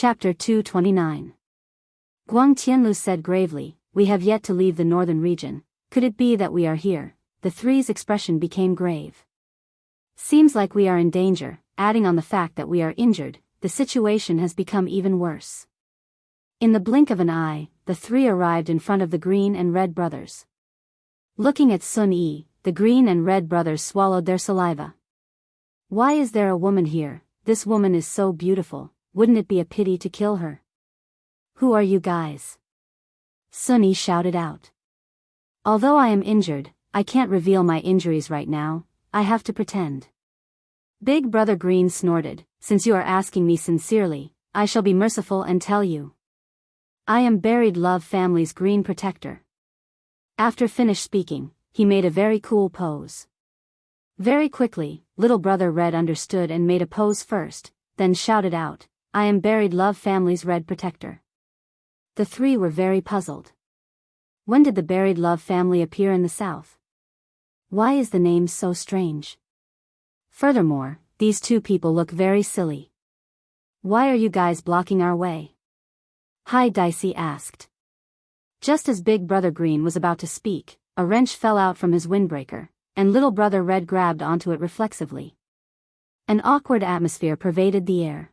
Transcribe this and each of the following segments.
Chapter 229. Guang Tianlu said gravely, "We have yet to leave the northern region. Could it be that we are here?" The three's expression became grave. "Seems like we are in danger," adding on the fact that we are injured, the situation has become even worse. In the blink of an eye, the three arrived in front of the Green and Red brothers. Looking at Sun Yi, the Green and Red brothers swallowed their saliva. "Why is there a woman here? This woman is so beautiful, wouldn't it be a pity to kill her?" "Who are you guys?" Sun Yi shouted out. "Although I am injured, I can't reveal my injuries right now, I have to pretend." Big Brother Green snorted, "Since you are asking me sincerely, I shall be merciful and tell you. I am Buried Love Family's Green Protector." After finished speaking, he made a very cool pose. Very quickly, Little Brother Red understood and made a pose first, then shouted out, "I am Buried Love Family's Red Protector." The three were very puzzled. When did the Buried Love family appear in the south? Why is the name so strange? Furthermore, these two people look very silly. "Why are you guys blocking our way?" Hi Dicey asked. Just as Big Brother Green was about to speak, a wrench fell out from his windbreaker, and Little Brother Red grabbed onto it reflexively. An awkward atmosphere pervaded the air.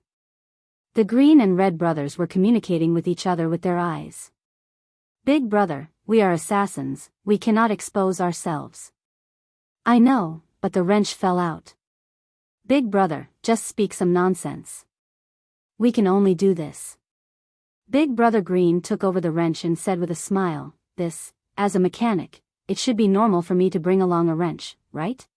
The Green and Red brothers were communicating with each other with their eyes. "Big Brother, we are assassins, we cannot expose ourselves." "I know, but the wrench fell out." "Big Brother, just speak some nonsense. We can only do this." Big Brother Green took over the wrench and said with a smile, As a mechanic, it should be normal for me to bring along a wrench, right?"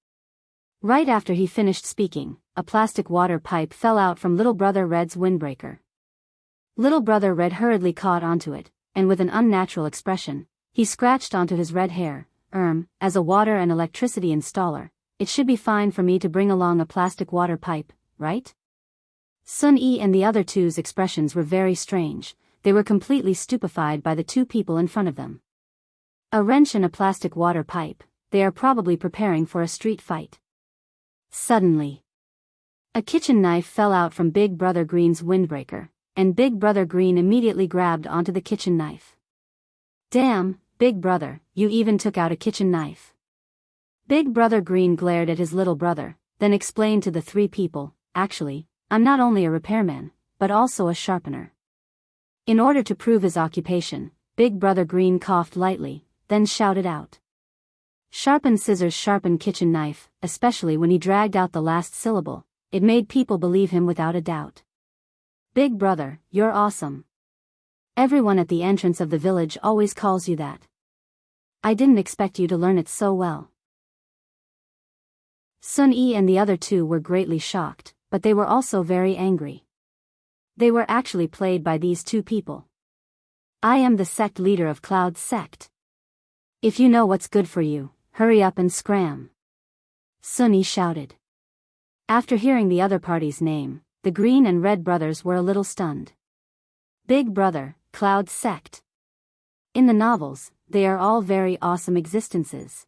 Right after he finished speaking, a plastic water pipe fell out from Little Brother Red's windbreaker. Little Brother Red hurriedly caught onto it, and with an unnatural expression, he scratched onto his red hair. As a water and electricity installer, it should be fine for me to bring along a plastic water pipe, right?" Sun Yi and the other two's expressions were very strange, they were completely stupefied by the two people in front of them. A wrench and a plastic water pipe, they are probably preparing for a street fight. Suddenly, a kitchen knife fell out from Big Brother Green's windbreaker, and Big Brother Green immediately grabbed onto the kitchen knife. "Damn, Big Brother, you even took out a kitchen knife." Big Brother Green glared at his little brother, then explained to the three people, "Actually, I'm not only a repairman, but also a sharpener." In order to prove his occupation, Big Brother Green coughed lightly, then shouted out, "Sharpen scissors, sharpen kitchen knife," especially when he dragged out the last syllable, it made people believe him without a doubt. "Big Brother, you're awesome. Everyone at the entrance of the village always calls you that. I didn't expect you to learn it so well." Sun Yi and the other two were greatly shocked, but they were also very angry. They were actually played by these two people. "I am the sect leader of Cloud's sect. If you know what's good for you, hurry up and scram," Sun Yi shouted. After hearing the other party's name, the Green and Red brothers were a little stunned. Big Brother, Cloud's sect. In the novels, they are all very awesome existences.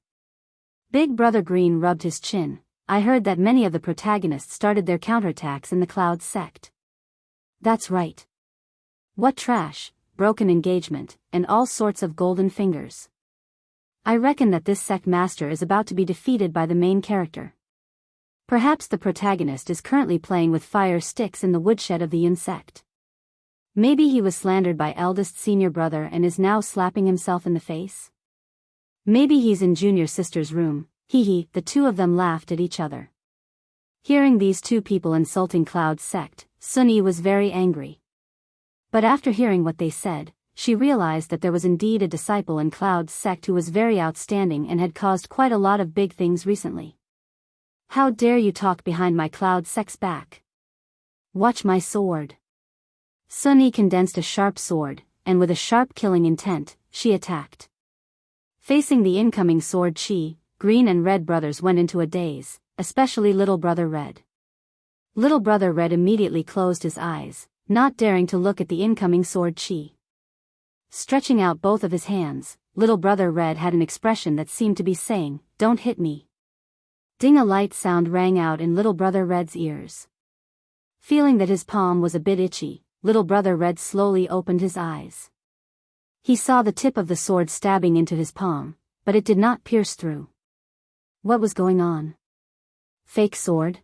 Big Brother Green rubbed his chin. "I heard that many of the protagonists started their counterattacks in the Cloud sect." "That's right. What trash, broken engagement, and all sorts of golden fingers. I reckon that this sect master is about to be defeated by the main character. Perhaps the protagonist is currently playing with fire sticks in the woodshed of the Yun sect. Maybe he was slandered by eldest senior brother and is now slapping himself in the face. Maybe he's in junior sister's room, hee." The two of them laughed at each other. Hearing these two people insulting Cloud's sect, Sun Yi was very angry. But after hearing what they said, she realized that there was indeed a disciple in Cloud's sect who was very outstanding and had caused quite a lot of big things recently. "How dare you talk behind my Cloud sect's back? Watch my sword." Sun Yi condensed a sharp sword, and with a sharp killing intent, she attacked. Facing the incoming sword, Green and Red brothers went into a daze, especially Little Brother Red. Little Brother Red immediately closed his eyes, not daring to look at the incoming sword. Stretching out both of his hands, Little Brother Red had an expression that seemed to be saying, "Don't hit me." Ding! A light sound rang out in Little Brother Red's ears. Feeling that his palm was a bit itchy, Little Brother Red slowly opened his eyes. He saw the tip of the sword stabbing into his palm, but it did not pierce through. What was going on? Fake sword?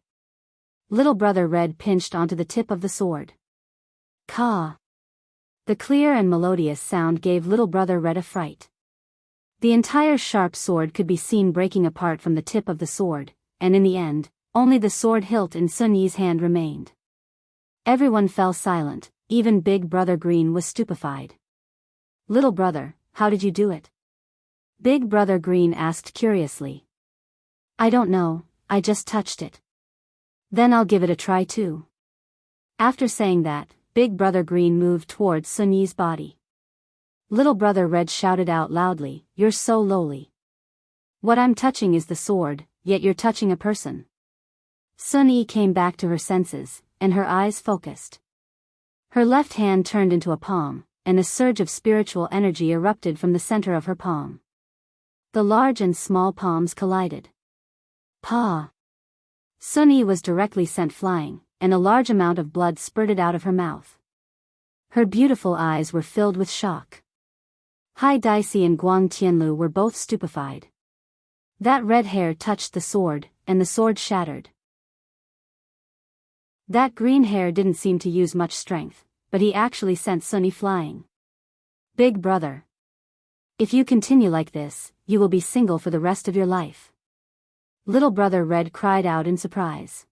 Little Brother Red pinched onto the tip of the sword. Caw! The clear and melodious sound gave Little Brother Red a fright. The entire sharp sword could be seen breaking apart from the tip of the sword, and in the end, only the sword hilt in Sun Yi's hand remained. Everyone fell silent, even Big Brother Green was stupefied. Little brother, how did you do it? Big Brother Green asked curiously. I don't know, I just touched it. Then I'll give it a try too. After saying that, Big Brother Green moved towards Sun Yi's body. Little Brother Red shouted out loudly, You're so lowly. What I'm touching is the sword, yet you're touching a person. Sun Yi came back to her senses, and her eyes focused. Her left hand turned into a palm, and a surge of spiritual energy erupted from the center of her palm. The large and small palms collided. Pa! Sun Yi was directly sent flying, and a large amount of blood spurted out of her mouth. Her beautiful eyes were filled with shock. Hai Daisy and Guang Tianlu were both stupefied. That red hair touched the sword, and the sword shattered. That green hair didn't seem to use much strength, but he actually sent Sun Yi flying. Big brother. If you continue like this, you will be single for the rest of your life. Little Brother Red cried out in surprise.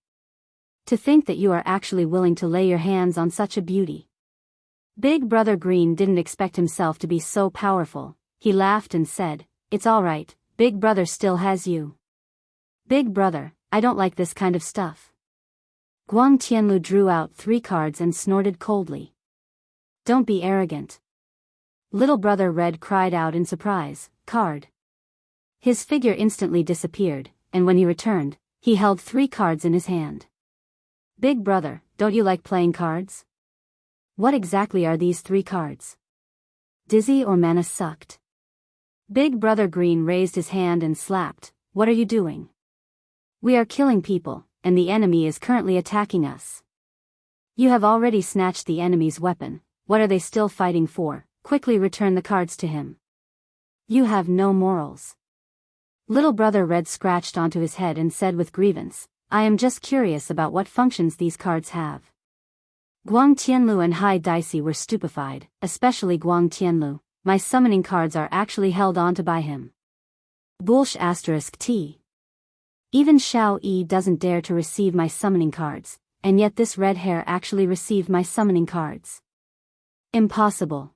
To think that you are actually willing to lay your hands on such a beauty. Big Brother Green didn't expect himself to be so powerful. He laughed and said, It's all right, Big Brother still has you. Big brother, I don't like this kind of stuff. Guang Tianlu drew out 3 cards and snorted coldly. Don't be arrogant. Little Brother Red cried out in surprise, Card. His figure instantly disappeared, and when he returned, he held 3 cards in his hand. Big brother, don't you like playing cards? What exactly are these 3 cards? Dizzy or Mana Sucked? Big Brother Green raised his hand and slapped, What are you doing? We are killing people, and the enemy is currently attacking us. You have already snatched the enemy's weapon, what are they still fighting for? Quickly return the cards to him. You have no morals. Little Brother Red scratched onto his head and said with grievance, I am just curious about what functions these cards have. Guang Tianlu and Hai Daisy were stupefied, especially Guang Tianlu. My summoning cards are actually held onto by him. Bullsh *T. Even Xiao Yi doesn't dare to receive my summoning cards, and yet this red hair actually received my summoning cards. Impossible.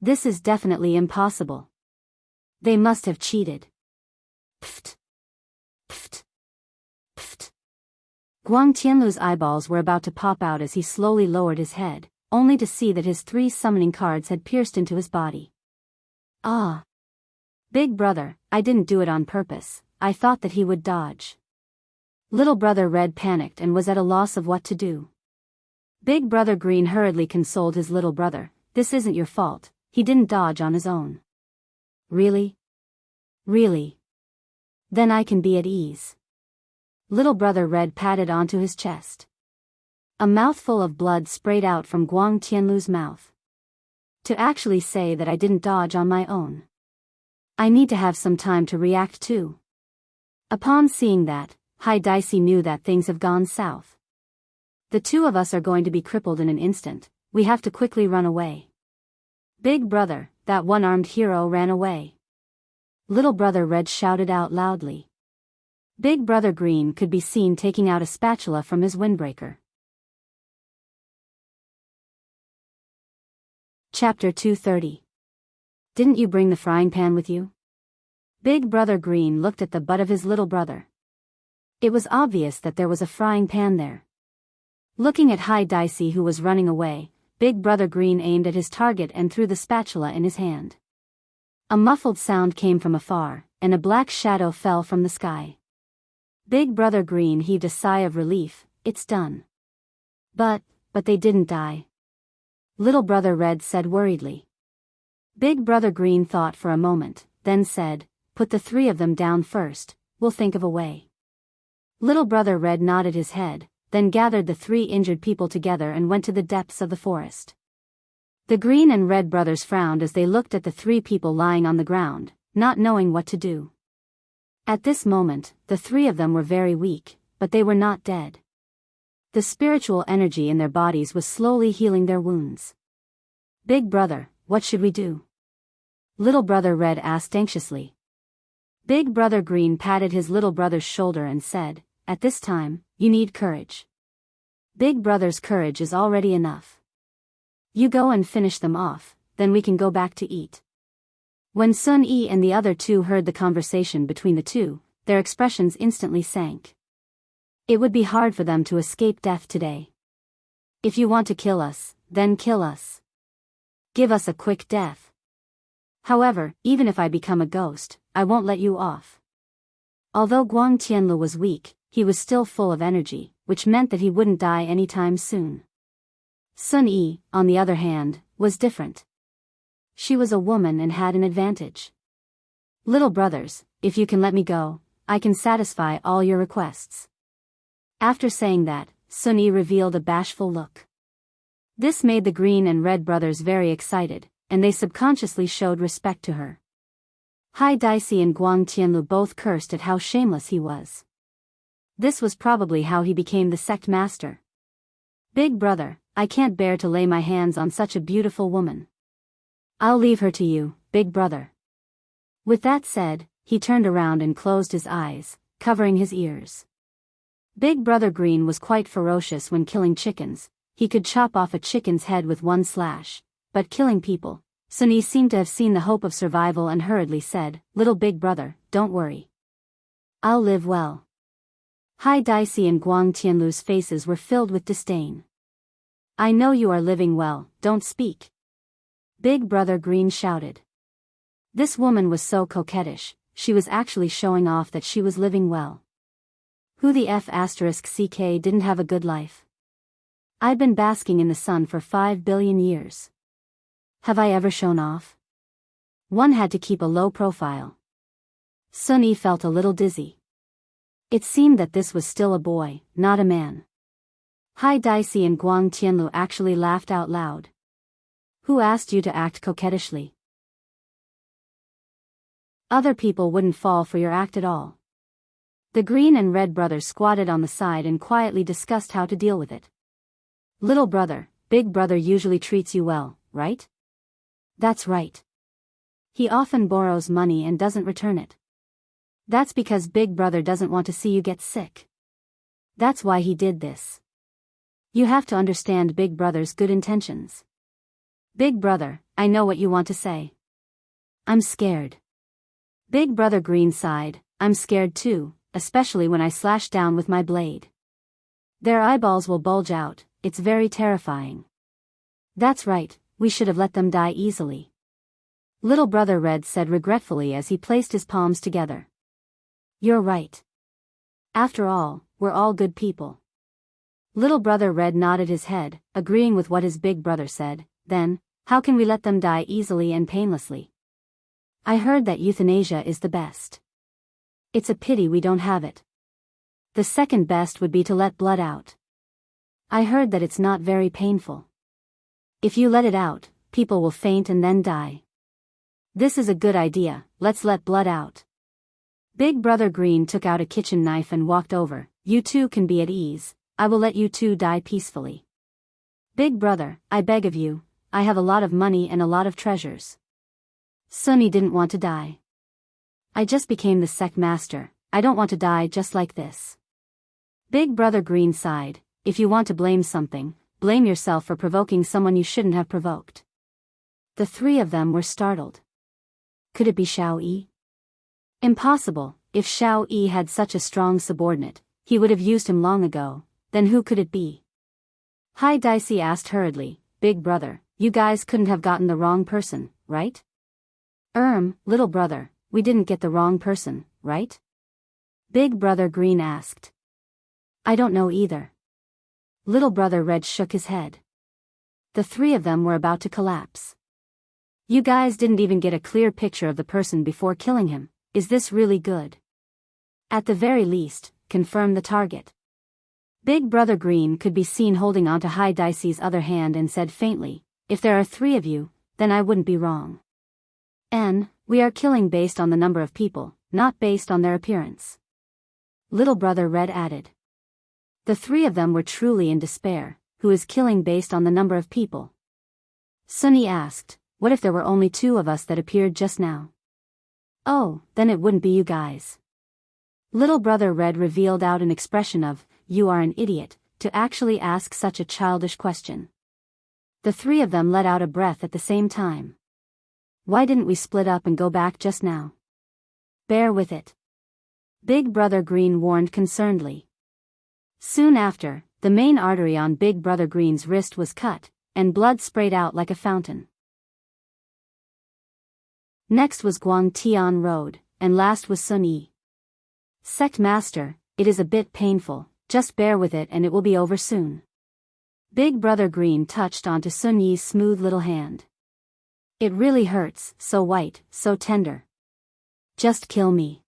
This is definitely impossible. They must have cheated. Pft. Pft. Pft. Guang Tianlu's eyeballs were about to pop out as he slowly lowered his head, only to see that his 3 summoning cards had pierced into his body. Ah! Big brother, I didn't do it on purpose, I thought that he would dodge. Little Brother Red panicked and was at a loss of what to do. Big Brother Green hurriedly consoled his little brother, This isn't your fault, he didn't dodge on his own. Really? Really? Then I can be at ease. Little Brother Red patted onto his chest. A mouthful of blood sprayed out from Guang Tianlu's mouth. To actually say that I didn't dodge on my own. I need to have some time to react too. Upon seeing that, Hai Daisy knew that things have gone south. The 2 of us are going to be crippled in an instant, we have to quickly run away. Big brother, that one-armed hero ran away. Little Brother Red shouted out loudly. Big Brother Green could be seen taking out a spatula from his windbreaker. Chapter 230. Didn't you bring the frying pan with you? Big Brother Green looked at the butt of his little brother. It was obvious that there was a frying pan there. Looking at Hai Daisy who was running away, Big Brother Green aimed at his target and threw the spatula in his hand. A muffled sound came from afar, and a black shadow fell from the sky. Big Brother Green heaved a sigh of relief, It's done. But they didn't die. Little Brother Red said worriedly. Big Brother Green thought for a moment, then said, Put the 3 of them down first, we'll think of a way. Little Brother Red nodded his head, then gathered the 3 injured people together and went to the depths of the forest. The green and red brothers frowned as they looked at the 3 people lying on the ground, not knowing what to do. At this moment, the 3 of them were very weak, but they were not dead. The spiritual energy in their bodies was slowly healing their wounds. "Big brother, what should we do?" Little brother Red asked anxiously. Big brother Green patted his little brother's shoulder and said, "At this time, you need courage. Big brother's courage is already enough. You go and finish them off, then we can go back to eat." When Sun Yi and the other 2 heard the conversation between the 2, their expressions instantly sank. It would be hard for them to escape death today. "If you want to kill us, then kill us. Give us a quick death. However, even if I become a ghost, I won't let you off." Although Guang Tianlu was weak, he was still full of energy, which meant that he wouldn't die anytime soon. Sun Yi, on the other hand, was different. She was a woman and had an advantage. "Little brothers, if you can let me go, I can satisfy all your requests." After saying that, Sun Yi revealed a bashful look. This made the green and red brothers very excited, and they subconsciously showed respect to her. Hai Daisy and Guang Tianlu both cursed at how shameless he was. This was probably how he became the sect master. "Big brother, I can't bear to lay my hands on such a beautiful woman. I'll leave her to you, big brother." With that said, he turned around and closed his eyes, covering his ears. Big brother Green was quite ferocious when killing chickens. He could chop off a chicken's head with one slash, but killing people, Sun Yi seemed to have seen the hope of survival and hurriedly said, "Little big brother, don't worry. I'll live well." Hai Daisy and Guang Tianlu's faces were filled with disdain. "I know you are living well, don't speak," Big brother Green shouted. This woman was so coquettish, she was actually showing off that she was living well. Who the f***ck didn't have a good life? I've been basking in the sun for 5 billion years. Have I ever shown off? One had to keep a low profile. Sun Yi felt a little dizzy. It seemed that this was still a boy, not a man. Hai Daisy and Guang Tianlu actually laughed out loud. "Who asked you to act coquettishly? Other people wouldn't fall for your act at all." The green and red brothers squatted on the side and quietly discussed how to deal with it. "Little brother, big brother usually treats you well, right?" "That's right. He often borrows money and doesn't return it. That's because big brother doesn't want to see you get sick. That's why he did this. You have to understand big brother's good intentions." "Big brother, I know what you want to say." "I'm scared." Big brother Green sighed, "I'm scared too, especially when I slash down with my blade. Their eyeballs will bulge out, it's very terrifying." "That's right, we should have let them die easily," Little brother Red said regretfully as he placed his palms together. "You're right. After all, we're all good people." Little brother Red nodded his head, agreeing with what his big brother said. "Then, how can we let them die easily and painlessly? I heard that euthanasia is the best. It's a pity we don't have it. The second best would be to let blood out. I heard that it's not very painful. If you let it out, people will faint and then die. This is a good idea, let's let blood out." Big brother Green took out a kitchen knife and walked over. "You two can be at ease, I will let you two die peacefully. Big brother, I beg of you, I have a lot of money and a lot of treasures." Sun Yi didn't want to die. "I just became the sect master, I don't want to die just like this." Big brother Green sighed. "If you want to blame something, blame yourself for provoking someone you shouldn't have provoked." The 3 of them were startled. Could it be Xiao Yi? Impossible. If Xiao Yi had such a strong subordinate, he would have used him long ago. Then who could it be? Hai Daisy asked hurriedly. "Big brother, you guys couldn't have gotten the wrong person, right?" Little brother, we didn't get the wrong person, right?" Big brother Green asked. "I don't know either." Little brother Red shook his head. The 3 of them were about to collapse. "You guys didn't even get a clear picture of the person before killing him. Is this really good?" "At the very least, confirm the target." Big Brother Green could be seen holding onto Hi Dicey's other hand and said faintly, "If there are 3 of you, then I wouldn't be wrong. We are killing based on the number of people, not based on their appearance." Little Brother Red added. The 3 of them were truly in despair. Who is killing based on the number of people? Sunny asked, "What if there were only 2 of us that appeared just now?" "Oh, then it wouldn't be you guys." Little Brother Red revealed out an expression of, "You are an idiot, to actually ask such a childish question." The 3 of them let out a breath at the same time. "Why didn't we split up and go back just now?" "Bear with it," Big Brother Green warned concernedly. Soon after, the main artery on Big Brother Green's wrist was cut, and blood sprayed out like a fountain. Next was Guang Tian Road, and last was Sun Yi. "Sect Master, it is a bit painful, just bear with it and it will be over soon." Big Brother Green touched onto Sun Yi's smooth little hand. "It really hurts, so white, so tender. Just kill me.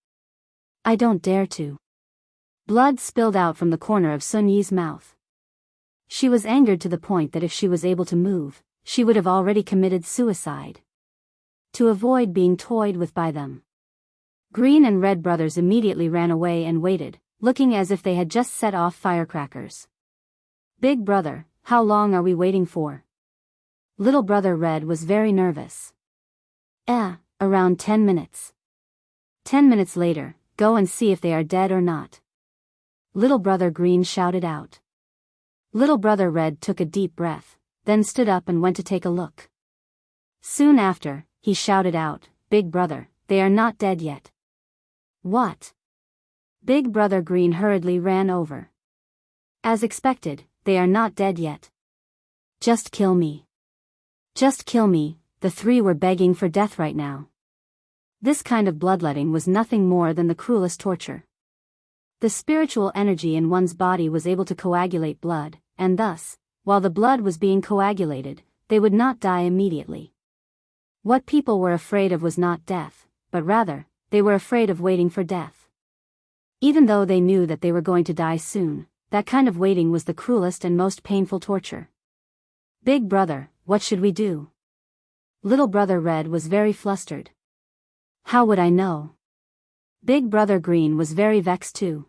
I don't dare to." Blood spilled out from the corner of Sun Yi's mouth. She was angered to the point that if she was able to move, she would have already committed suicide. To avoid being toyed with by them, Green and Red brothers immediately ran away and waited, looking as if they had just set off firecrackers. "Big Brother, how long are we waiting for?" Little Brother Red was very nervous. Around 10 minutes. 10 minutes later, go and see if they are dead or not," Little Brother Green shouted out. Little Brother Red took a deep breath, then stood up and went to take a look. Soon after, he shouted out, "Big Brother, they are not dead yet." "What?" Big Brother Green hurriedly ran over. "As expected, they are not dead yet. Just kill me. Just kill me." The 3 were begging for death right now. This kind of bloodletting was nothing more than the cruelest torture. The spiritual energy in one's body was able to coagulate blood, and thus, while the blood was being coagulated, they would not die immediately. What people were afraid of was not death, but rather, they were afraid of waiting for death. Even though they knew that they were going to die soon, that kind of waiting was the cruelest and most painful torture. "Big Brother, what should we do?" Little Brother Red was very flustered. "How would I know?" Big Brother Green was very vexed too.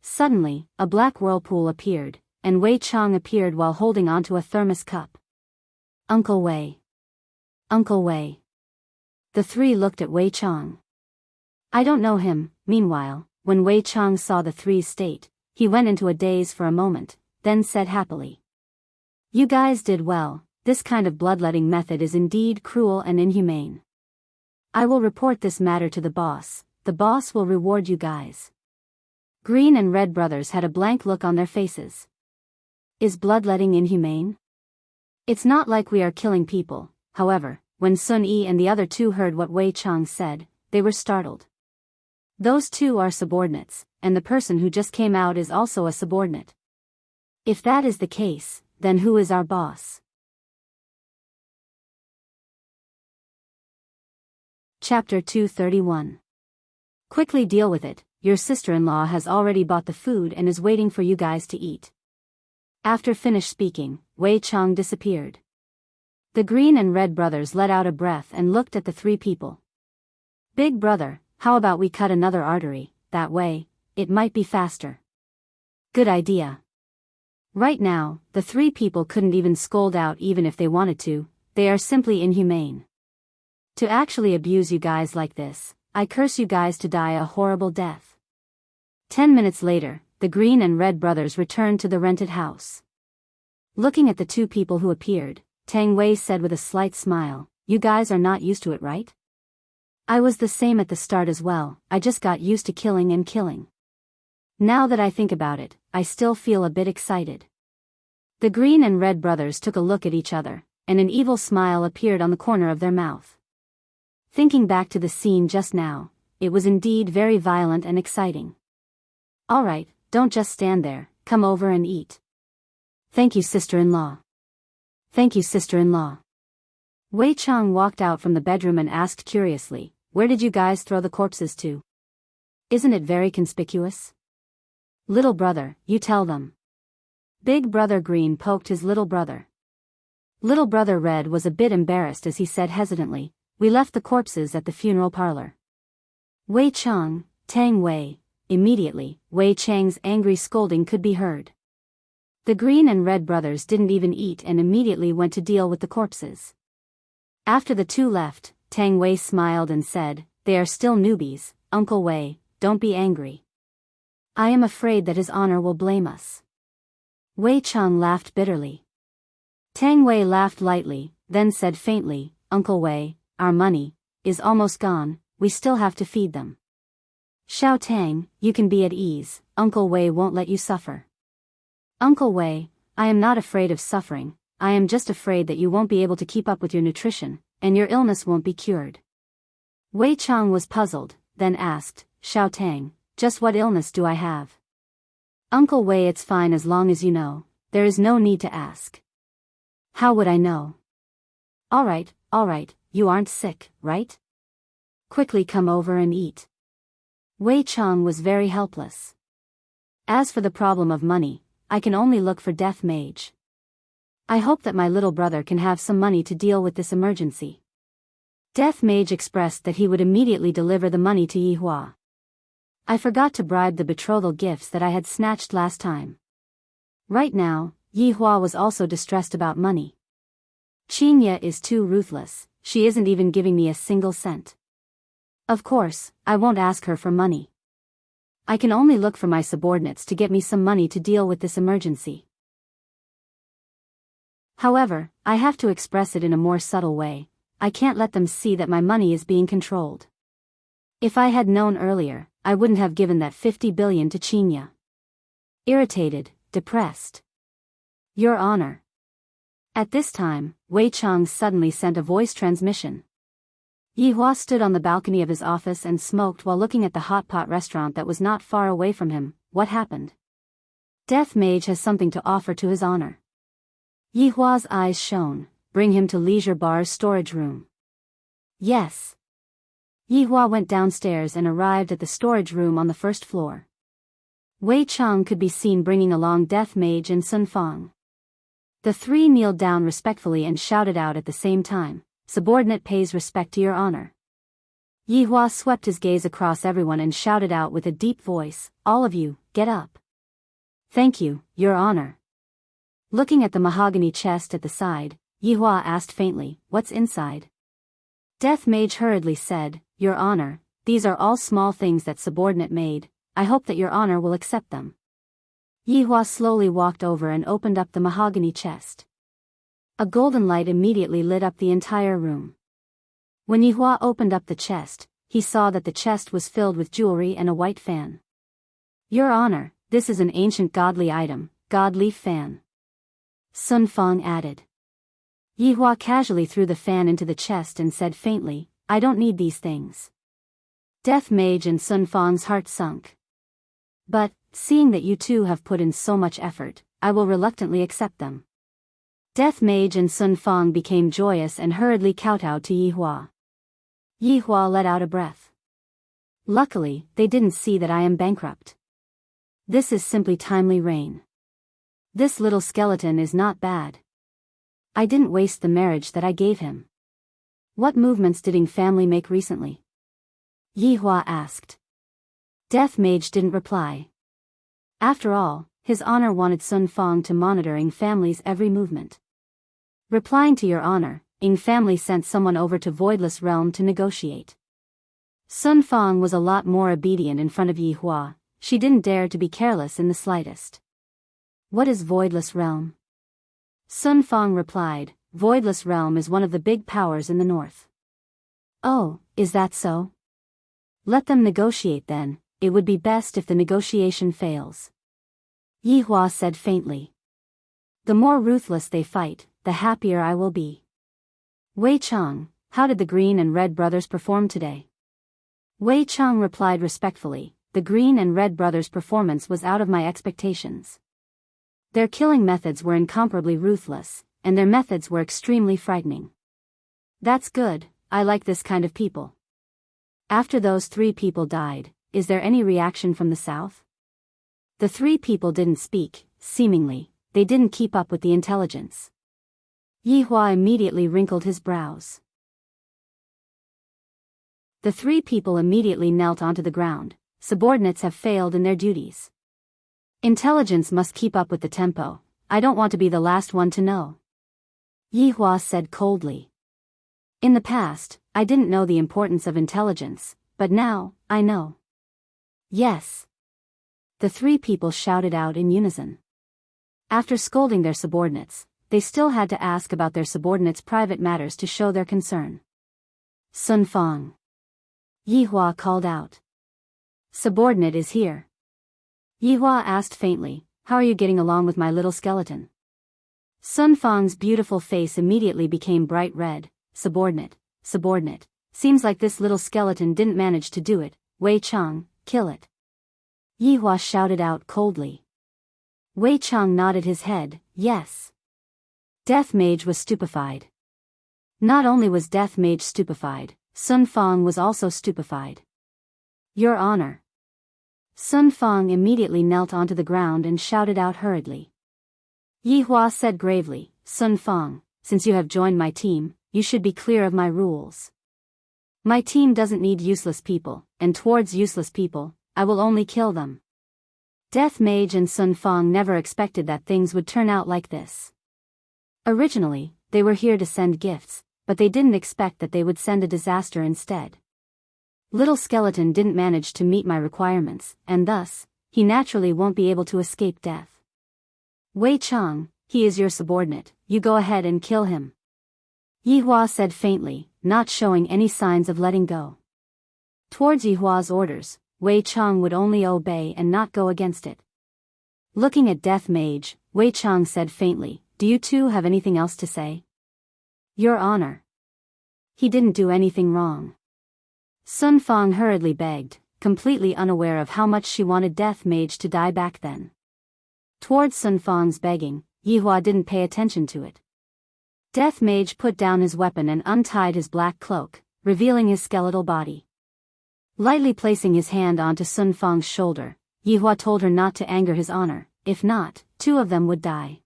Suddenly, a black whirlpool appeared, and Wei Chang appeared while holding onto a thermos cup. "Uncle Wei. Uncle Wei." The 3 looked at Wei Chang. "I don't know him." Meanwhile, when Wei Chang saw the 3's state, he went into a daze for a moment, then said happily, "You guys did well. This kind of bloodletting method is indeed cruel and inhumane. I will report this matter to the boss. The boss will reward you guys." Green and Red brothers had a blank look on their faces. Is bloodletting inhumane? It's not like we are killing people. However, when Sun Yi and the other 2 heard what Wei Chang said, they were startled. Those 2 are subordinates, and the person who just came out is also a subordinate. If that is the case, then who is our boss? Chapter 231. Quickly deal with it. Your sister-in-law has already bought the food and is waiting for you guys to eat. After finished speaking, Wei Chang disappeared. The Green and Red brothers let out a breath and looked at the 3 people. "Big Brother, how about we cut another artery? That way, it might be faster." "Good idea." Right now, the 3 people couldn't even scold out even if they wanted to. They are simply inhumane. To actually abuse you guys like this, I curse you guys to die a horrible death. 10 minutes later, the Green and Red brothers returned to the rented house. Looking at the 2 people who appeared, Tang Wei said with a slight smile, "You guys are not used to it, right?" "I was the same at the start as well. I just got used to killing and killing. Now that I think about it, I still feel a bit excited." The Green and Red brothers took a look at each other, and an evil smile appeared on the corner of their mouth. Thinking back to the scene just now, it was indeed very violent and exciting. "All right, don't just stand there, come over and eat." "Thank you, sister-in-law." "Thank you, sister-in-law." Wei Chang walked out from the bedroom and asked curiously, "Where did you guys throw the corpses to? Isn't it very conspicuous?" Little brother, you tell them. Big brother Green poked his little brother. Little brother Red was a bit embarrassed as he said hesitantly, we left the corpses at the funeral parlor. Wei Chang, Tang Wei. Immediately, Wei Chang's angry scolding could be heard. The Green and Red brothers didn't even eat and immediately went to deal with the corpses. After the two left, Tang Wei smiled and said, they are still newbies, Uncle Wei, don't be angry. I am afraid that his honor will blame us. Wei Chang laughed bitterly. Tang Wei laughed lightly, then said faintly, Uncle Wei, our money is almost gone, we still have to feed them. Xiao Tang, you can be at ease, Uncle Wei won't let you suffer. Uncle Wei, I am not afraid of suffering, I am just afraid that you won't be able to keep up with your nutrition, and your illness won't be cured. Wei Chang was puzzled, then asked, Xiao Tang, just what illness do I have? Uncle Wei, it's fine as long as you know, there is no need to ask. How would I know? Alright, you aren't sick, right? Quickly come over and eat. Wei Chang was very helpless. As for the problem of money, I can only look for Death Mage. I hope that my little brother can have some money to deal with this emergency. Death Mage expressed that he would immediately deliver the money to Yi Hua. I forgot to bribe the betrothal gifts that I had snatched last time. Right now, Yi Hua was also distressed about money. Qingya is too ruthless, she isn't even giving me a single cent. Of course, I won't ask her for money. I can only look for my subordinates to get me some money to deal with this emergency. However, I have to express it in a more subtle way. I can't let them see that my money is being controlled. If I had known earlier, I wouldn't have given that 50 billion to Qingya. Irritated, depressed. Your Honor. At this time, Wei Chang suddenly sent a voice transmission. Yi Hua stood on the balcony of his office and smoked while looking at the hot pot restaurant that was not far away from him. What happened? Death Mage has something to offer to his honor. Yi Hua's eyes shone. Bring him to Leisure Bar's storage room. Yes. Yi Hua went downstairs and arrived at the storage room on the first floor. Wei Chang could be seen bringing along Death Mage and Sun Fang. The three kneeled down respectfully and shouted out at the same time, subordinate pays respect to your honor. Yi Hua swept his gaze across everyone and shouted out with a deep voice, all of you, get up. Thank you, your honor. Looking at the mahogany chest at the side, Yi Hua asked faintly, what's inside? Death Mage hurriedly said, your honor, these are all small things that subordinate made, I hope that your honor will accept them. Yi Hua slowly walked over and opened up the mahogany chest. A golden light immediately lit up the entire room. When Yi Hua opened up the chest, he saw that the chest was filled with jewelry and a white fan. Your honor, this is an ancient godly item, god leaf fan. Sun Fang added. Yi Hua casually threw the fan into the chest and said faintly, I don't need these things. Death Mage and Sun Fang's heart sunk. But, seeing that you two have put in so much effort, I will reluctantly accept them. Death Mage and Sun Fang became joyous and hurriedly kowtowed to Yi Hua. Yi Hua let out a breath. Luckily, they didn't see that I am bankrupt. This is simply timely rain. This little skeleton is not bad. I didn't waste the marriage that I gave him. What movements did Ying family make recently? Yi Hua asked. Death Mage didn't reply. After all, his honor wanted Sun Fang to monitor Ying family's every movement. Replying to your honor, Ying family sent someone over to Voidless Realm to negotiate. Sun Fang was a lot more obedient in front of Yi Hua, she didn't dare to be careless in the slightest. What is Voidless Realm? Sun Fang replied, Voidless Realm is one of the big powers in the north. Oh, is that so? Let them negotiate then, it would be best if the negotiation fails. Yi Hua said faintly. The more ruthless they fight, the happier I will be. Wei Chang, how did the Green and Red brothers perform today? Wei Chang replied respectfully, the Green and Red brothers' performance was out of my expectations. Their killing methods were incomparably ruthless, and their methods were extremely frightening. That's good, I like this kind of people. After those 3 people died, is there any reaction from the south? The three people didn't speak, seemingly, they didn't keep up with the intelligence. Yihua immediately wrinkled his brows. The three people immediately knelt onto the ground. Subordinates have failed in their duties. Intelligence must keep up with the tempo. I don't want to be the last one to know. Yihua said coldly. In the past, I didn't know the importance of intelligence, but now, I know. Yes. The three people shouted out in unison. After scolding their subordinates, they still had to ask about their subordinates' private matters to show their concern. Sun Fang. Yihua called out. Subordinate is here. Yihua asked faintly, how are you getting along with my little skeleton? Sun Fang's beautiful face immediately became bright red. Subordinate. Seems like this little skeleton didn't manage to do it. Wei Chang, kill it. Yihua shouted out coldly. Wei Chang nodded his head, yes. Death Mage was stupefied. Not only was Death Mage stupefied, Sun Fang was also stupefied. Your Honor. Sun Fang immediately knelt onto the ground and shouted out hurriedly. Yihua said gravely, Sun Fang, since you have joined my team, you should be clear of my rules. My team doesn't need useless people, and towards useless people, I will only kill them. Death Mage and Sun Fang never expected that things would turn out like this. Originally, they were here to send gifts, but they didn't expect that they would send a disaster instead. Little skeleton didn't manage to meet my requirements, and thus, he naturally won't be able to escape death. Wei Chang, he is your subordinate, you go ahead and kill him. Yihua said faintly, not showing any signs of letting go. Towards Yihua's orders, Wei Chang would only obey and not go against it. Looking at Death Mage, Wei Chang said faintly, do you two have anything else to say? Your Honor. He didn't do anything wrong. Sun Fang hurriedly begged, completely unaware of how much she wanted Death Mage to die back then. Towards Sun Fang's begging, Yihua didn't pay attention to it. Death Mage put down his weapon and untied his black cloak, revealing his skeletal body. Lightly placing his hand onto Sun Fang's shoulder, Yihua told her not to anger his honor, if not, two of them would die.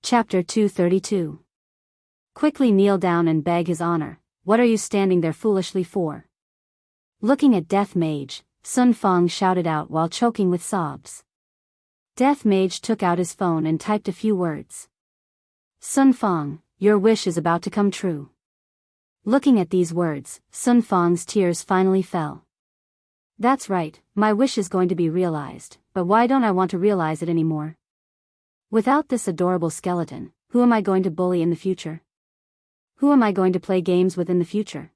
Chapter 232. Quickly kneel down and beg his honor, what are you standing there foolishly for? Looking at Death Mage, Sun Fang shouted out while choking with sobs. Death Mage took out his phone and typed a few words. Sun Fang, your wish is about to come true. Looking at these words, Sun Fang's tears finally fell. That's right, my wish is going to be realized, but why don't I want to realize it anymore? Without this adorable skeleton, who am I going to bully in the future? Who am I going to play games with in the future?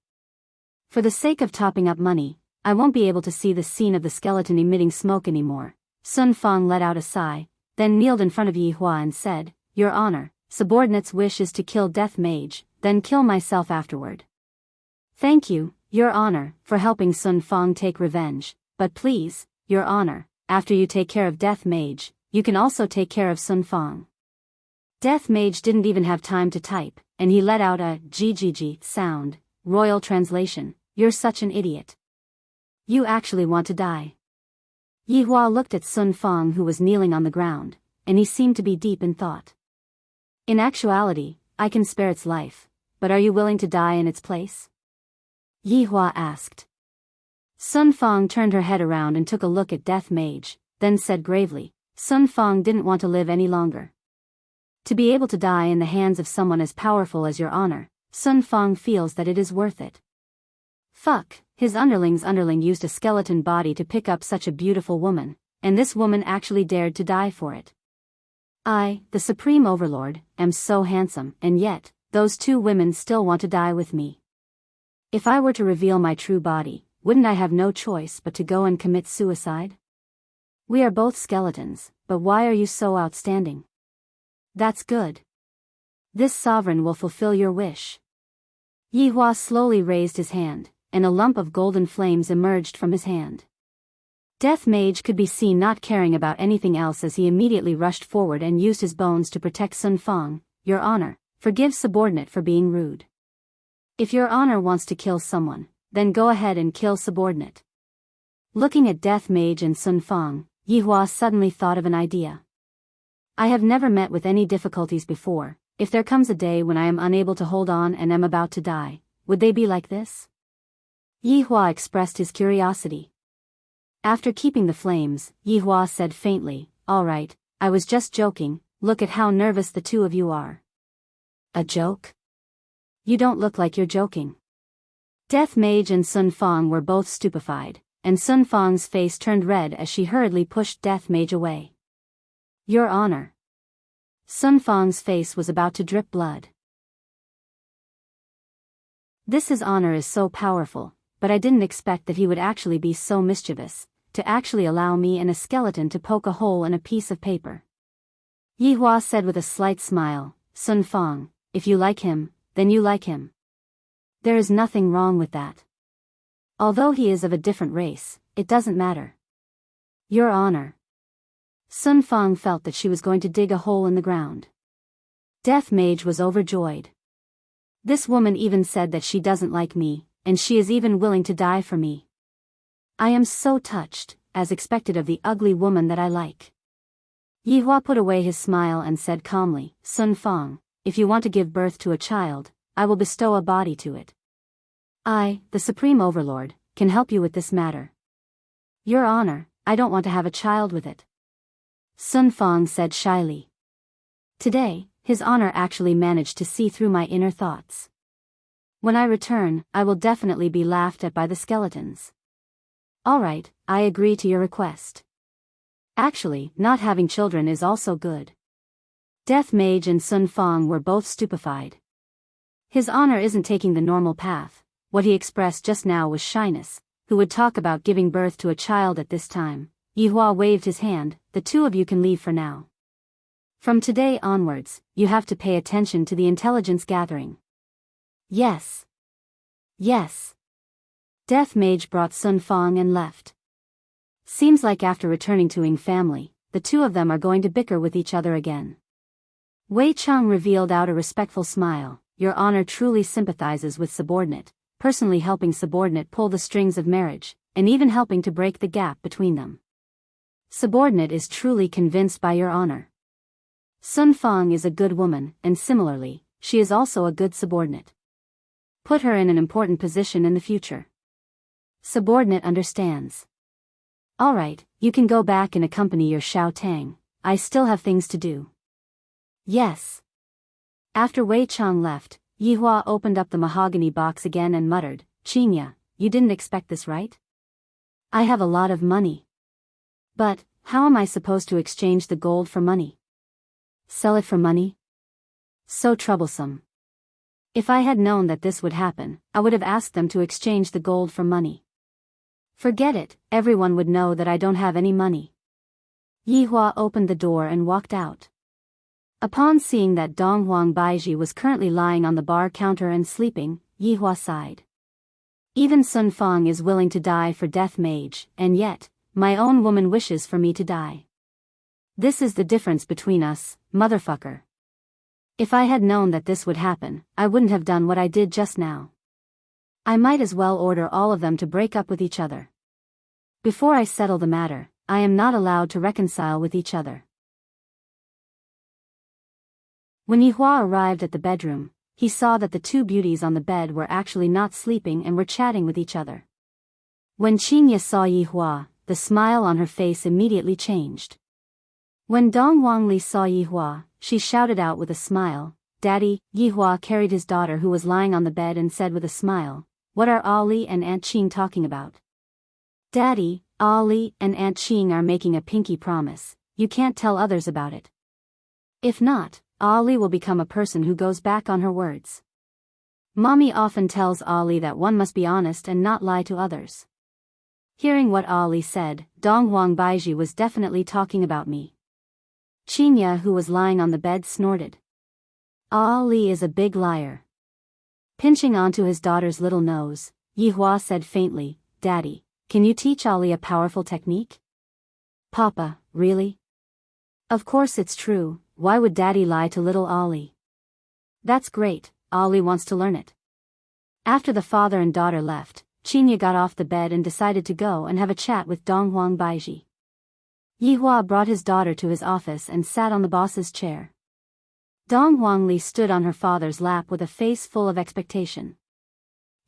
For the sake of topping up money, I won't be able to see the scene of the skeleton emitting smoke anymore. Sun Fang let out a sigh, then kneeled in front of Yihua and said, Your Honor, subordinate's wish is to kill Death Mage, then kill myself afterward. Thank you, Your Honor, for helping Sun Fang take revenge, but please, Your Honor, after you take care of Death Mage, you can also take care of Sun Fang. Death Mage didn't even have time to type, and he let out a GGG sound, royal translation, you're such an idiot. You actually want to die. Yihua looked at Sun Fang who was kneeling on the ground, and he seemed to be deep in thought. In actuality, I can spare its life, but are you willing to die in its place? Yihua asked. Sun Fang turned her head around and took a look at Death Mage, then said gravely, Sun Fang didn't want to live any longer. To be able to die in the hands of someone as powerful as Your Honor, Sun Fang feels that it is worth it. Fuck, his underling's underling used a skeleton body to pick up such a beautiful woman, and this woman actually dared to die for it. I, the Supreme Overlord, am so handsome, and yet, those two women still want to die with me. If I were to reveal my true body, wouldn't I have no choice but to go and commit suicide? We are both skeletons, but why are you so outstanding? That's good. This sovereign will fulfill your wish. Yihua slowly raised his hand, and a lump of golden flames emerged from his hand. Death Mage could be seen not caring about anything else as he immediately rushed forward and used his bones to protect Sun Fang. Your Honor, forgive subordinate for being rude. If Your Honor wants to kill someone, then go ahead and kill subordinate. Looking at Death Mage and Sun Fang, Yihua suddenly thought of an idea. I have never met with any difficulties before. If there comes a day when I am unable to hold on and am about to die, would they be like this? Yihua expressed his curiosity. After keeping the flames, Yihua said faintly, "All right, I was just joking, look at how nervous the two of you are." A joke? You don't look like you're joking. Death Mage and Sun Fang were both stupefied, and Sun Fang's face turned red as she hurriedly pushed Death Mage away. Your Honor. Sun Fang's face was about to drip blood. His honor is so powerful, but I didn't expect that he would actually be so mischievous, to actually allow me and a skeleton to poke a hole in a piece of paper. Yihua said with a slight smile, Sun Fang, if you like him, then you like him. There is nothing wrong with that. Although he is of a different race, it doesn't matter. Your Honor. Sun Fang felt that she was going to dig a hole in the ground. Death Mage was overjoyed. This woman even said that she doesn't like me, and she is even willing to die for me. I am so touched, as expected of the ugly woman that I like. Yihua put away his smile and said calmly, Sun Fang, if you want to give birth to a child, I will bestow a body to it. I, the Supreme Overlord, can help you with this matter. Your Honor, I don't want to have a child with it. Sun Fang said shyly. Today, His Honor actually managed to see through my inner thoughts. When I return, I will definitely be laughed at by the skeletons. Alright, I agree to your request. Actually, not having children is also good. Death Mage and Sun Fang were both stupefied. His Honor isn't taking the normal path. What he expressed just now was shyness. Who would talk about giving birth to a child at this time? Yihua waved his hand, the two of you can leave for now. From today onwards, you have to pay attention to the intelligence gathering. Yes. Yes. Death Mage brought Sun Fang and left. Seems like after returning to Ying family, the two of them are going to bicker with each other again. Wei Cheng revealed out a respectful smile. Your Honor truly sympathizes with subordinate, personally helping subordinate pull the strings of marriage, and even helping to break the gap between them. Subordinate is truly convinced by Your Honor. Sun Fang is a good woman, and similarly, she is also a good subordinate. Put her in an important position in the future. Subordinate understands. Alright, you can go back and accompany your Xiao Tang. I still have things to do. Yes. After Wei Cheng left, Yihua opened up the mahogany box again and muttered, Qinya, you didn't expect this, right? I have a lot of money. But, how am I supposed to exchange the gold for money? Sell it for money? So troublesome. If I had known that this would happen, I would have asked them to exchange the gold for money. Forget it, everyone would know that I don't have any money. Yihua opened the door and walked out. Upon seeing that Dong Huang Baiji was currently lying on the bar counter and sleeping, Yihua sighed. Even Sun Fang is willing to die for Death Mage, and yet, my own woman wishes for me to die. This is the difference between us, motherfucker. If I had known that this would happen, I wouldn't have done what I did just now. I might as well order all of them to break up with each other. Before I settle the matter, I am not allowed to reconcile with each other. When Yihua arrived at the bedroom, he saw that the two beauties on the bed were actually not sleeping and were chatting with each other. When Qinya saw Yihua, the smile on her face immediately changed. When Dong Wangli saw Yihua, she shouted out with a smile, Daddy. Yihua carried his daughter who was lying on the bed and said with a smile, What are Ali and Aunt Qing talking about? Daddy, Ali and Aunt Qing are making a pinky promise. You can't tell others about it. If not, Ali will become a person who goes back on her words. Mommy often tells Ali that one must be honest and not lie to others. Hearing what Ali said, Dong Huang Baiji was definitely talking about me. Qinya, who was lying on the bed, snorted. Ali is a big liar. Pinching onto his daughter's little nose, Yihua said faintly, Daddy, can you teach Ali a powerful technique? Papa, really? Of course it's true, why would Daddy lie to little Ali? That's great, Ali wants to learn it. After the father and daughter left, Qinya got off the bed and decided to go and have a chat with Dong Huang Baiji. Yihua brought his daughter to his office and sat on the boss's chair. Dong Huangli stood on her father's lap with a face full of expectation.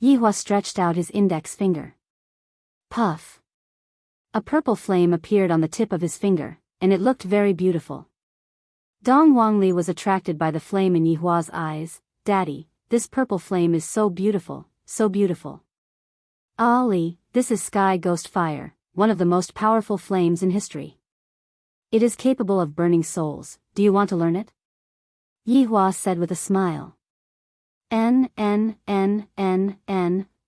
Yihua stretched out his index finger. Puff! A purple flame appeared on the tip of his finger, and it looked very beautiful. Dong Huangli was attracted by the flame in Yihua's eyes. Daddy, this purple flame is so beautiful, so beautiful. Ali, this is Sky Ghost Fire, one of the most powerful flames in history. It is capable of burning souls. Do you want to learn it? Yihua said with a smile.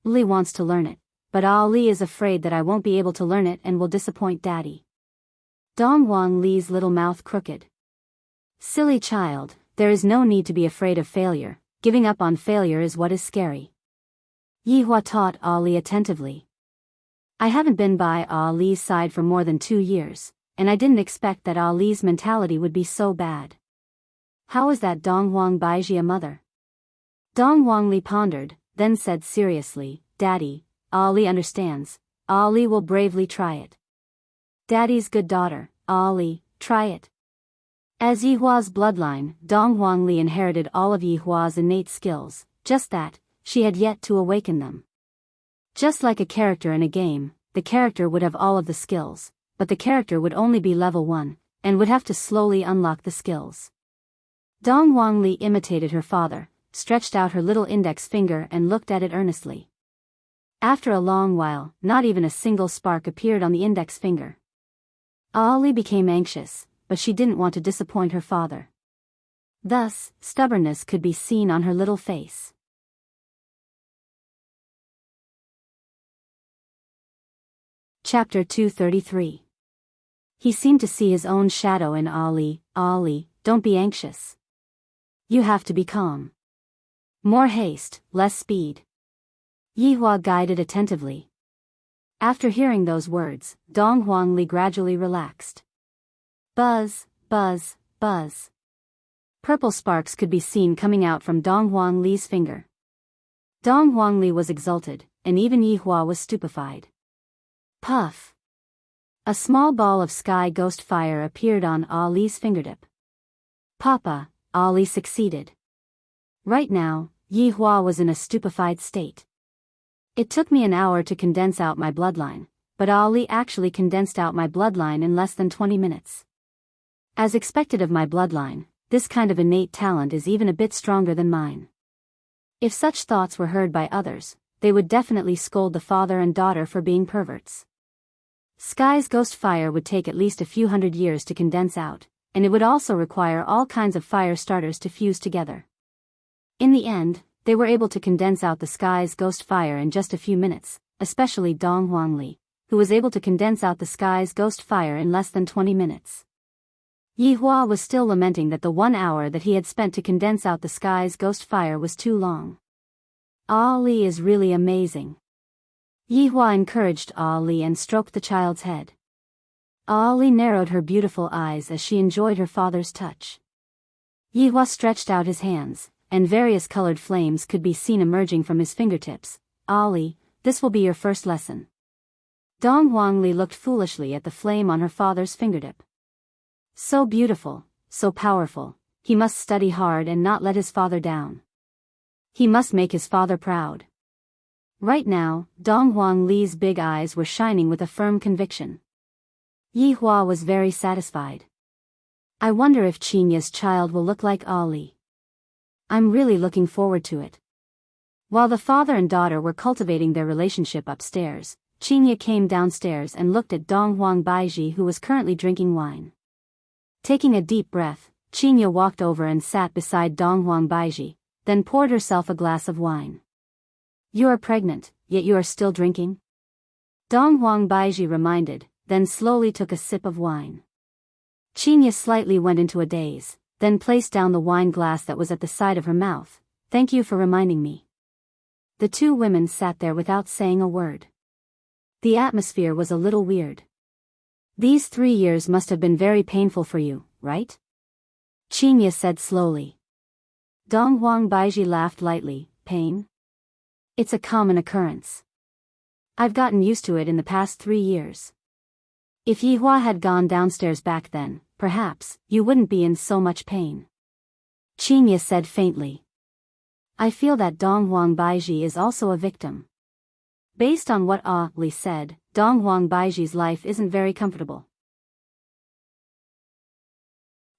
Li wants to learn it, but Ali is afraid that I won't be able to learn it and will disappoint Daddy. Dong Huangli's little mouth crooked. Silly child, there is no need to be afraid of failure. Giving up on failure is what is scary. Yihua taught Ali attentively. I haven't been by Ali's side for more than 2 years, and I didn't expect that Ali's mentality would be so bad. How is that Dong Huang Baiji a mother? Dong Huangli pondered, then said seriously, Daddy, Ali understands. Ali will bravely try it. Daddy's good daughter, Ali, try it. As Yihua's bloodline, Dong Huangli inherited all of Yihua's innate skills, just that, she had yet to awaken them. Just like a character in a game, the character would have all of the skills, but the character would only be level 1, and would have to slowly unlock the skills. Dong Huangli imitated her father, stretched out her little index finger and looked at it earnestly. After a long while, not even a single spark appeared on the index finger. Ali became anxious, but she didn't want to disappoint her father. Thus, stubbornness could be seen on her little face. Chapter 233. He seemed to see his own shadow in Ali. Ali, don't be anxious. You have to be calm. More haste, less speed. Yihua guided attentively. After hearing those words, Dong Huangli gradually relaxed. Buzz, buzz, buzz. Purple sparks could be seen coming out from Dong Huangli's finger. Dong Huangli was exalted, and even Yihua was stupefied. Puff! A small ball of sky ghost fire appeared on Ali's fingertip. Papa, Ali succeeded. Right now, Yihua was in a stupefied state. It took me an hour to condense out my bloodline, but Ali actually condensed out my bloodline in less than 20 minutes. As expected of my bloodline, this kind of innate talent is even a bit stronger than mine. If such thoughts were heard by others, they would definitely scold the father and daughter for being perverts. Sky's ghost fire would take at least a few hundred years to condense out, and it would also require all kinds of fire starters to fuse together. In the end, they were able to condense out the Sky's ghost fire in just a few minutes, especially Dong Huangli, who was able to condense out the Sky's ghost fire in less than 20 minutes. Yihua was still lamenting that the 1 hour that he had spent to condense out the Sky's ghost fire was too long. Ali is really amazing. Yihua encouraged Ali and stroked the child's head. Ali narrowed her beautiful eyes as she enjoyed her father's touch. Yihua stretched out his hands, and various colored flames could be seen emerging from his fingertips. Ali, this will be your first lesson. Dong Huangli looked foolishly at the flame on her father's fingertip. So beautiful, so powerful, he must study hard and not let his father down. He must make his father proud. Right now, Dong Huangli's big eyes were shining with a firm conviction. Yihua was very satisfied. I wonder if Qinya's child will look like Ali. I'm really looking forward to it. While the father and daughter were cultivating their relationship upstairs, Qinya came downstairs and looked at Dong Huang Baiji, who was currently drinking wine. Taking a deep breath, Qinya walked over and sat beside Dong Huang Baiji, then poured herself a glass of wine. You are pregnant, yet you are still drinking? Dong Huang Baiji reminded, then slowly took a sip of wine. Qinya slightly went into a daze, then placed down the wine glass that was at the side of her mouth. Thank you for reminding me. The two women sat there without saying a word. The atmosphere was a little weird. These 3 years must have been very painful for you, right? Qinya said slowly. Dong Huang Baiji laughed lightly. Pain? It's a common occurrence. I've gotten used to it in the past 3 years. If Yihua had gone downstairs back then, perhaps, you wouldn't be in so much pain. Qinya said faintly. I feel that Dong Huang Baiji is also a victim. Based on what Li said, Dong Huang Baiji's life isn't very comfortable.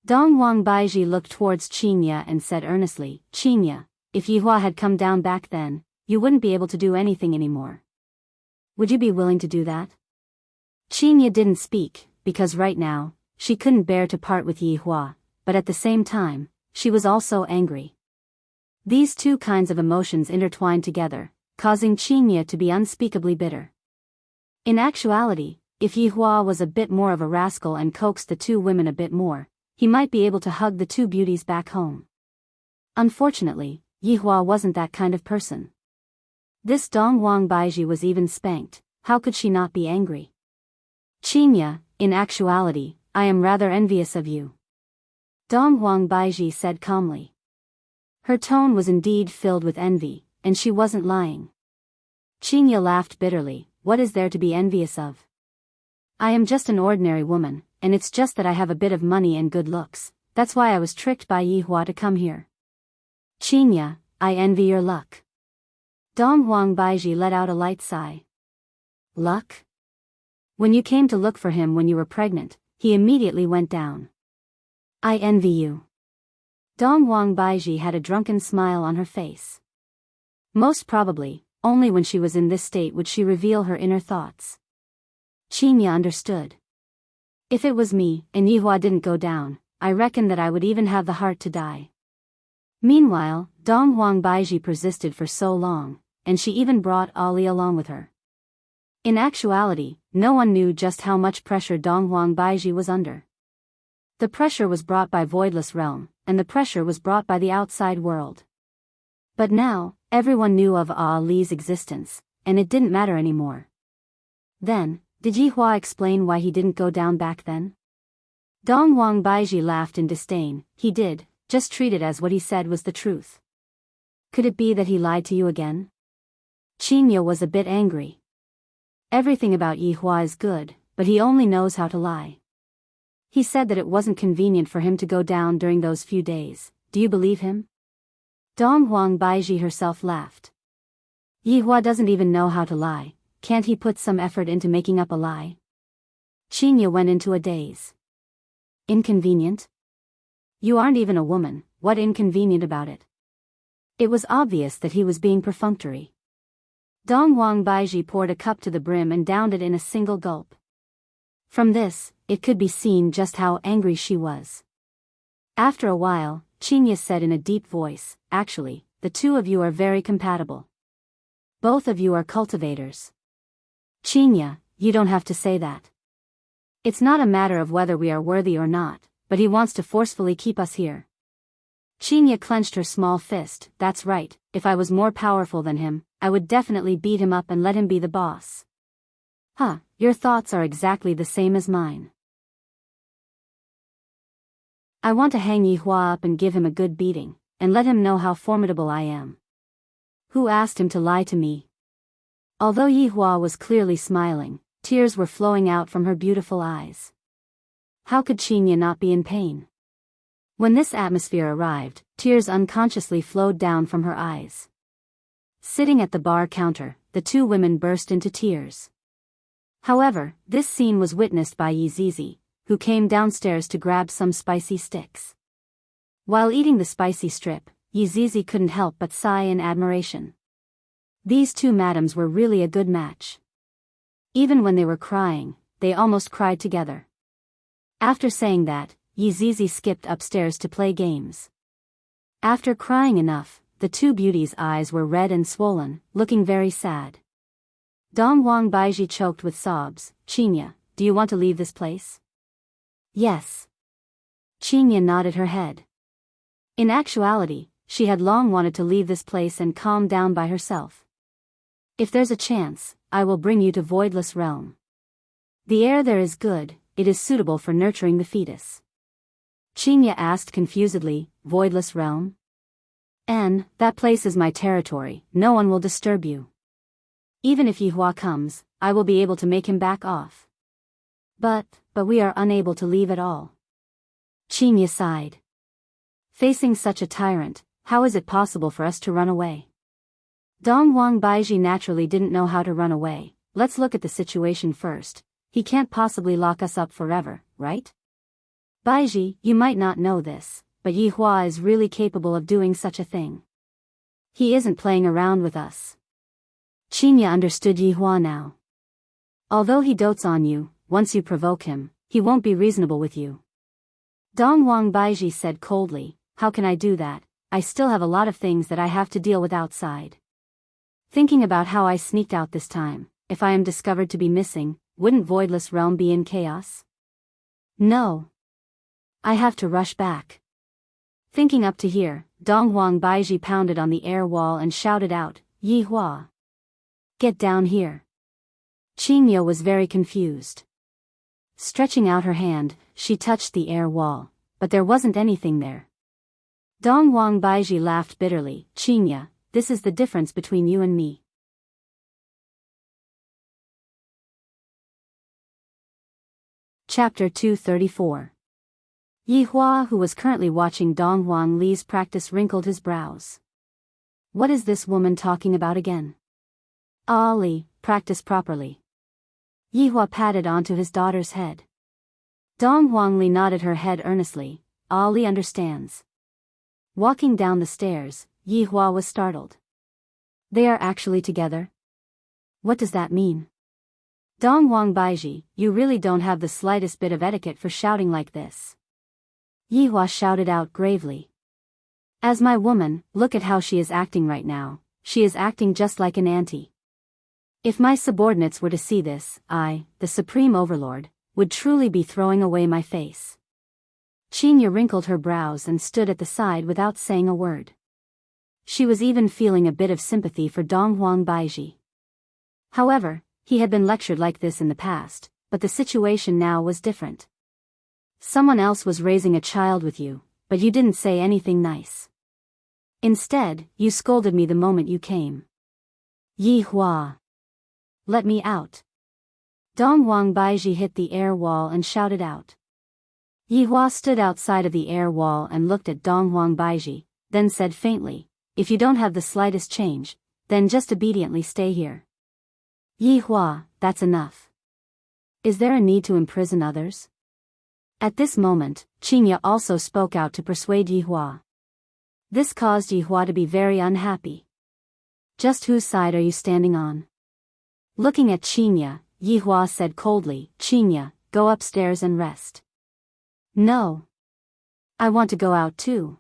Dong Huang Baiji looked towards Qinya and said earnestly, Qinya, if Yihua had come down back then, you wouldn't be able to do anything anymore. Would you be willing to do that? Qinya didn't speak, because right now, she couldn't bear to part with Yihua, but at the same time, she was also angry. These two kinds of emotions intertwined together, causing Qinya to be unspeakably bitter. In actuality, if Yihua was a bit more of a rascal and coaxed the two women a bit more, he might be able to hug the two beauties back home. Unfortunately, Yihua wasn't that kind of person. This Dong Huang Baiji was even spanked, how could she not be angry? Qinya, in actuality, I am rather envious of you. Dong Huang Baiji said calmly. Her tone was indeed filled with envy, and she wasn't lying. Qinya laughed bitterly, what is there to be envious of? I am just an ordinary woman, and it's just that I have a bit of money and good looks, that's why I was tricked by Yihua to come here. Qinya, I envy your luck. Dong Huang Baiji let out a light sigh. Luck? When you came to look for him when you were pregnant, he immediately went down. I envy you. Dong Huang Baiji had a drunken smile on her face. Most probably, only when she was in this state would she reveal her inner thoughts. Qinya understood. If it was me, and Yihua didn't go down, I reckon that I would even have the heart to die. Meanwhile, Dong Huang Baiji persisted for so long, and she even brought Ali along with her. In actuality, no one knew just how much pressure Dong Huang Baiji was under. The pressure was brought by Voidless Realm, and the pressure was brought by the outside world. But now, everyone knew of Li's existence, and it didn't matter anymore. Then, did Yihua explain why he didn't go down back then? Dong Huang Baiji laughed in disdain, he did, just treat it as what he said was the truth. Could it be that he lied to you again? Qinya was a bit angry. Everything about Yihua is good, but he only knows how to lie. He said that it wasn't convenient for him to go down during those few days. Do you believe him? Dong Huang Baiji herself laughed. Yihua doesn't even know how to lie, can't he put some effort into making up a lie? Qinya went into a daze. Inconvenient? You aren't even a woman, what inconvenient about it? It was obvious that he was being perfunctory. Dong Huang Baiji poured a cup to the brim and downed it in a single gulp. From this, it could be seen just how angry she was. After a while, Qinya said in a deep voice, actually, the two of you are very compatible. Both of you are cultivators. Qinya, you don't have to say that. It's not a matter of whether we are worthy or not, but he wants to forcefully keep us here. Qinya clenched her small fist, that's right, if I was more powerful than him, I would definitely beat him up and let him be the boss. Huh, your thoughts are exactly the same as mine. I want to hang Yihua up and give him a good beating, and let him know how formidable I am. Who asked him to lie to me? Although Yihua was clearly smiling, tears were flowing out from her beautiful eyes. How could Qinya not be in pain? When this atmosphere arrived, tears unconsciously flowed down from her eyes. Sitting at the bar counter, the two women burst into tears. However, this scene was witnessed by Yizizi, who came downstairs to grab some spicy sticks. While eating the spicy strip, Yizizi couldn't help but sigh in admiration. These two madams were really a good match. Even when they were crying, they almost cried together. After saying that, Yizizi skipped upstairs to play games. After crying enough, the two beauties' eyes were red and swollen, looking very sad. Dong Huang Baiji choked with sobs. Qinya, do you want to leave this place? Yes. Qinya nodded her head. In actuality, she had long wanted to leave this place and calm down by herself. If there's a chance, I will bring you to Voidless Realm. The air there is good, it is suitable for nurturing the fetus. Qinya asked confusedly, Voidless Realm? That place is my territory, no one will disturb you. Even if Yihua comes, I will be able to make him back off. But we are unable to leave at all. Qinya sighed. Facing such a tyrant, how is it possible for us to run away? Donghuang Baiji naturally didn't know how to run away. Let's look at the situation first. He can't possibly lock us up forever, right? Baiji, you might not know this, but Yihua is really capable of doing such a thing. He isn't playing around with us. Qinya understood Yihua now. Although he dotes on you, once you provoke him, he won't be reasonable with you. Donghuang Baiji said coldly, how can I do that? I still have a lot of things that I have to deal with outside. Thinking about how I sneaked out this time, if I am discovered to be missing, wouldn't Voidless Realm be in chaos? No. I have to rush back. Thinking up to here, Donghuang Baiji pounded on the air wall and shouted out, Yihua! Get down here. Qinya was very confused. Stretching out her hand, she touched the air wall, but there wasn't anything there. Donghuang Baiji laughed bitterly, Qinya, this is the difference between you and me. Chapter 234. Yihua, who was currently watching Donghuang Li's practice, wrinkled his brows. What is this woman talking about again? Ali, practice properly. Yihua patted onto his daughter's head. Donghuang Li nodded her head earnestly. Ali understands. Walking down the stairs, Yihua was startled. They are actually together? What does that mean? Donghuang Baiji, you really don't have the slightest bit of etiquette for shouting like this. Yihua shouted out gravely. As my woman, look at how she is acting right now. She is acting just like an auntie. If my subordinates were to see this, I, the Supreme Overlord, would truly be throwing away my face. Qinya wrinkled her brows and stood at the side without saying a word. She was even feeling a bit of sympathy for Donghuang Baiji. However, he had been lectured like this in the past, but the situation now was different. Someone else was raising a child with you, but you didn't say anything nice. Instead, you scolded me the moment you came. Yihua! Let me out. Donghuang Baiji hit the air wall and shouted out. Yihua stood outside of the air wall and looked at Donghuang Baiji, then said faintly, if you don't have the slightest change, then just obediently stay here. Yihua, that's enough. Is there a need to imprison others? At this moment, Qinya also spoke out to persuade Yihua. This caused Yihua to be very unhappy. Just whose side are you standing on? Looking at Qinya, Yihua said coldly, Qinya, go upstairs and rest. No. I want to go out too.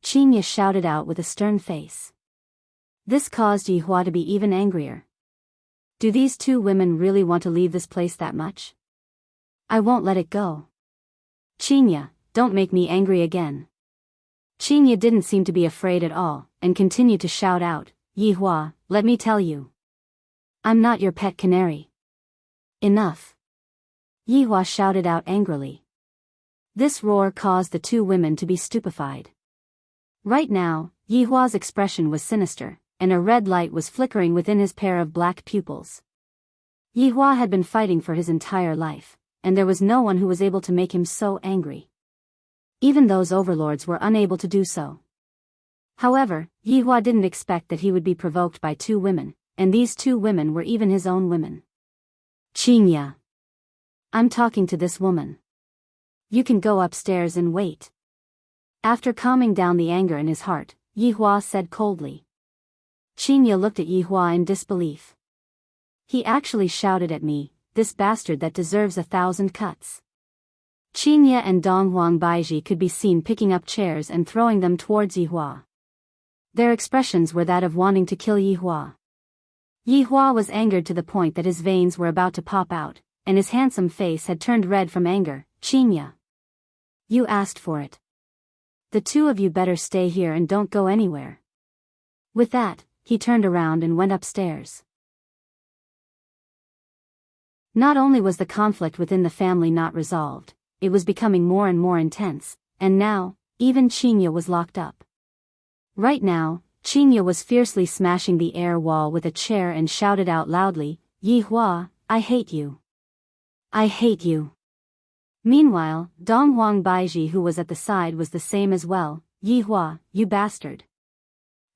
Qinya shouted out with a stern face. This caused Yihua to be even angrier. Do these two women really want to leave this place that much? I won't let it go. Qinya, don't make me angry again. Qinya didn't seem to be afraid at all, and continued to shout out, Yihua, let me tell you. I'm not your pet canary. Enough. Yihua shouted out angrily. This roar caused the two women to be stupefied. Right now, Yihua's expression was sinister, and a red light was flickering within his pair of black pupils. Yihua had been fighting for his entire life, and there was no one who was able to make him so angry. Even those overlords were unable to do so. However, Yihua didn't expect that he would be provoked by two women, and these two women were even his own women. Qinya. I'm talking to this woman. You can go upstairs and wait. After calming down the anger in his heart, Yihua said coldly. Qinya looked at Yihua in disbelief. He actually shouted at me, this bastard that deserves 1,000 cuts. Qinya and Donghuang Baiji could be seen picking up chairs and throwing them towards Yihua. Their expressions were that of wanting to kill Yihua. Yihua was angered to the point that his veins were about to pop out, and his handsome face had turned red from anger. Qinya. You asked for it. The two of you better stay here and don't go anywhere. With that, he turned around and went upstairs. Not only was the conflict within the family not resolved, it was becoming more and more intense, and now, even Qinya was locked up. Right now, Qinya was fiercely smashing the air wall with a chair and shouted out loudly, "Yi Hua, I hate you. I hate you." Meanwhile, Dong Huang Baiji, who was at the side, was the same as well. "Yi Hua, you bastard.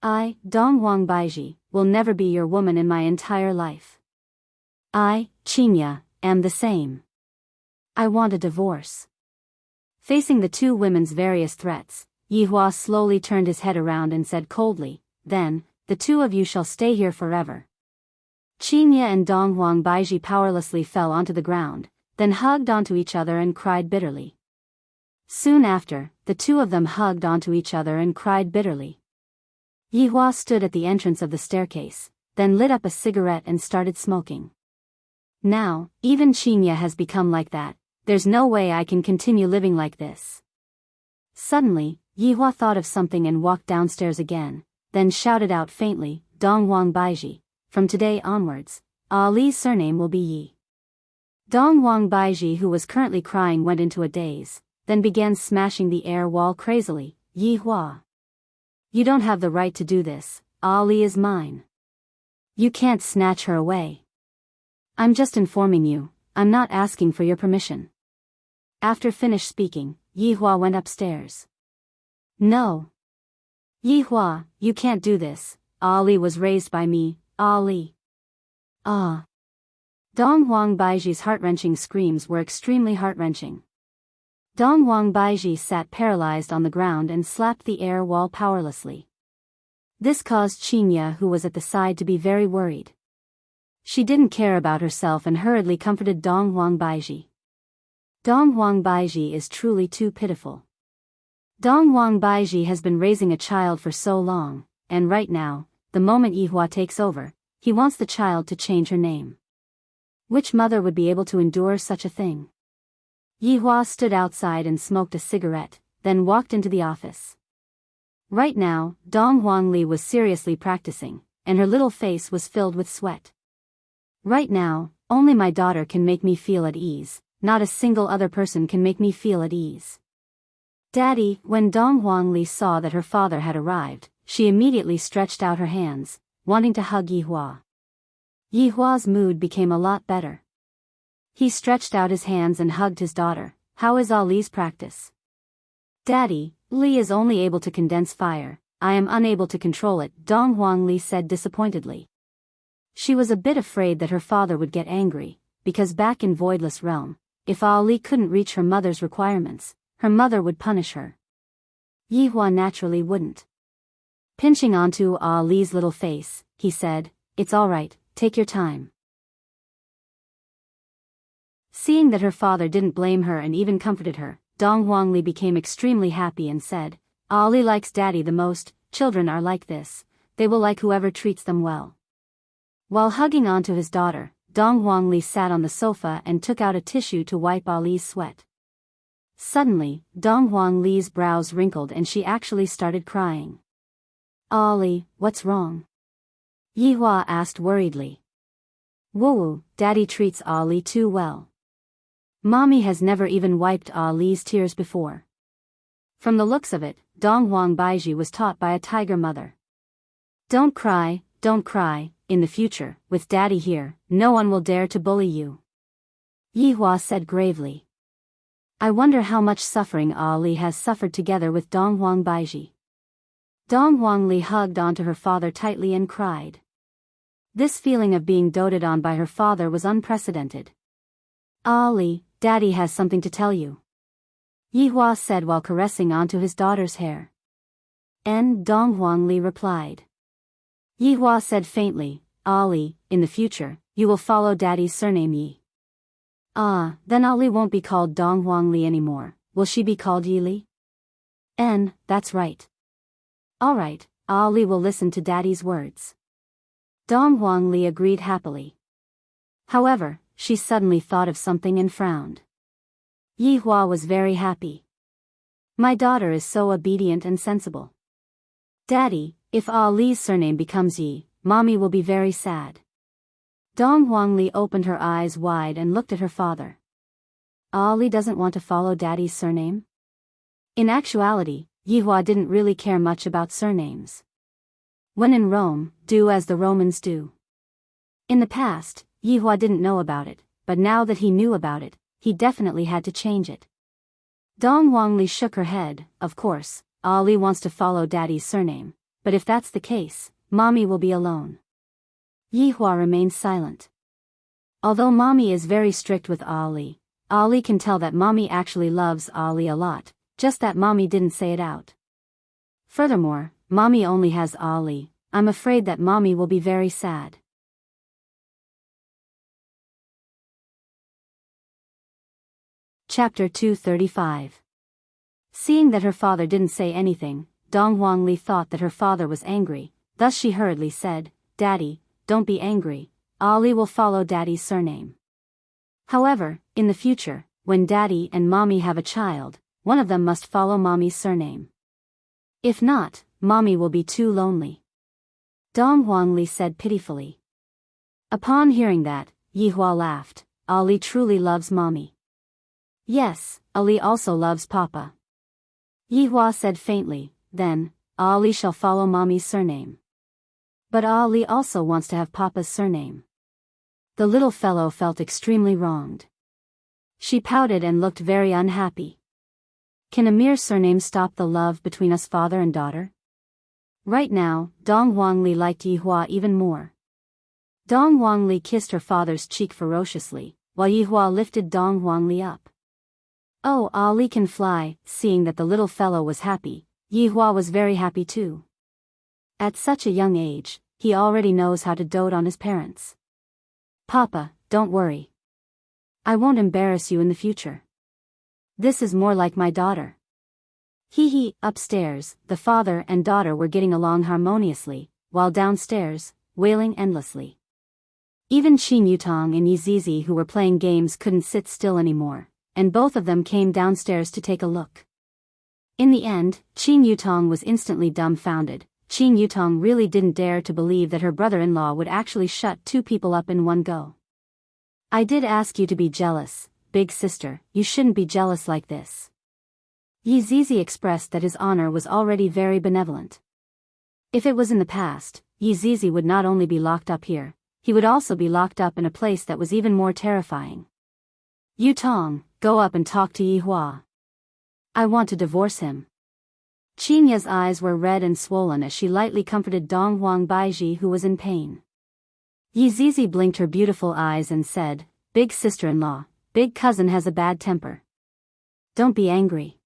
I, Dong Huang Baiji, will never be your woman in my entire life. I, Qinya, am the same. I want a divorce." Facing the two women's various threats, Yi Hua slowly turned his head around and said coldly, "Then, the two of you shall stay here forever." Qinya and Dong Huang Baiji powerlessly fell onto the ground, then hugged onto each other and cried bitterly. Soon after, the two of them hugged onto each other and cried bitterly. Yi Hua stood at the entrance of the staircase, then lit up a cigarette and started smoking. "Now, even Qinya has become like that. There's no way I can continue living like this." Suddenly, Yi Hua thought of something and walked downstairs again, then shouted out faintly, "Dong Huang Baiji, from today onwards, Ali's surname will be Yi." Dong Huang Baiji, who was currently crying, went into a daze, then began smashing the air wall crazily. "Yi Hua, you don't have the right to do this. Ali is mine. You can't snatch her away. I'm just informing you, I'm not asking for your permission." After finished speaking, Yi Hua went upstairs. "No. Yi Hua, you can't do this. Ali was raised by me, Ali." "Ah." Dong Huang Baiji's heart-wrenching screams were extremely heart-wrenching. Dong Huang Baiji sat paralyzed on the ground and slapped the air wall powerlessly. This caused Qinya, who was at the side, to be very worried. She didn't care about herself and hurriedly comforted Dong Huang Baiji. Dong Huang Baiji is truly too pitiful. Dong Huang Baiji has been raising a child for so long, and right now, the moment Yi Hua takes over, he wants the child to change her name. Which mother would be able to endure such a thing? Yi Hua stood outside and smoked a cigarette, then walked into the office. Right now, Dong Huang Li was seriously practicing, and her little face was filled with sweat. "Right now, only my daughter can make me feel at ease, not a single other person can make me feel at ease." "Daddy," when Dong Huang Li saw that her father had arrived, she immediately stretched out her hands, wanting to hug Yi Hua. Yi Hua's mood became a lot better. He stretched out his hands and hugged his daughter. "How is Ali's practice?" "Daddy, Li is only able to condense fire. I am unable to control it," Dong Huang Li said disappointedly. She was a bit afraid that her father would get angry, because back in Voidless Realm, if Ali couldn't reach her mother's requirements, her mother would punish her. Yi Hua naturally wouldn't. Pinching onto Ali's little face, he said, "It's all right, take your time." Seeing that her father didn't blame her and even comforted her, Dong Huang Li became extremely happy and said, "Ali likes Daddy the most. Children are like this, they will like whoever treats them well." While hugging onto his daughter, Dong Huang Li sat on the sofa and took out a tissue to wipe Ali's sweat. Suddenly, Dong Huang Li's brows wrinkled and she actually started crying. "Ali, what's wrong?" Yi Hua asked worriedly. "Woo, Daddy treats Ali too well. Mommy has never even wiped Ali's tears before." From the looks of it, Dong Huang Baiji was taught by a tiger mother. Don't cry, in the future, with Daddy here, no one will dare to bully you," Yi Hua said gravely. "I wonder how much suffering Ali has suffered together with Dong Huang Baiji." Dong Huang Li hugged onto her father tightly and cried. This feeling of being doted on by her father was unprecedented. "Ali, Daddy has something to tell you," Yi Hua said while caressing onto his daughter's hair. And Dong Huang Li replied. Yi Hua said faintly, "Ali, in the future, you will follow Daddy's surname Yi." "Ah, then Ali won't be called Dong Huang Li anymore, will she be called Yi Li?" That's right." "Alright, Ali will listen to Daddy's words." Dong Huang Li agreed happily. However, she suddenly thought of something and frowned. Yi Hua was very happy. "My daughter is so obedient and sensible. Daddy, if Ali's surname becomes Yi, Mommy will be very sad." Dong Huang Li opened her eyes wide and looked at her father. Ali doesn't want to follow Daddy's surname? In actuality, Yi Hua didn't really care much about surnames. When in Rome, do as the Romans do. In the past, Yihua didn't know about it, but now that he knew about it, he definitely had to change it. Dong Wangli shook her head. Of course, Ali wants to follow Daddy's surname, but if that's the case, Mommy will be alone. Yihua remained silent. Although Mommy is very strict with Ali can tell that Mommy actually loves Ali a lot, just that Mommy didn't say it out. Furthermore, Mommy only has Ali. I'm afraid that Mommy will be very sad. Chapter 235. Seeing that her father didn't say anything, Dong Wangli thought that her father was angry, thus she hurriedly said, "Daddy, don't be angry, Ali will follow Daddy's surname. However, in the future, when Daddy and Mommy have a child, one of them must follow Mommy's surname. If not, Mommy will be too lonely." Dong Wangli said pitifully. Upon hearing that, Yihua laughed. Ali truly loves Mommy. Yes, Ali also loves Papa. Yihua said faintly, then, Ali shall follow Mommy's surname. But Ali also wants to have Papa's surname. The little fellow felt extremely wronged. She pouted and looked very unhappy. Can a mere surname stop the love between us father and daughter? Right now, Dong Wangli liked Yihua even more. Dong Wangli kissed her father's cheek ferociously, while Yihua lifted Dong Wangli up. Oh, Ali can fly. Seeing that the little fellow was happy, Yihua was very happy too. At such a young age, he already knows how to dote on his parents. Papa, don't worry. I won't embarrass you in the future. This is more like my daughter. Hee. Upstairs, the father and daughter were getting along harmoniously, while downstairs, wailing endlessly. Even Qin Yutong and Yizizi, who were playing games, couldn't sit still anymore, and both of them came downstairs to take a look. In the end, Qin Yutong was instantly dumbfounded. Qin Yutong really didn't dare to believe that her brother-in-law would actually shut two people up in one go. I did ask you to be jealous, big sister, you shouldn't be jealous like this. Yizizi expressed that his honor was already very benevolent. If it was in the past, Yizizi would not only be locked up here, he would also be locked up in a place that was even more terrifying. Yutong, go up and talk to Yihua. I want to divorce him. Qinya's eyes were red and swollen as she lightly comforted Dong Huang Baiji, who was in pain. Yizizi blinked her beautiful eyes and said, "Big sister-in-law, big cousin has a bad temper. Don't be angry."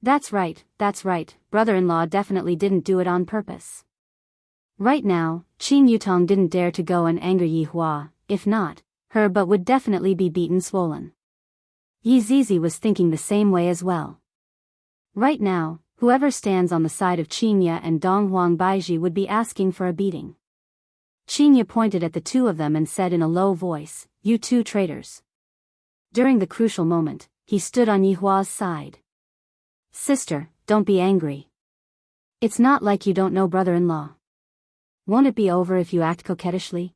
That's right, brother-in-law definitely didn't do it on purpose. Right now, Qin Yutong didn't dare to go and anger Yihua, if not, her butt would definitely be beaten swollen. Yizizi was thinking the same way as well. Right now, whoever stands on the side of Qinya and Dong Huang Baiji would be asking for a beating. Qinya pointed at the two of them and said in a low voice, "You two traitors." During the crucial moment, he stood on Yihua's side. "Sister, don't be angry. It's not like you don't know brother-in-law. Won't it be over if you act coquettishly?"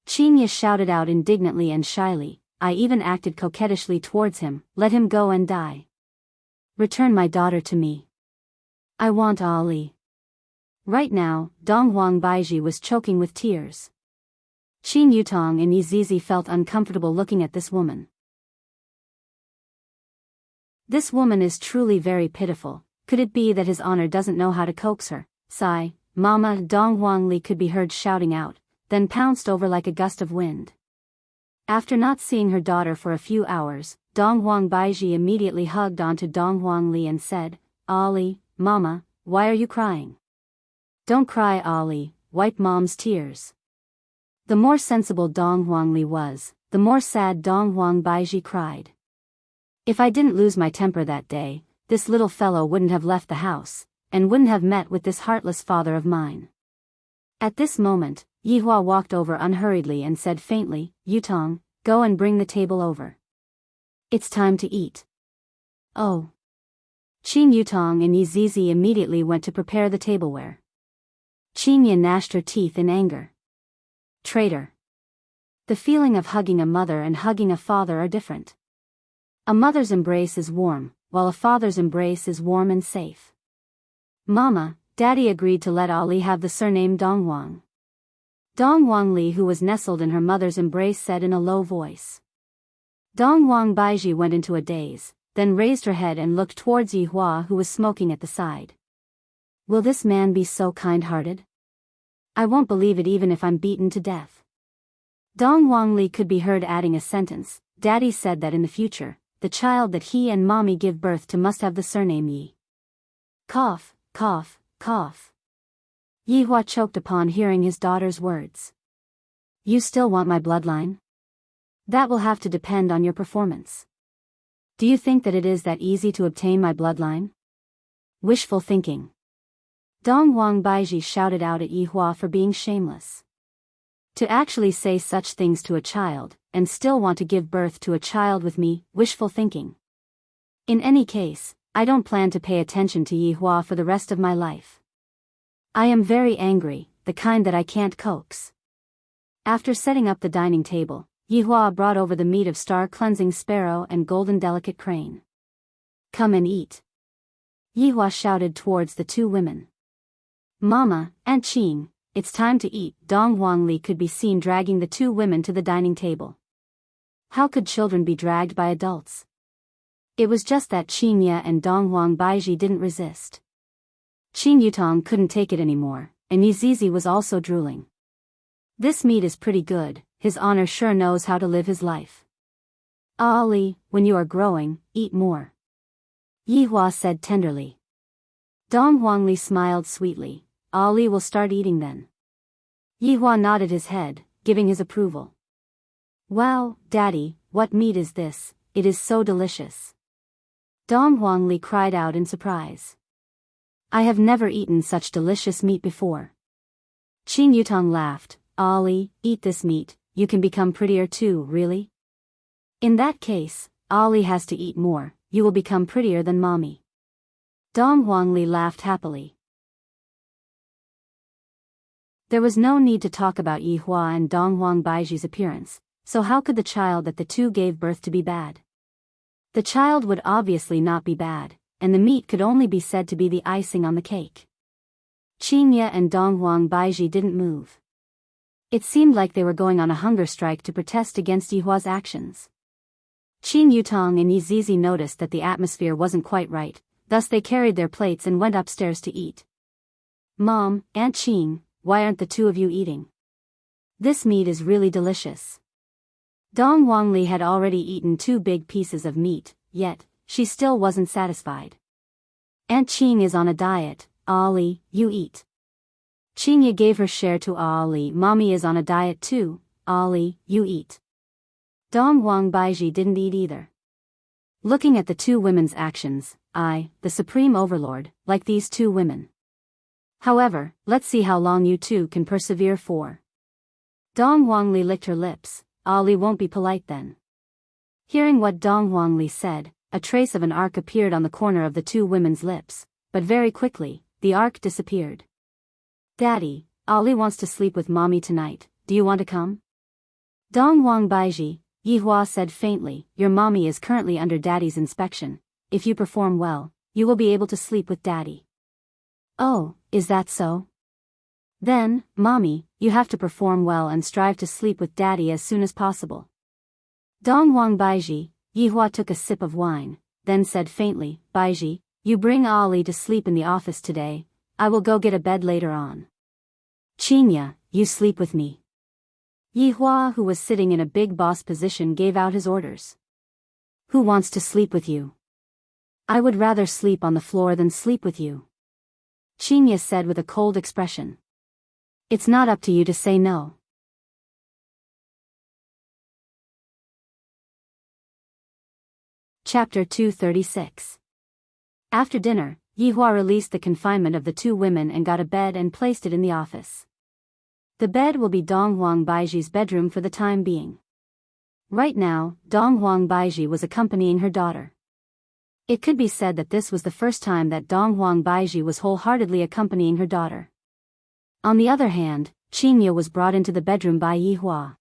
Qinya shouted out indignantly and shyly, "I even acted coquettishly towards him, let him go and die. Return my daughter to me. I want Ali." Right now, Dong Huang Baiji was choking with tears. Qin Yutong and Yizizi felt uncomfortable looking at this woman. This woman is truly very pitiful. Could it be that his honor doesn't know how to coax her? Sigh, Mama. Dong Huangli could be heard shouting out, then pounced over like a gust of wind. After not seeing her daughter for a few hours, Dong Huang Baiji immediately hugged onto Dong Huangli and said, "Ali, Mama, why are you crying? Don't cry, Ali, wipe Mom's tears." The more sensible Dong Huangli was, the more sad Dong Huang Baiji cried. If I didn't lose my temper that day, this little fellow wouldn't have left the house, and wouldn't have met with this heartless father of mine. At this moment, Yihua walked over unhurriedly and said faintly, "Yutong, go and bring the table over. It's time to eat." Oh. Qin Yutong and Yizizi immediately went to prepare the tableware. Qinya gnashed her teeth in anger. Traitor. The feeling of hugging a mother and hugging a father are different. A mother's embrace is warm, while a father's embrace is warm and safe. Mama, Daddy agreed to let Ali have the surname Dongwang. Dongwang Li, who was nestled in her mother's embrace, said in a low voice. Dongwang Baiji went into a daze, then raised her head and looked towards Yi Hua, who was smoking at the side. Will this man be so kind-hearted? I won't believe it even if I'm beaten to death. Dongwang Li could be heard adding a sentence. Daddy said that in the future, the child that he and mommy give birth to must have the surname Yi. Cough, cough, cough. Yi Hua choked upon hearing his daughter's words. You still want my bloodline? That will have to depend on your performance. Do you think that it is that easy to obtain my bloodline? Wishful thinking. Dongwang Baiji shouted out at Yi Hua for being shameless. To actually say such things to a child, and still want to give birth to a child with me, wishful thinking. In any case, I don't plan to pay attention to Yi Hua for the rest of my life. I am very angry, the kind that I can't coax. After setting up the dining table, Yi Hua brought over the meat of star-cleansing sparrow and golden delicate crane. Come and eat. Yi Hua shouted towards the two women. Mama, Aunt Qing, it's time to eat. Dongwang Li could be seen dragging the two women to the dining table. How could children be dragged by adults? It was just that Qing Ye and Dongwang Baiji didn't resist. Qing Yutong couldn't take it anymore, and Yizizi was also drooling. This meat is pretty good, His Honor sure knows how to live his life. Ali, when you are growing, eat more. Yi Hua said tenderly. Dongwang Li smiled sweetly. Ali will start eating then. Yi Hua nodded his head, giving his approval. Wow, Daddy, what meat is this? It is so delicious. Dongwang Li cried out in surprise. I have never eaten such delicious meat before. Qing Yutong laughed. Ali, eat this meat, you can become prettier too, really? In that case, Ali has to eat more, you will become prettier than mommy. Dongwang Li laughed happily. There was no need to talk about Yi Hua and Dongwang Baiji's appearance, so how could the child that the two gave birth to be bad? The child would obviously not be bad, and the meat could only be said to be the icing on the cake. Qing Ye and Dongwang Baiji didn't move. It seemed like they were going on a hunger strike to protest against Yi Hua's actions. Qing Yutong and Yizizi noticed that the atmosphere wasn't quite right, thus they carried their plates and went upstairs to eat. Mom, Aunt Qing, why aren't the two of you eating? This meat is really delicious. Dongwang Li had already eaten 2 big pieces of meat, yet, she still wasn't satisfied. Aunt Qing is on a diet. Ali, you eat. Qing Ye gave her share to Ali. Mommy is on a diet too. Ali, you eat. Dongwang Baiji didn't eat either. Looking at the two women's actions, I, the Supreme Overlord, like these two women. However, let's see how long you two can persevere for. Dongwang Li licked her lips. Ali won't be polite then. Hearing what Dongwang Li said, a trace of an arc appeared on the corner of the two women's lips, but very quickly, the arc disappeared. Daddy, Ali wants to sleep with mommy tonight, do you want to come? Dongwang Baiji, Yi Hua said faintly, your mommy is currently under daddy's inspection. If you perform well, you will be able to sleep with daddy. Oh, is that so? Then, mommy, you have to perform well and strive to sleep with daddy as soon as possible. Dongwang Baiji, Yi Hua took a sip of wine, then said faintly, Baiji, you bring Ali to sleep in the office today, I will go get a bed later on. Qing Ye, you sleep with me. Yi Hua, who was sitting in a big boss position, gave out his orders. Who wants to sleep with you? I would rather sleep on the floor than sleep with you. Qing Ye said with a cold expression. It's not up to you to say no. Chapter 236. After dinner, Yi Hua released the confinement of the two women and got a bed and placed it in the office. The bed will be Dongwang Baiji's bedroom for the time being. Right now, Dongwang Baiji was accompanying her daughter. It could be said that this was the first time that Dongwang Baiji was wholeheartedly accompanying her daughter. On the other hand, Qing Ye was brought into the bedroom by Yi Hua.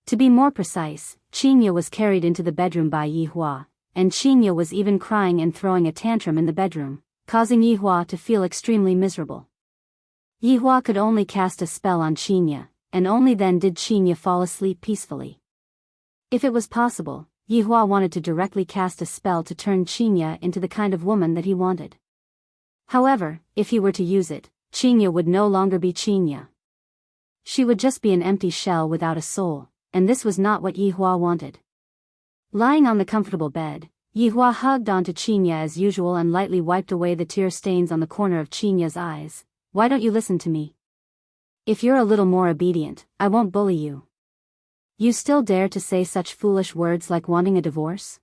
To be more precise, Qing Ye was carried into the bedroom by Yi Hua, and Qing Ye was even crying and throwing a tantrum in the bedroom, causing Yihua to feel extremely miserable. Yihua could only cast a spell on Qinya, and only then did Qinya fall asleep peacefully. If it was possible, Yihua wanted to directly cast a spell to turn Qinya into the kind of woman that he wanted. However, if he were to use it, Qinya would no longer be Qinya. She would just be an empty shell without a soul, and this was not what Yihua wanted. Lying on the comfortable bed, Yihua hugged onto Qinya as usual and lightly wiped away the tear stains on the corner of Qinya's eyes. Why don't you listen to me? If you're a little more obedient, I won't bully you. You still dare to say such foolish words like wanting a divorce?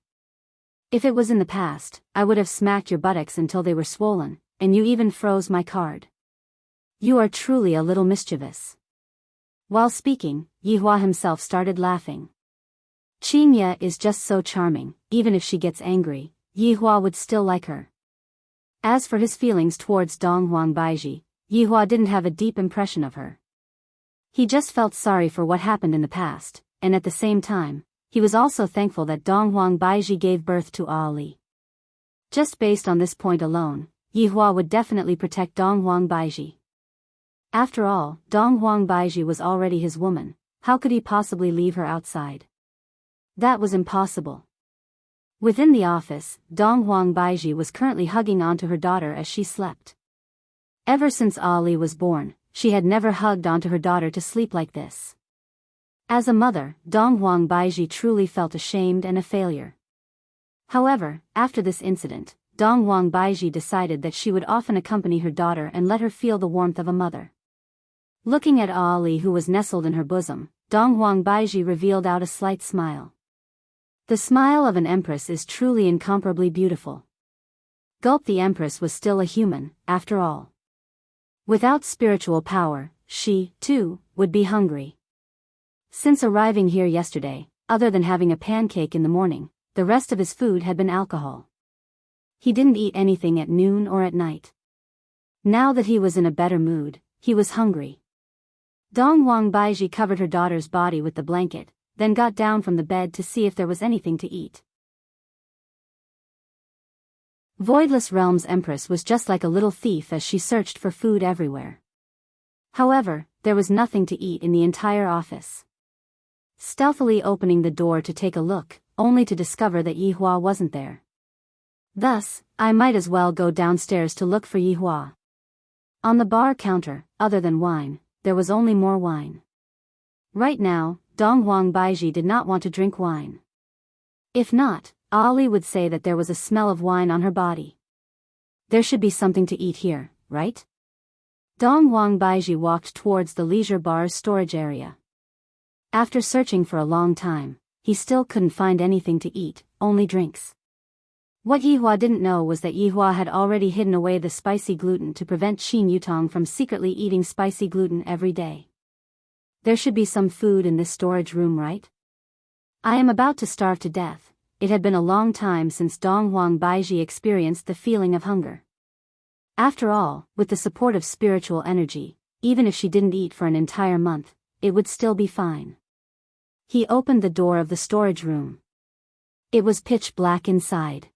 If it was in the past, I would have smacked your buttocks until they were swollen, and you even froze my card. You are truly a little mischievous. While speaking, Yihua himself started laughing. Qinya is just so charming, even if she gets angry, Yihua would still like her. As for his feelings towards Donghuang Baiji, Yihua didn't have a deep impression of her. He just felt sorry for what happened in the past, and at the same time, he was also thankful that Donghuang Baiji gave birth to Ali. Just based on this point alone, Yihua would definitely protect Donghuang Baiji. After all, Donghuang Baiji was already his woman, how could he possibly leave her outside? That was impossible. Within the office, Donghuang Baiji was currently hugging onto her daughter as she slept. Ever since Ali was born, she had never hugged onto her daughter to sleep like this. As a mother, Donghuang Baiji truly felt ashamed and a failure. However, after this incident, Donghuang Baiji decided that she would often accompany her daughter and let her feel the warmth of a mother. Looking at Ali who was nestled in her bosom, Donghuang Baiji revealed out a slight smile. The smile of an empress is truly incomparably beautiful. Gulp, the empress was still a human, after all. Without spiritual power, she, too, would be hungry. Since arriving here yesterday, other than having a pancake in the morning, the rest of his food had been alcohol. He didn't eat anything at noon or at night. Now that he was in a better mood, he was hungry. Donghuang Baiji covered her daughter's body with the blanket, then got down from the bed to see if there was anything to eat. Voidless Realm's Empress was just like a little thief as she searched for food everywhere. However, there was nothing to eat in the entire office. Stealthily opening the door to take a look, only to discover that Yihua wasn't there. Thus, I might as well go downstairs to look for Yihua. On the bar counter, other than wine, there was only more wine. Right now, Donghuang Baiji did not want to drink wine. If not, Ali would say that there was a smell of wine on her body. There should be something to eat here, right? Donghuang Baiji walked towards the leisure bar's storage area. After searching for a long time, he still couldn't find anything to eat, only drinks. What Yihua didn't know was that Yihua had already hidden away the spicy gluten to prevent Qin Yutong from secretly eating spicy gluten every day. There should be some food in this storage room, right? I am about to starve to death. It had been a long time since Donghuang Baiji experienced the feeling of hunger. After all, with the support of spiritual energy, even if she didn't eat for an entire month, it would still be fine. He opened the door of the storage room. It was pitch black inside.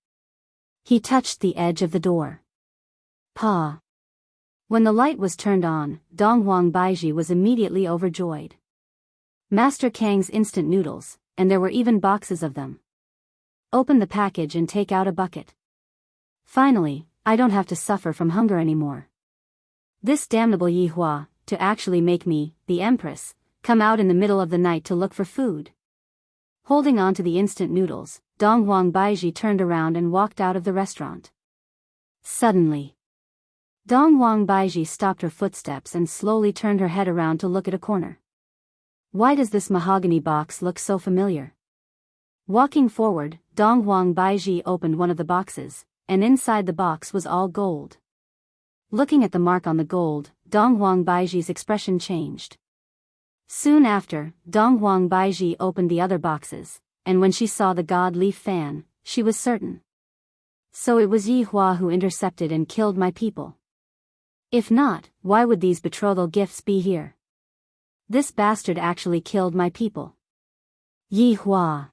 He touched the edge of the door. Pa. When the light was turned on, Donghuang Baiji was immediately overjoyed. Master Kang's instant noodles, and there were even boxes of them. Open the package and take out a bucket. Finally, I don't have to suffer from hunger anymore. This damnable Yihua, to actually make me, the Empress, come out in the middle of the night to look for food. Holding on to the instant noodles, Donghuang Baiji turned around and walked out of the restaurant. Suddenly, Donghuang Baiji stopped her footsteps and slowly turned her head around to look at a corner. Why does this mahogany box look so familiar? Walking forward, Donghuang Baiji opened one of the boxes, and inside the box was all gold. Looking at the mark on the gold, Donghuang Baiji's expression changed. Soon after, Donghuang Baiji opened the other boxes, and when she saw the god leaf fan, she was certain. So it was Yihua who intercepted and killed my people. If not, why would these betrothal gifts be here? This bastard actually killed my people. Yihua!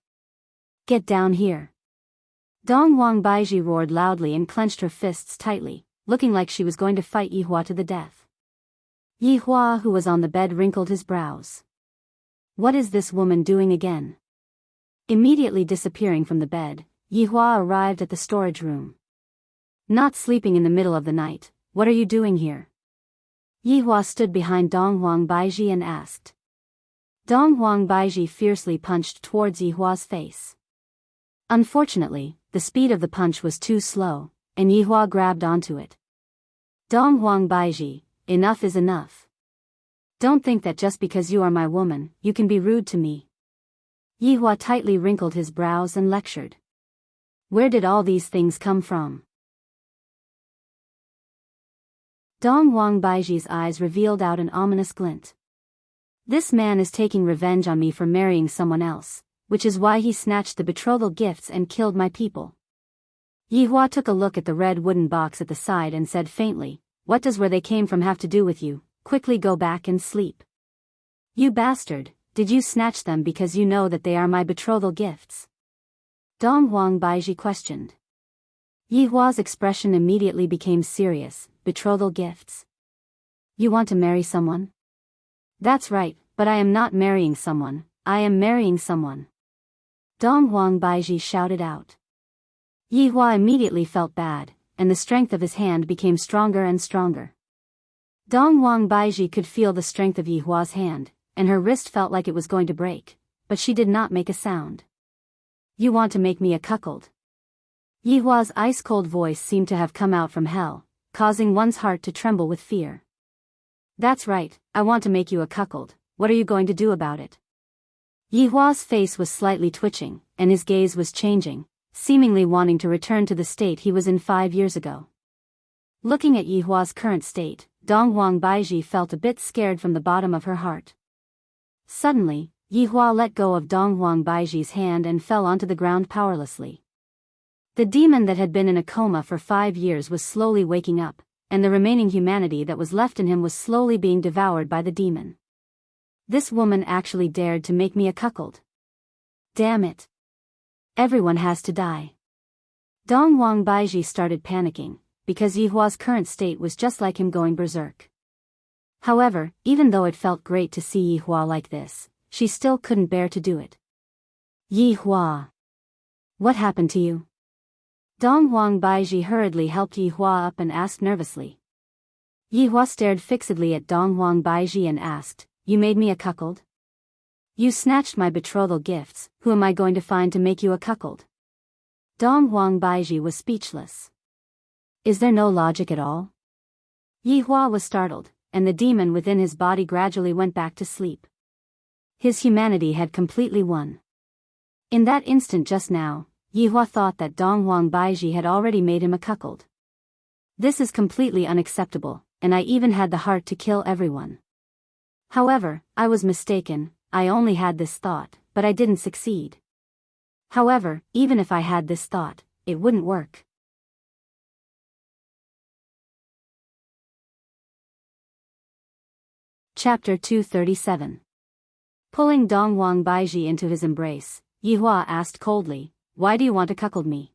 Get down here! Donghuang Baiji roared loudly and clenched her fists tightly, looking like she was going to fight Yihua to the death. Yihua, who was on the bed, wrinkled his brows. What is this woman doing again? Immediately disappearing from the bed, Yihua arrived at the storage room. Not sleeping in the middle of the night, what are you doing here? Yihua stood behind Dong Huang Baiji and asked. Dong Huang Baiji fiercely punched towards Yihua's face. Unfortunately, the speed of the punch was too slow, and Yihua grabbed onto it. Dong Huang Baiji, enough is enough. Don't think that just because you are my woman, you can be rude to me. Yihua tightly wrinkled his brows and lectured. Where did all these things come from? Dong Huang Baiji's eyes revealed out an ominous glint. This man is taking revenge on me for marrying someone else, which is why he snatched the betrothal gifts and killed my people. Yihua took a look at the red wooden box at the side and said faintly, what does where they came from have to do with you? Quickly go back and sleep. You bastard, did you snatch them because you know that they are my betrothal gifts? Dong Huang Baiji questioned. Yihua's expression immediately became serious. Betrothal gifts? You want to marry someone? That's right, but I am not marrying someone, I am marrying someone. Dong Huang Baiji shouted out. Yihua immediately felt bad, and the strength of his hand became stronger and stronger. Dong Huang Baiji could feel the strength of Yihua's hand, and her wrist felt like it was going to break, but she did not make a sound. You want to make me a cuckold? Yihua's ice-cold voice seemed to have come out from hell, causing one's heart to tremble with fear. That's right, I want to make you a cuckold, what are you going to do about it? Yihua's face was slightly twitching, and his gaze was changing, seemingly wanting to return to the state he was in 5 years ago. Looking at Yihua's current state, Dong Huang Baiji felt a bit scared from the bottom of her heart. Suddenly, Yihua let go of Dong Huang Baiji's hand and fell onto the ground powerlessly. The demon that had been in a coma for 5 years was slowly waking up, and the remaining humanity that was left in him was slowly being devoured by the demon. This woman actually dared to make me a cuckold. Damn it. Everyone has to die. Dong Huang Baiji started panicking, because Yihua's current state was just like him going berserk. However, even though it felt great to see Yihua like this, she still couldn't bear to do it. Yihua. What happened to you? Dong Huang Baiji hurriedly helped Yihua up and asked nervously. Yihua stared fixedly at Dong Huang Baiji and asked, You made me a cuckold? You snatched my betrothal gifts, who am I going to find to make you a cuckold? Dong Huang Baiji was speechless. Is there no logic at all? Yihua was startled, and the demon within his body gradually went back to sleep. His humanity had completely won. In that instant just now, Yihua thought that Dong Huang Baiji had already made him a cuckold. This is completely unacceptable, and I even had the heart to kill everyone. However, I was mistaken, I only had this thought, but I didn't succeed. However, even if I had this thought, it wouldn't work. Chapter 237. Pulling Dong Huang Baiji into his embrace, Yihua asked coldly, Why do you want to cuckold me?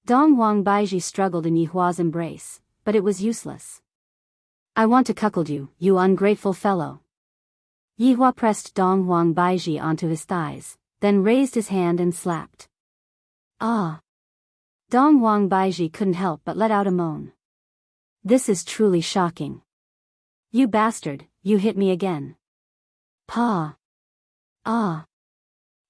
Dong Huang Baiji struggled in Yihua's embrace, but it was useless. I want to cuckold you, you ungrateful fellow. Yihua pressed Dong Huang Baiji onto his thighs, then raised his hand and slapped. Ah! Dong Huang Baiji couldn't help but let out a moan. This is truly shocking. You bastard, you hit me again. Pa! Ah!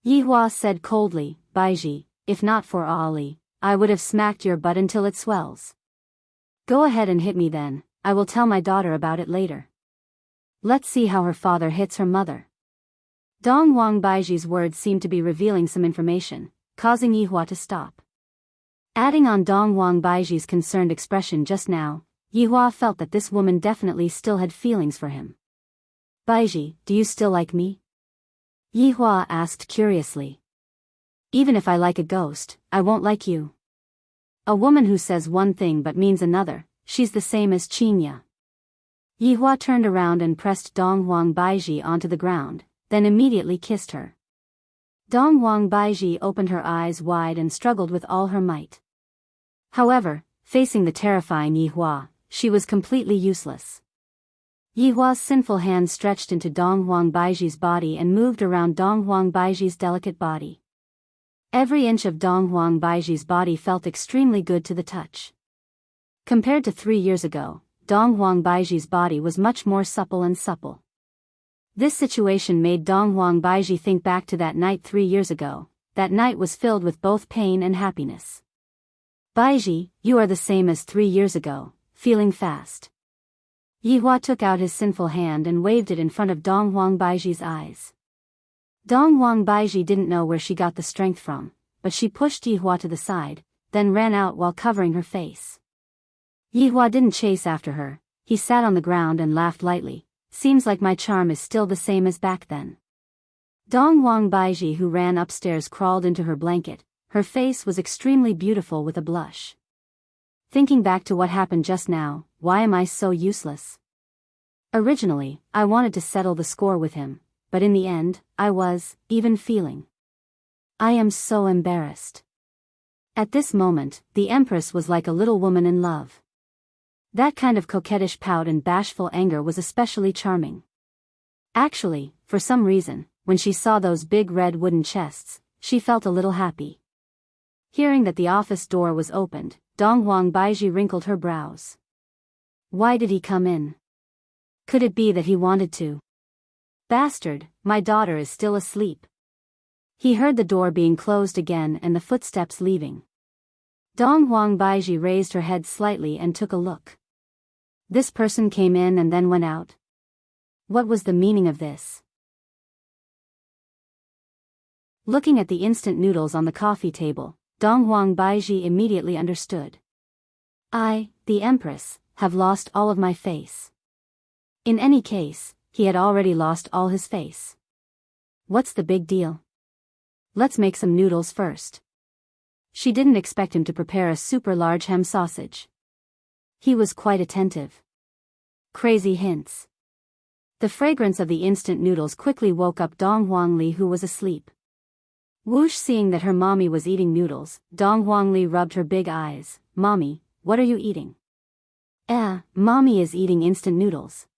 Yihua said coldly, Baiji, if not for Ali, I would have smacked your butt until it swells. Go ahead and hit me then, I will tell my daughter about it later. Let's see how her father hits her mother. Dong Huang Baiji's words seemed to be revealing some information, causing Yihua to stop. Adding on Dong Huang Baiji's concerned expression just now, Yihua felt that this woman definitely still had feelings for him. Baiji, do you still like me? Yihua asked curiously. Even if I like a ghost, I won't like you. A woman who says one thing but means another, she's the same as Qinya. Yihua turned around and pressed Dong Huang Baiji onto the ground, then immediately kissed her. Dong Huang Baiji opened her eyes wide and struggled with all her might. However, Facing the terrifying Yihua, she was completely useless. Yihua's sinful hand stretched into Dong Huang Baiji's body and moved around Dong Huang Baiji's delicate body. Every inch of Dong Huang Baiji's body felt extremely good to the touch. Compared to 3 years ago, Dong Huang Baiji's body was much more supple and supple. This situation made Dong Huang Baiji think back to that night 3 years ago. That night was filled with both pain and happiness. Baiji, you are the same as 3 years ago, feeling fast. Yihua took out his sinful hand and waved it in front of Dong Huang Baiji's eyes. Dong Huang Baiji didn't know where she got the strength from, but she pushed Yihua to the side, then ran out while covering her face. Yihua didn't chase after her, he sat on the ground and laughed lightly. Seems like my charm is still the same as back then. Dong Huang Baiji, who ran upstairs, crawled into her blanket. Her face was extremely beautiful with a blush. Thinking back to what happened just now, why am I so useless? Originally, I wanted to settle the score with him, but in the end, I was, even feeling. I am so embarrassed. At this moment, the Empress was like a little woman in love. That kind of coquettish pout and bashful anger was especially charming. Actually, for some reason, when she saw those big red wooden chests, she felt a little happy. Hearing that the office door was opened, Dong Huang Baiji wrinkled her brows. Why did he come in? Could it be that he wanted to? Bastard, my daughter is still asleep. He heard the door being closed again and the footsteps leaving. Dong Huang Baiji raised her head slightly and took a look. This person came in and then went out. What was the meaning of this? Looking at the instant noodles on the coffee table, Dong Huang Baiji immediately understood. I, the Empress, have lost all of my face. In any case, he had already lost all his face. What's the big deal? Let's make some noodles first. She didn't expect him to prepare a super large ham sausage. He was quite attentive. Crazy hints. The fragrance of the instant noodles quickly woke up Dong Huangli, who was asleep. Whoosh, seeing that her mommy was eating noodles, Dong Huangli rubbed her big eyes. Mommy, what are you eating? Mommy is eating instant noodles.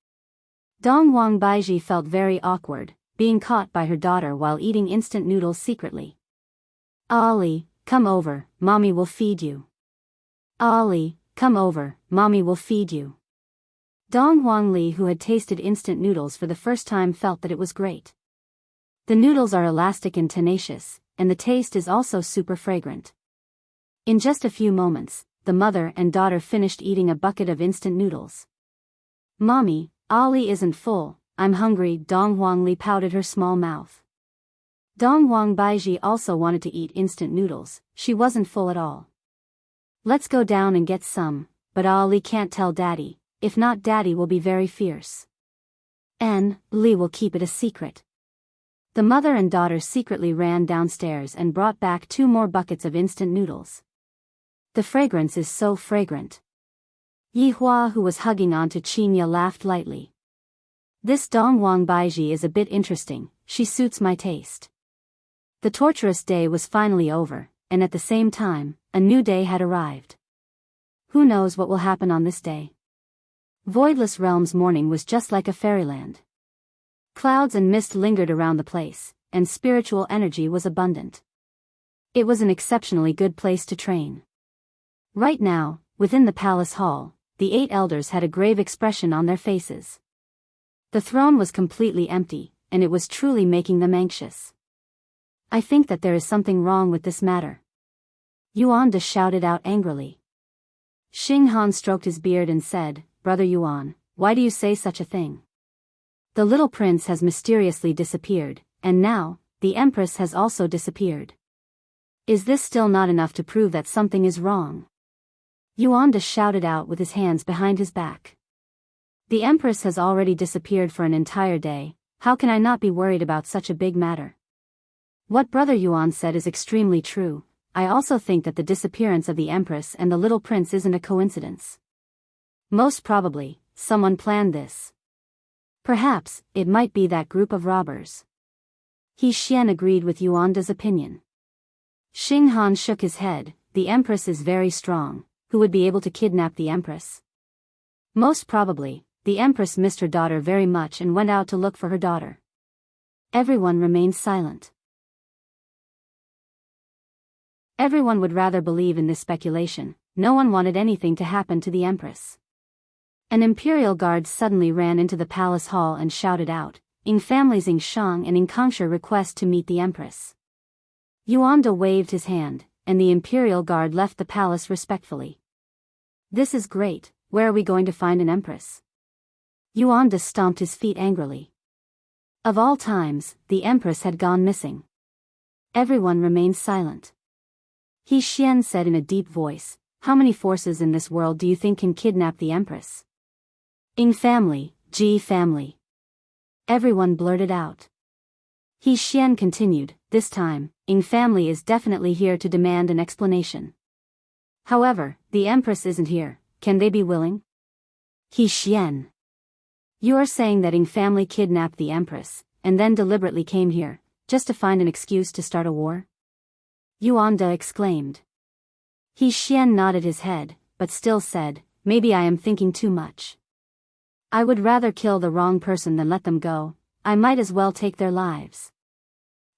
Dong Huang Baiji felt very awkward, being caught by her daughter while eating instant noodles secretly. Ali, come over, mommy will feed you. Ali, come over, mommy will feed you. Dong Huangli, who had tasted instant noodles for the first time, felt that it was great. The noodles are elastic and tenacious, and the taste is also super fragrant. In just a few moments, the mother and daughter finished eating a bucket of instant noodles. Mommy, Ali isn't full, I'm hungry. Dong Huangli pouted her small mouth. Dong Huang Baiji also wanted to eat instant noodles, she wasn't full at all. Let's go down and get some, but Ali can't tell Daddy, if not Daddy will be very fierce. And Li will keep it a secret. The mother and daughter secretly ran downstairs and brought back 2 more buckets of instant noodles. The fragrance is so fragrant. Yihua, who was hugging onto Qinya, laughed lightly. This Dong Huang Baiji is a bit interesting, she suits my taste. The torturous day was finally over, and at the same time, a new day had arrived. Who knows what will happen on this day? Voidless Realm's morning was just like a fairyland. Clouds and mist lingered around the place, and spiritual energy was abundant. It was an exceptionally good place to train. Right now, within the palace hall, the 8 elders had a grave expression on their faces. The throne was completely empty, and it was truly making them anxious. I think that there is something wrong with this matter. Yuan De shouted out angrily. Xing Han stroked his beard and said, Brother Yuan, why do you say such a thing? The little prince has mysteriously disappeared, and now, the Empress has also disappeared. Is this still not enough to prove that something is wrong? Yuan De shouted out with his hands behind his back. The Empress has already disappeared for an entire day, how can I not be worried about such a big matter? What Brother Yuan said is extremely true. I also think that the disappearance of the Empress and the little prince isn't a coincidence. Most probably, someone planned this. Perhaps, it might be that group of robbers. He Xian agreed with Yuan De's opinion. Xing Han shook his head, the Empress is very strong, who would be able to kidnap the Empress? Most probably, the Empress missed her daughter very much and went out to look for her daughter. Everyone remained silent. Everyone would rather believe in this speculation. No one wanted anything to happen to the Empress. An imperial guard suddenly ran into the palace hall and shouted out, "Ing families Ing Shang and Ing Kongsha request to meet the Empress." Yuanda waved his hand, and the imperial guard left the palace respectfully. "This is great, where are we going to find an Empress?" Yuanda stomped his feet angrily. Of all times, the Empress had gone missing. Everyone remained silent. He Xian said in a deep voice, "How many forces in this world do you think can kidnap the Empress?" "Ing family, Ji family." Everyone blurted out. He Xian continued, "This time, Ing family is definitely here to demand an explanation. However, the Empress isn't here, can they be willing?" He Xian. "You're saying that Ing family kidnapped the Empress, and then deliberately came here, just to find an excuse to start a war?" Yuanda exclaimed. He Xian nodded his head, but still said, "Maybe I am thinking too much. I would rather kill the wrong person than let them go. I might as well take their lives."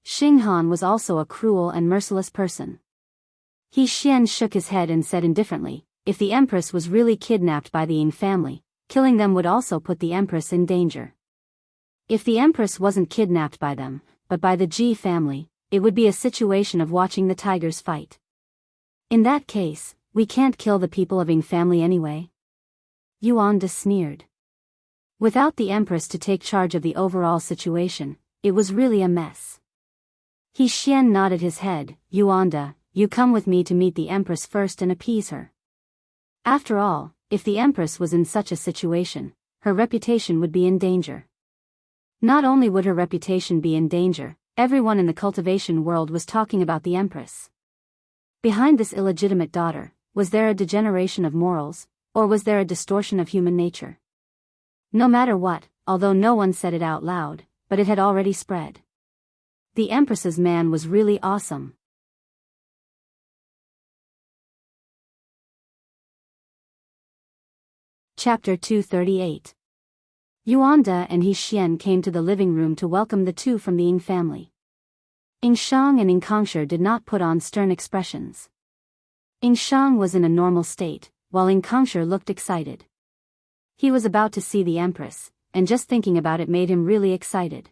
Xinghan was also a cruel and merciless person. He Xian shook his head and said indifferently, "If the Empress was really kidnapped by the Ing family, killing them would also put the Empress in danger. If the Empress wasn't kidnapped by them, but by the Ji family, it would be a situation of watching the tigers fight. In that case, we can't kill the people of Ing family anyway." Yuanda sneered. Without the Empress to take charge of the overall situation, it was really a mess. He Xian nodded his head, "Yuanda, you come with me to meet the Empress first and appease her. After all, if the Empress was in such a situation, her reputation would be in danger. Not only would her reputation be in danger, everyone in the cultivation world was talking about the Empress. Behind this illegitimate daughter, was there a degeneration of morals, or was there a distortion of human nature? No matter what, although no one said it out loud, but it had already spread. The Empress's man was really awesome. Chapter 238. Yuanda and He Xian came to the living room to welcome the two from the Ing family. Ing Shang and Ing Kongsha did not put on stern expressions. Ing Shang was in a normal state, while Ing Kongsha looked excited. He was about to see the Empress, and just thinking about it made him really excited.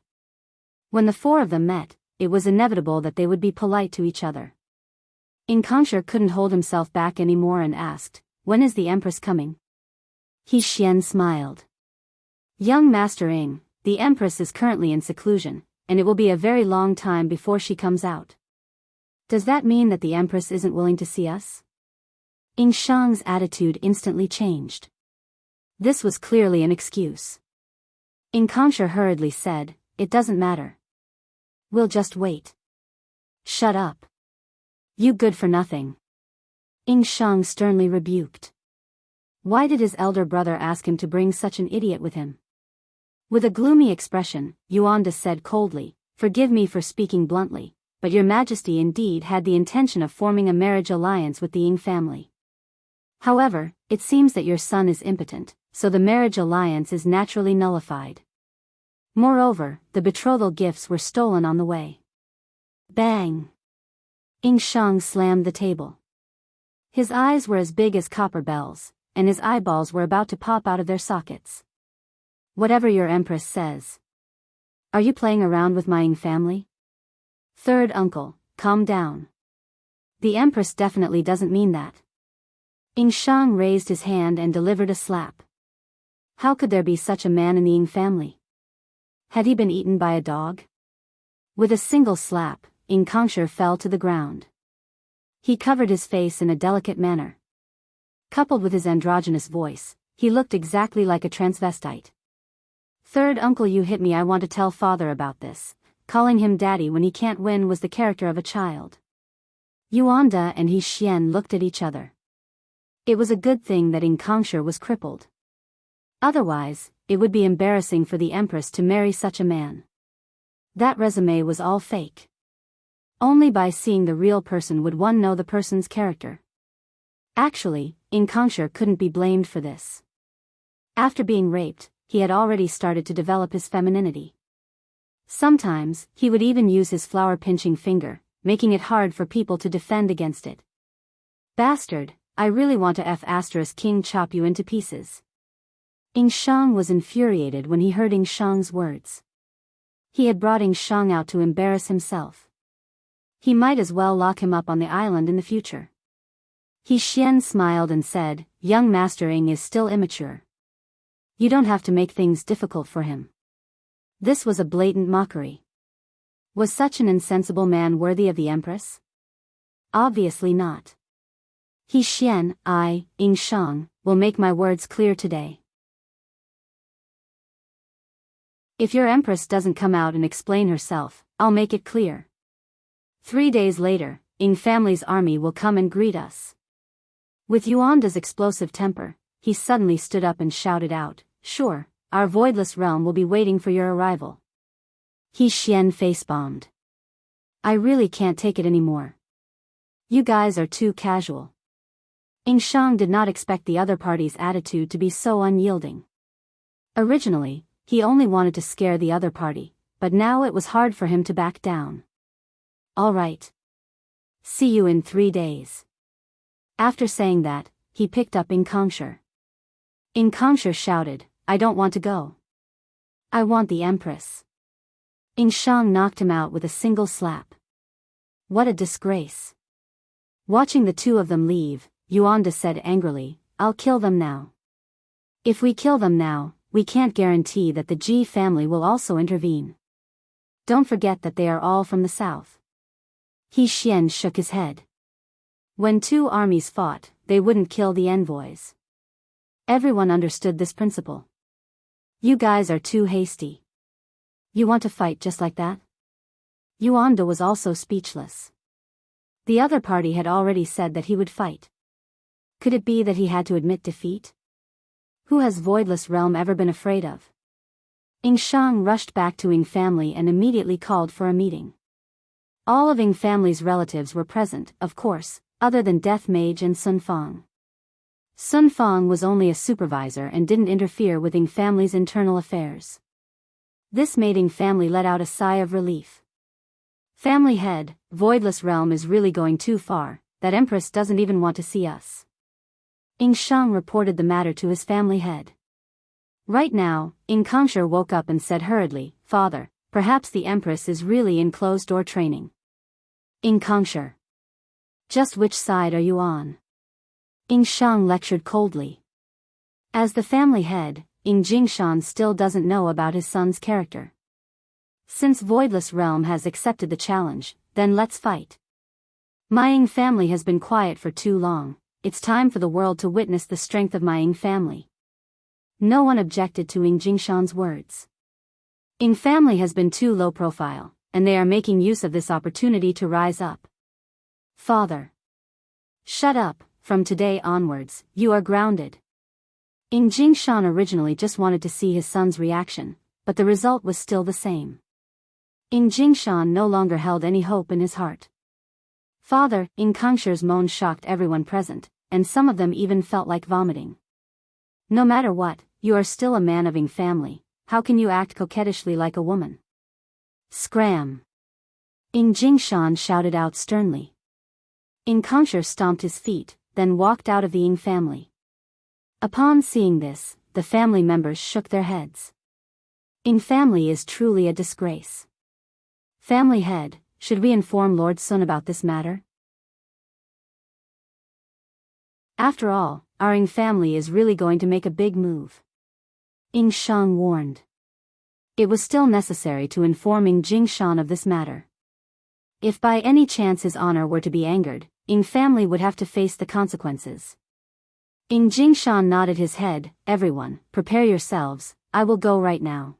When the four of them met, it was inevitable that they would be polite to each other. Ing Kongsha couldn't hold himself back anymore and asked, "When is the Empress coming?" He Xian smiled. "Young Master Ing, the Empress is currently in seclusion, and it will be a very long time before she comes out." "Does that mean that the Empress isn't willing to see us?" Ing Shang's attitude instantly changed. This was clearly an excuse. Ing Kongsha hurriedly said, "It doesn't matter. We'll just wait." "Shut up. You good for nothing." Ing Shang sternly rebuked. Why did his elder brother ask him to bring such an idiot with him? With a gloomy expression, Yuanda said coldly, "Forgive me for speaking bluntly, but your Majesty indeed had the intention of forming a marriage alliance with the Ing family. However, it seems that your son is impotent, so the marriage alliance is naturally nullified. Moreover, the betrothal gifts were stolen on the way." Bang! Ing Shang slammed the table. His eyes were as big as copper bells, and his eyeballs were about to pop out of their sockets. "Whatever your Empress says. Are you playing around with my Ing family? Third uncle, calm down. The Empress definitely doesn't mean that." Ing Shang raised his hand and delivered a slap. How could there be such a man in the Ing family? Had he been eaten by a dog? With a single slap, Ing Kongsha fell to the ground. He covered his face in a delicate manner. Coupled with his androgynous voice, he looked exactly like a transvestite. "Third uncle, you hit me. I want to tell father about this." Calling him daddy when he can't win was the character of a child. Yuanda and He Xian looked at each other. It was a good thing that Ing Kongsha was crippled. Otherwise, it would be embarrassing for the Empress to marry such a man. That resume was all fake. Only by seeing the real person would one know the person's character. Actually, Inkongsher couldn't be blamed for this. After being raped, he had already started to develop his femininity. Sometimes, he would even use his flower-pinching finger, making it hard for people to defend against it. Bastard, I really want to King chop you into pieces. Ing Shang was infuriated when he heard Ing Shang's words. He had brought Ing Shang out to embarrass himself. He might as well lock him up on the island in the future. He Xian smiled and said, young Master Ing is still immature. You don't have to make things difficult for him. This was a blatant mockery. Was such an insensible man worthy of the Empress? Obviously not. He Xian, Ing Shang, will make my words clear today. If your Empress doesn't come out and explain herself, I'll make it clear. 3 days later, Ing family's army will come and greet us. With Yuanda's explosive temper, he suddenly stood up and shouted out, sure, our voidless realm will be waiting for your arrival. He Xian face-bombed. I really can't take it anymore. You guys are too casual. Ing Shang did not expect the other party's attitude to be so unyielding. Originally, he only wanted to scare the other party, but now it was hard for him to back down. All right. See you in 3 days. After saying that, he picked up Inkongsher. Inkongsher shouted, I don't want to go. I want the Empress. Ing Shang knocked him out with a single slap. What a disgrace. Watching the two of them leave, Yuanda said angrily, I'll kill them now. If we kill them now, we can't guarantee that the Ji family will also intervene. Don't forget that they are all from the south. He Xian shook his head. When two armies fought, they wouldn't kill the envoys. Everyone understood this principle. You guys are too hasty. You want to fight just like that? Yuanda was also speechless. The other party had already said that he would fight. Could it be that he had to admit defeat? Who has Voidless Realm ever been afraid of? Ing Shang rushed back to Ing family and immediately called for a meeting. All of Ing family's relatives were present, of course, other than Death Mage and Sun Fang. Sun Fang was only a supervisor and didn't interfere with Ing family's internal affairs. This made Ing family let out a sigh of relief. Family head, Voidless Realm is really going too far, that Empress doesn't even want to see us. Ing Shang reported the matter to his family head. Right now, Inkongsher woke up and said hurriedly, Father, perhaps the Empress is really in closed-door training. Inkongsher. Just which side are you on? Ing Shang lectured coldly. As the family head, Ing Jingshan still doesn't know about his son's character. Since Voidless Realm has accepted the challenge, then let's fight. My Ing family has been quiet for too long, it's time for the world to witness the strength of my Ing family. No one objected to Ing Jingshan's words. Ing family has been too low profile, and they are making use of this opportunity to rise up. Father. Shut up, from today onwards, you are grounded. Ing Jingshan originally just wanted to see his son's reaction, but the result was still the same. Ing Jingshan no longer held any hope in his heart. Father, Inkongsher's moan shocked everyone present, and some of them even felt like vomiting. No matter what, you are still a man of Ing family, how can you act coquettishly like a woman? Scram! Ing Jingshan shouted out sternly. Inkongsher stomped his feet, then walked out of the Ing family. Upon seeing this, the family members shook their heads. Ing family is truly a disgrace. Family head, should we inform Lord Sun about this matter? After all, our Ing family is really going to make a big move. Ing Shang warned. It was still necessary to inform Ing Jingshan of this matter. If by any chance his honor were to be angered, Ing family would have to face the consequences. Ing Jingshan nodded his head, everyone, prepare yourselves, I will go right now.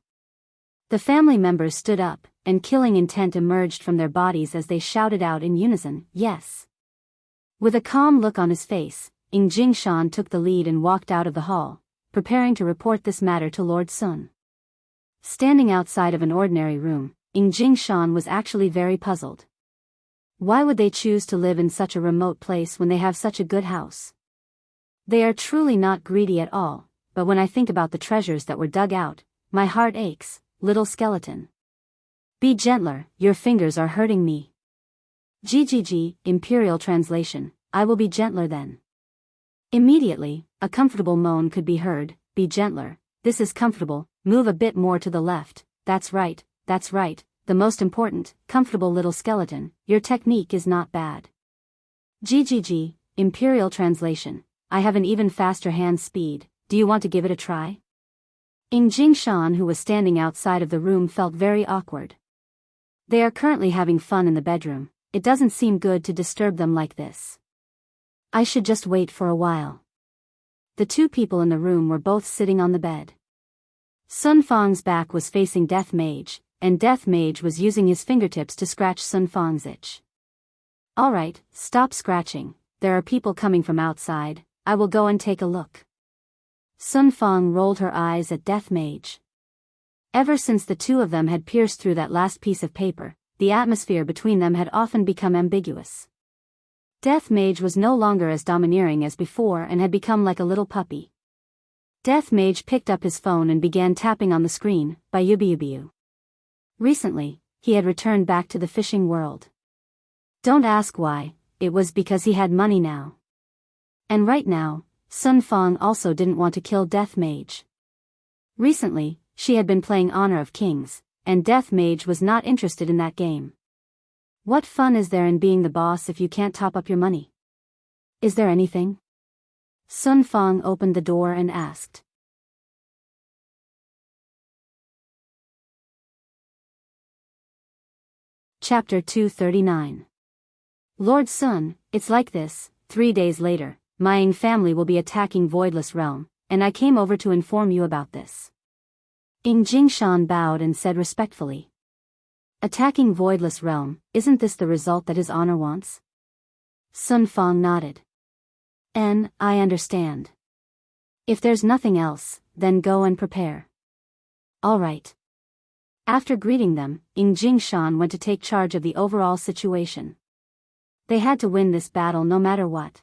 The family members stood up, and killing intent emerged from their bodies as they shouted out in unison, yes. With a calm look on his face, Ing Jingshan took the lead and walked out of the hall, preparing to report this matter to Lord Sun. Standing outside of an ordinary room, Ing Jingshan was actually very puzzled. Why would they choose to live in such a remote place when they have such a good house? They are truly not greedy at all, but when I think about the treasures that were dug out, my heart aches, little skeleton. Be gentler, your fingers are hurting me. GGG, Imperial Translation, I will be gentler then. Immediately, a comfortable moan could be heard, be gentler, this is comfortable, move a bit more to the left, that's right, the most important, comfortable little skeleton, your technique is not bad. GGG, Imperial Translation, I have an even faster hand speed, do you want to give it a try? Jingshan, who was standing outside of the room, felt very awkward. They are currently having fun in the bedroom, it doesn't seem good to disturb them like this. I should just wait for a while. The two people in the room were both sitting on the bed. Sun Fang's back was facing Death Mage, and Death Mage was using his fingertips to scratch Sun Fang's itch. Alright, stop scratching, there are people coming from outside, I will go and take a look. Sun Fang rolled her eyes at Death Mage. Ever since the two of them had pierced through that last piece of paper, the atmosphere between them had often become ambiguous. Death Mage was no longer as domineering as before and had become like a little puppy. Death Mage picked up his phone and began tapping on the screen, by Yubiubiu. Recently, he had returned back to the fishing world. Don't ask why, it was because he had money now. And right now, Sun Fang also didn't want to kill Death Mage. Recently, she had been playing Honor of Kings, and Death Mage was not interested in that game. What fun is there in being the boss if you can't top up your money? Is there anything? Sun Fang opened the door and asked. Chapter 239. Lord Sun, it's like this, 3 days later, my Ying family will be attacking Voidless Realm, and I came over to inform you about this. Jingshan bowed and said respectfully. Attacking Voidless Realm, isn't this the result that his honor wants? Sun Fang nodded. I understand. If there's nothing else, then go and prepare. All right. After greeting them, Jingshan went to take charge of the overall situation. They had to win this battle no matter what.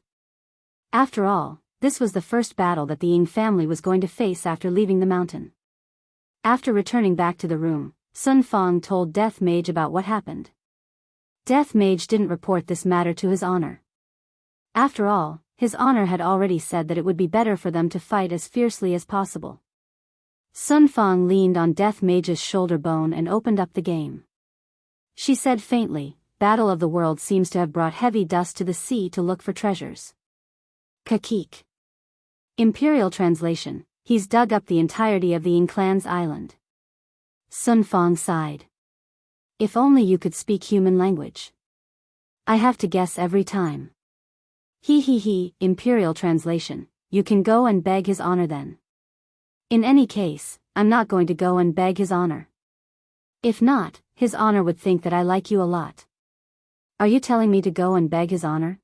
After all, this was the first battle that the Ying family was going to face after leaving the mountain. After returning back to the room, Sun Fang told Death Mage about what happened. Death Mage didn't report this matter to his honor. After all, his honor had already said that it would be better for them to fight as fiercely as possible. Sun Fang leaned on Death Mage's shoulder bone and opened up the game. She said faintly, Battle of the World seems to have brought heavy dust to the sea to look for treasures. Kakik. Imperial Translation, he's dug up the entirety of the Ying clan's island. Sun Fang sighed. If only you could speak human language. I have to guess every time. Imperial Translation, you can go and beg his honor then. In any case, I'm not going to go and beg his honor. If not, his honor would think that I like you a lot. Are you telling me to go and beg his honor?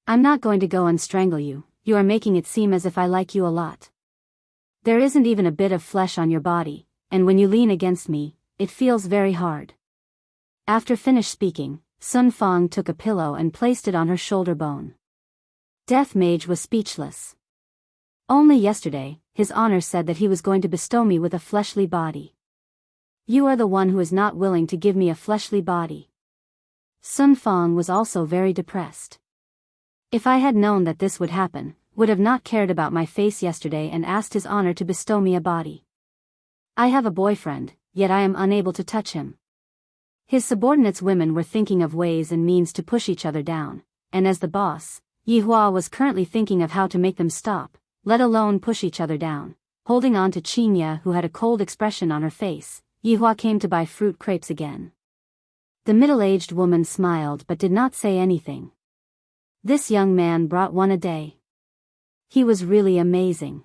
I'm not going to go and strangle you, you are making it seem as if I like you a lot. There isn't even a bit of flesh on your body, and when you lean against me, it feels very hard. After finished speaking, Sun Fang took a pillow and placed it on her shoulder bone. Death Mage was speechless. Only yesterday, his honor said that he was going to bestow me with a fleshly body. You are the one who is not willing to give me a fleshly body. Sun Fang was also very depressed. If I had known that this would happen, would have not cared about my face yesterday and asked his honor to bestow me a body. I have a boyfriend, yet I am unable to touch him. His subordinates' women were thinking of ways and means to push each other down, and as the boss, Yihua was currently thinking of how to make them stop, let alone push each other down. Holding on to Qinya, who had a cold expression on her face, Yihua came to buy fruit crepes again. The middle-aged woman smiled but did not say anything. This young man brought one a day. He was really amazing.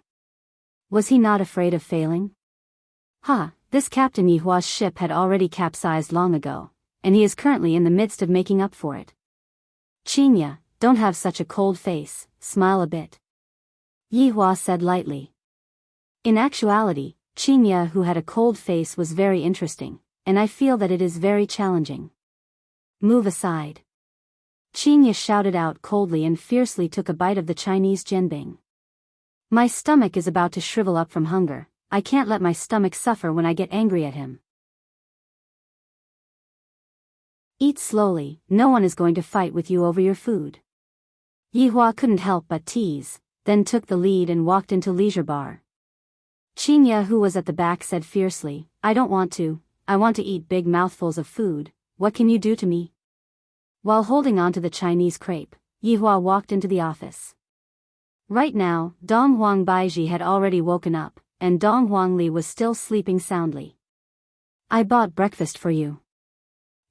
Was he not afraid of failing? This Captain Yihua's ship had already capsized long ago, and he is currently in the midst of making up for it. Qinya, don't have such a cold face, smile a bit. Yihua said lightly. In actuality, Qinya, who had a cold face, was very interesting, and I feel that it is very challenging. Move aside. Qingya shouted out coldly and fiercely took a bite of the Chinese jianbing. My stomach is about to shrivel up from hunger. I can't let my stomach suffer when I get angry at him. Eat slowly, no one is going to fight with you over your food. Yihua couldn't help but tease, then took the lead and walked into leisure bar. Qingya, who was at the back, said fiercely, I don't want to, I want to eat big mouthfuls of food, what can you do to me? While holding on to the Chinese crepe, Yihua walked into the office. Right now, Dong Huang Baiji had already woken up, and Dong Huang Li was still sleeping soundly. I bought breakfast for you.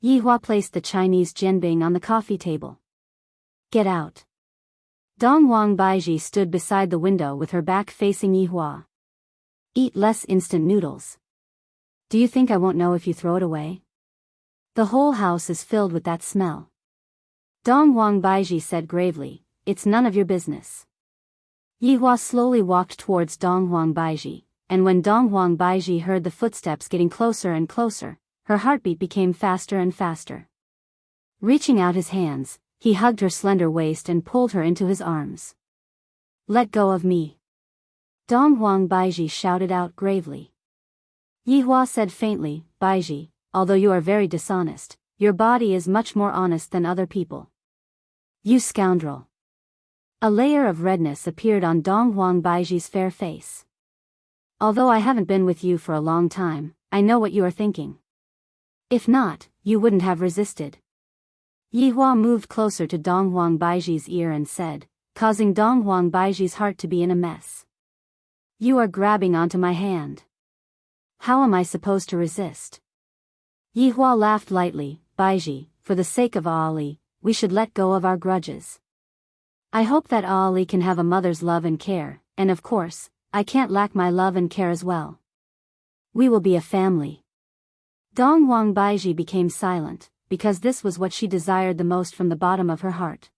Yihua placed the Chinese jianbing on the coffee table. Get out. Dong Huang Baiji stood beside the window with her back facing Yihua. Eat less instant noodles. Do you think I won't know if you throw it away? The whole house is filled with that smell. Dong Huang Baiji said gravely, it's none of your business. Yihua slowly walked towards Dong Huang Baiji, and when Dong Huang Baiji heard the footsteps getting closer and closer, her heartbeat became faster and faster. Reaching out his hands, he hugged her slender waist and pulled her into his arms. Let go of me. Dong Huang Baiji shouted out gravely. Yihua said faintly, Baiji, although you are very dishonest, your body is much more honest than other people. You scoundrel. A layer of redness appeared on Dong Huang Baiji's fair face. Although I haven't been with you for a long time, I know what you are thinking. If not, you wouldn't have resisted. Yihua moved closer to Dong Huang Baiji's ear and said, causing Dong Huang Baiji's heart to be in a mess. You are grabbing onto my hand. How am I supposed to resist? Yihua laughed lightly, Baiji, for the sake of Ali, we should let go of our grudges. I hope that Ali can have a mother's love and care, and of course, I can't lack my love and care as well. We will be a family. Dong Huang Baiji became silent, because this was what she desired the most from the bottom of her heart.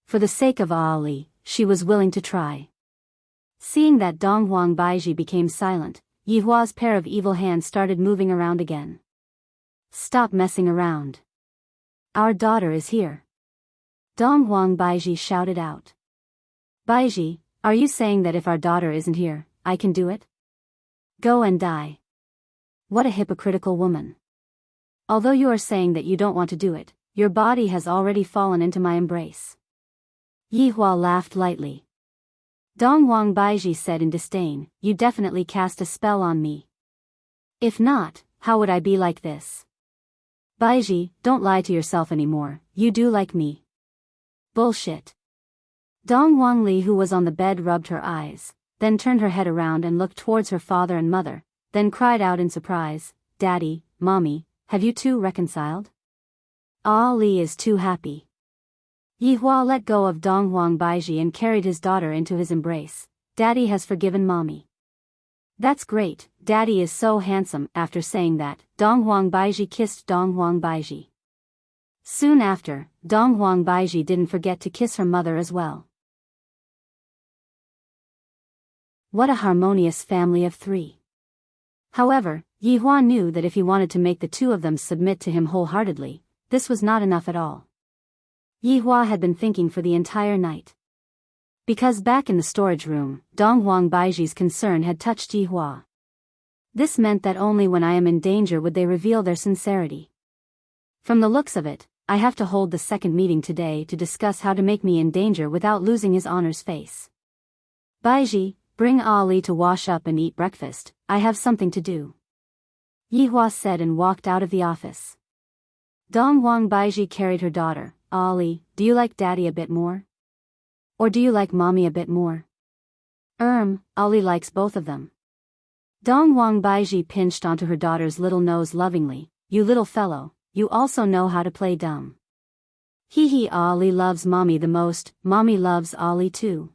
For the sake of Ali, she was willing to try. Seeing that Dong Huang Baiji became silent, Yihua's pair of evil hands started moving around again. Stop messing around. Our daughter is here. Dong Huang Baiji shouted out. Baiji, are you saying that if our daughter isn't here, I can do it? Go and die. What a hypocritical woman. Although you are saying that you don't want to do it, your body has already fallen into my embrace. Yihua laughed lightly. Dong Huang Baiji said in disdain, you definitely cast a spell on me. If not, how would I be like this? Baiji, don't lie to yourself anymore, you do like me. Bullshit. Dong Huang Li, who was on the bed, rubbed her eyes, then turned her head around and looked towards her father and mother, then cried out in surprise, Daddy, Mommy, have you two reconciled? Ali is too happy. Yihua let go of Dong Huang Baiji and carried his daughter into his embrace. Daddy has forgiven Mommy. That's great, Daddy is so handsome. After saying that, Dong Huang Baiji kissed Dong Huang Baiji. Soon after, Dong Huang Baiji didn't forget to kiss her mother as well. What a harmonious family of three. However, Yihua knew that if he wanted to make the two of them submit to him wholeheartedly, this was not enough at all. Yihua had been thinking for the entire night. Because back in the storage room, Dong Huang Baiji's concern had touched Yihua. This meant that only when I am in danger would they reveal their sincerity. From the looks of it, I have to hold the second meeting today to discuss how to make me in danger without losing his honor's face. Baiji, bring Ali to wash up and eat breakfast, I have something to do. Yihua said and walked out of the office. Dong Huang Baiji carried her daughter. Ali, do you like Daddy a bit more? Or do you like Mommy a bit more? Ali likes both of them. Dong Huang Baiji pinched onto her daughter's little nose lovingly. You little fellow, you also know how to play dumb. Ali loves Mommy the most, Mommy loves Ali too.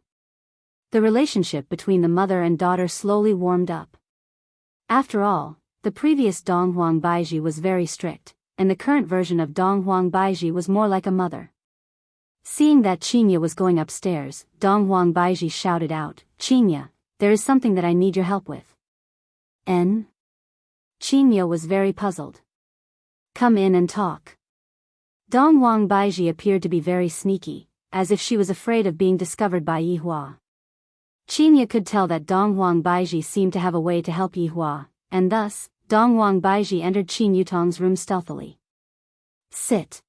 The relationship between the mother and daughter slowly warmed up. After all, the previous Dong Huang Baiji was very strict, and the current version of Dong Huang Baiji was more like a mother. Seeing that Qingya was going upstairs, Dong Huang Baiji shouted out, Qingya, there is something that I need your help with. Qingya was very puzzled. Come in and talk. Dong Wang Baiji appeared to be very sneaky, as if she was afraid of being discovered by Yi Hua. Qinya could tell that Dong Wang Baiji seemed to have a way to help Yi Hua, and thus, Dong Wang Baiji entered Qin Yutong's room stealthily. "Sit,"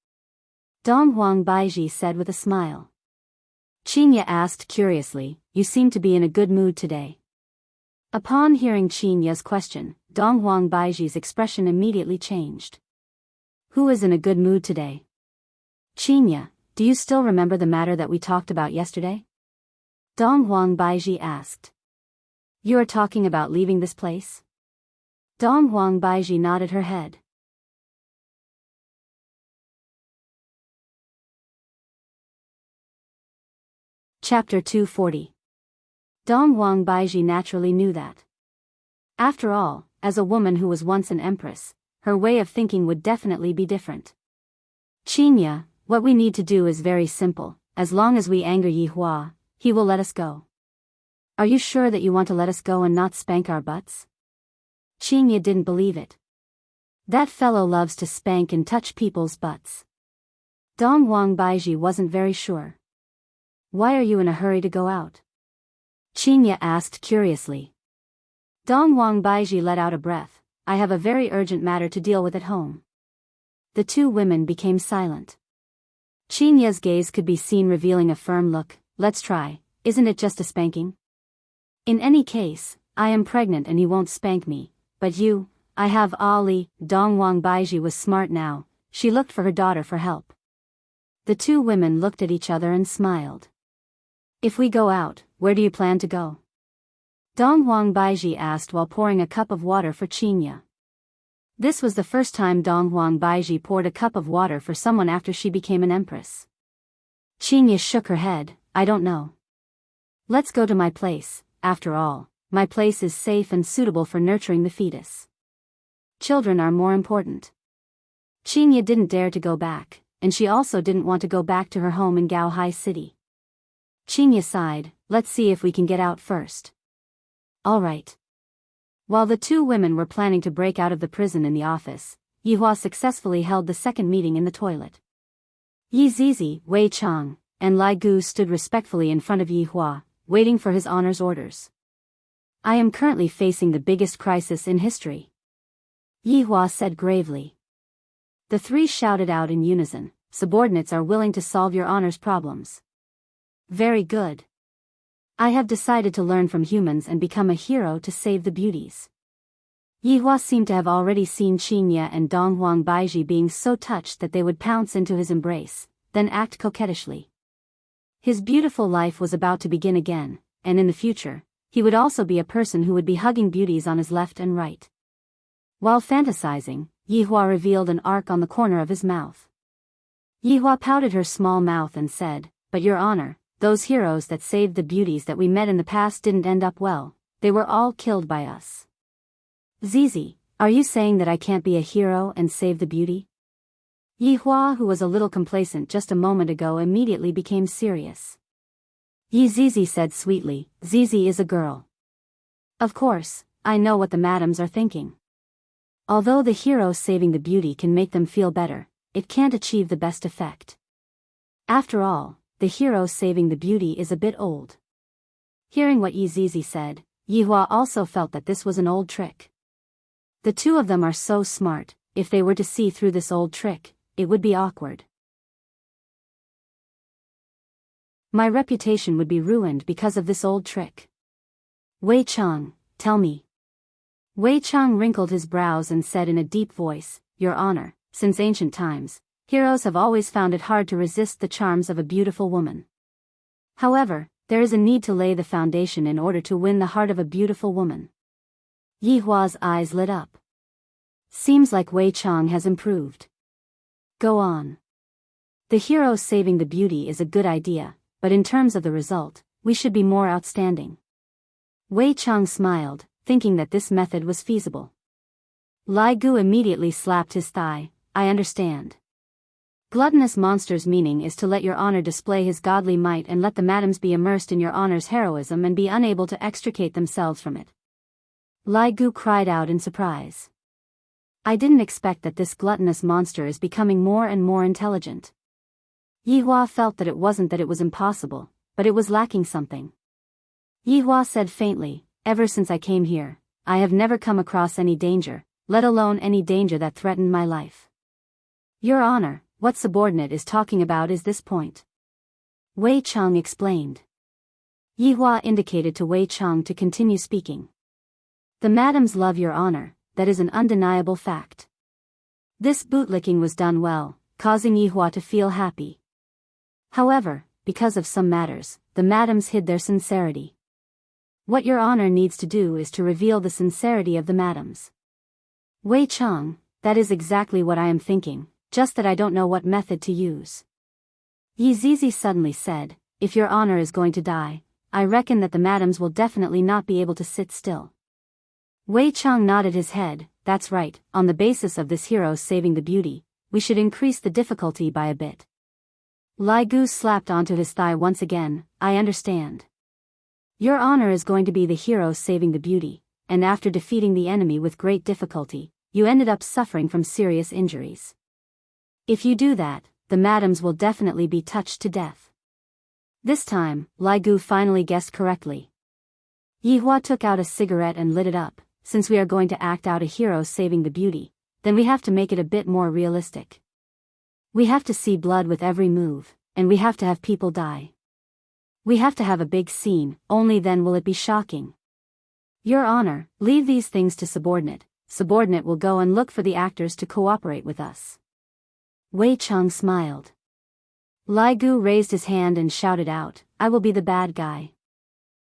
Dong Wang Baiji said with a smile. Qinya asked curiously, "You seem to be in a good mood today." Upon hearing Qinya's question, Dong Wang Baiji's expression immediately changed. "Who is in a good mood today?" "Qinya, do you still remember the matter that we talked about yesterday?" Dong Wang Baiji asked. "You are talking about leaving this place?" Dong Wang Baiji nodded her head. Chapter 240. Dong Wang Baiji naturally knew that. After all, as a woman who was once an empress, her way of thinking would definitely be different. "Qinya, what we need to do is very simple. As long as we anger Yi Hua, he will let us go." "Are you sure that you want to let us go and not spank our butts?" Qinya didn't believe it. That fellow loves to spank and touch people's butts. Dong Wang Baiji wasn't very sure. "Why are you in a hurry to go out?" Qinya asked curiously. Dong Wang Baiji let out a breath. "I have a very urgent matter to deal with at home." The two women became silent. Qinya's gaze could be seen revealing a firm look. "Let's try, isn't it just a spanking? In any case, I am pregnant and he won't spank me, but you, I have Ali." Dong Wang Baiji was smart now, she looked for her daughter for help. The two women looked at each other and smiled. "If we go out, where do you plan to go?" Dong Wang Baiji asked while pouring a cup of water for Qinya. This was the first time Dong Wang Baiji poured a cup of water for someone after she became an empress. Qinya shook her head. "I don't know. Let's go to my place. After all, my place is safe and suitable for nurturing the fetus. Children are more important." Qinya didn't dare to go back, and she also didn't want to go back to her home in Gaohai City. Qinya sighed. "Let's see if we can get out first." "All right." While the two women were planning to break out of the prison in the office, Yi Hua successfully held the second meeting in the toilet. Yi Zizi, Wei Chang, and Lai Gu stood respectfully in front of Yi Hua, waiting for his honor's orders. "I am currently facing the biggest crisis in history," Yi Hua said gravely. The three shouted out in unison, "Subordinates are willing to solve your honor's problems." "Very good. I have decided to learn from humans and become a hero to save the beauties." Yi Hua seemed to have already seen Qinya and Dong Wang Baiji being so touched that they would pounce into his embrace, then act coquettishly. His beautiful life was about to begin again, and in the future, he would also be a person who would be hugging beauties on his left and right. While fantasizing, Yi Hua revealed an arc on the corner of his mouth. Yi Hua pouted her small mouth and said, "But your honor, those heroes that saved the beauties that we met in the past didn't end up well, they were all killed by us." "Zizi, are you saying that I can't be a hero and save the beauty?" Yi Hua, who was a little complacent just a moment ago, immediately became serious. Yi Zizi said sweetly, "Zizi is a girl. Of course, I know what the madams are thinking. Although the hero saving the beauty can make them feel better, it can't achieve the best effect. After all, the hero saving the beauty is a bit old." Hearing what Yi Zizi said, Yi Hua also felt that this was an old trick. The two of them are so smart, if they were to see through this old trick, it would be awkward. My reputation would be ruined because of this old trick. "Wei Chang, tell me." Wei Chang wrinkled his brows and said in a deep voice, "Your honor, since ancient times, heroes have always found it hard to resist the charms of a beautiful woman. However, there is a need to lay the foundation in order to win the heart of a beautiful woman." Yi Hua's eyes lit up. Seems like Wei Chang has improved. "Go on. The hero saving the beauty is a good idea, but in terms of the result, we should be more outstanding." Wei Chang smiled, thinking that this method was feasible. Lai Gu immediately slapped his thigh. "I understand. Gluttonous monster's meaning is to let your honor display his godly might and let the madams be immersed in your honor's heroism and be unable to extricate themselves from it." Lai Gu cried out in surprise. I didn't expect that this gluttonous monster is becoming more and more intelligent. Yihua felt that it wasn't that it was impossible, but it was lacking something. Yihua said faintly, ever since I came here, I have never come across any danger, let alone any danger that threatened my life. Your Honor, what subordinate is talking about is this point. Wei Cheng explained. Yihua indicated to Wei Cheng to continue speaking. The madams love Your Honor, that is an undeniable fact. This bootlicking was done well, causing Yihua to feel happy. However, because of some matters, the madams hid their sincerity. What Your Honor needs to do is to reveal the sincerity of the madams. Wei Cheng, that is exactly what I am thinking, just that I don't know what method to use. Yi Zizi suddenly said, if Your Honor is going to die, I reckon that the madams will definitely not be able to sit still. Wei Cheng nodded his head, that's right, on the basis of this hero saving the beauty, we should increase the difficulty by a bit. Lai Gu slapped onto his thigh once again, I understand. Your Honor is going to be the hero saving the beauty, and after defeating the enemy with great difficulty, you ended up suffering from serious injuries. If you do that, the madams will definitely be touched to death. This time, Lai Gu finally guessed correctly. Yihua took out a cigarette and lit it up. Since we are going to act out a hero saving the beauty, then we have to make it a bit more realistic. We have to see blood with every move, and we have to have people die. We have to have a big scene, only then will it be shocking. Your Honor, leave these things to subordinate. Subordinate will go and look for the actors to cooperate with us. Wei Cheng smiled. Lai Gu raised his hand and shouted out, I will be the bad guy.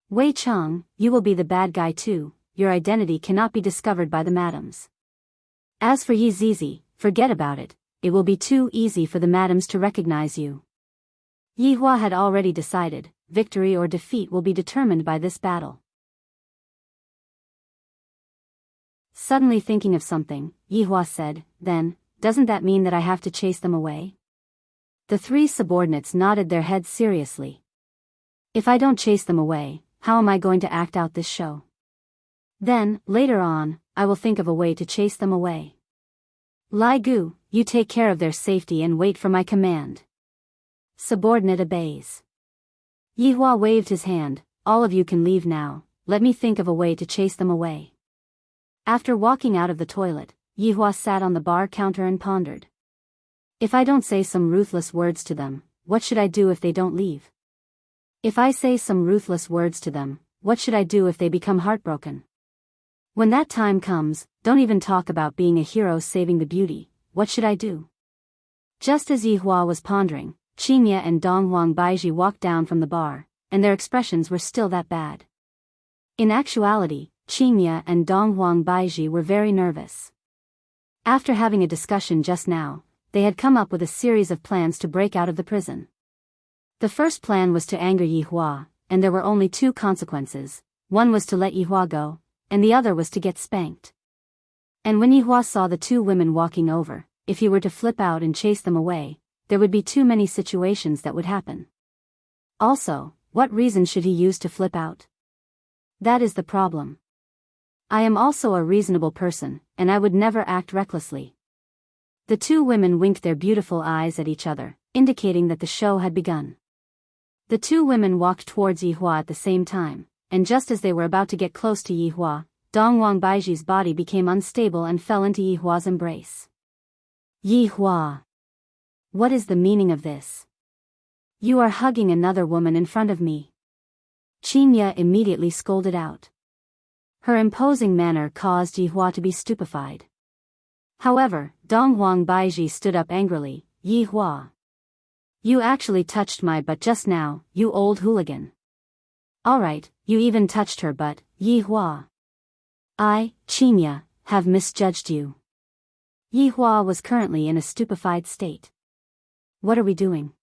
Wei Cheng, you will be the bad guy too. Your identity cannot be discovered by the madams. As for Yi Zizi, forget about it, it will be too easy for the madams to recognize you. Yihua had already decided, victory or defeat will be determined by this battle. Suddenly thinking of something, Yihua said, then, doesn't that mean that I have to chase them away? The three subordinates nodded their heads seriously. If I don't chase them away, how am I going to act out this show? Then, later on, I will think of a way to chase them away. Lai Gu, you take care of their safety and wait for my command. Subordinate obeys. Yihua waved his hand, all of you can leave now, let me think of a way to chase them away. After walking out of the toilet, Yihua sat on the bar counter and pondered. If I don't say some ruthless words to them, what should I do if they don't leave? If I say some ruthless words to them, what should I do if they become heartbroken? When that time comes, don't even talk about being a hero saving the beauty, what should I do? Just as Yihua was pondering, Qingye and Donghuang Baiji walked down from the bar, and their expressions were still that bad. In actuality, Qingye and Donghuang Baiji were very nervous. After having a discussion just now, they had come up with a series of plans to break out of the prison. The first plan was to anger Yihua, and there were only two consequences, one was to let Yihua go, and the other was to get spanked. And when Yihua saw the two women walking over, if he were to flip out and chase them away, there would be too many situations that would happen. Also, what reason should he use to flip out? That is the problem. I am also a reasonable person, and I would never act recklessly. The two women winked their beautiful eyes at each other, indicating that the show had begun. The two women walked towards Yihua at the same time, and just as they were about to get close to Yihua, Donghuang Baiji's body became unstable and fell into Yihua's embrace. Yihua! What is the meaning of this? You are hugging another woman in front of me. Qingye immediately scolded out. Her imposing manner caused Yihua to be stupefied. However, Donghuang Baiji stood up angrily, Yihua! You actually touched my butt just now, you old hooligan. Alright, you even touched her butt, Yihua. I, Qingye, have misjudged you. Yihua was currently in a stupefied state. What are we doing?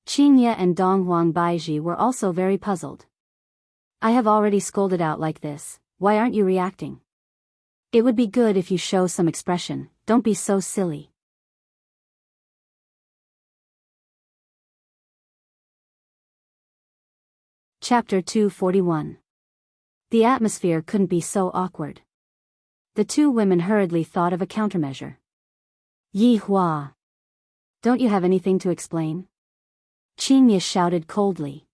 Qingye and Donghuang Baiji were also very puzzled. I have already scolded out like this, why aren't you reacting? It would be good if you show some expression, don't be so silly. Chapter 241. The atmosphere couldn't be so awkward. The two women hurriedly thought of a countermeasure. Yi Hua. Don't you have anything to explain? Qingye shouted coldly.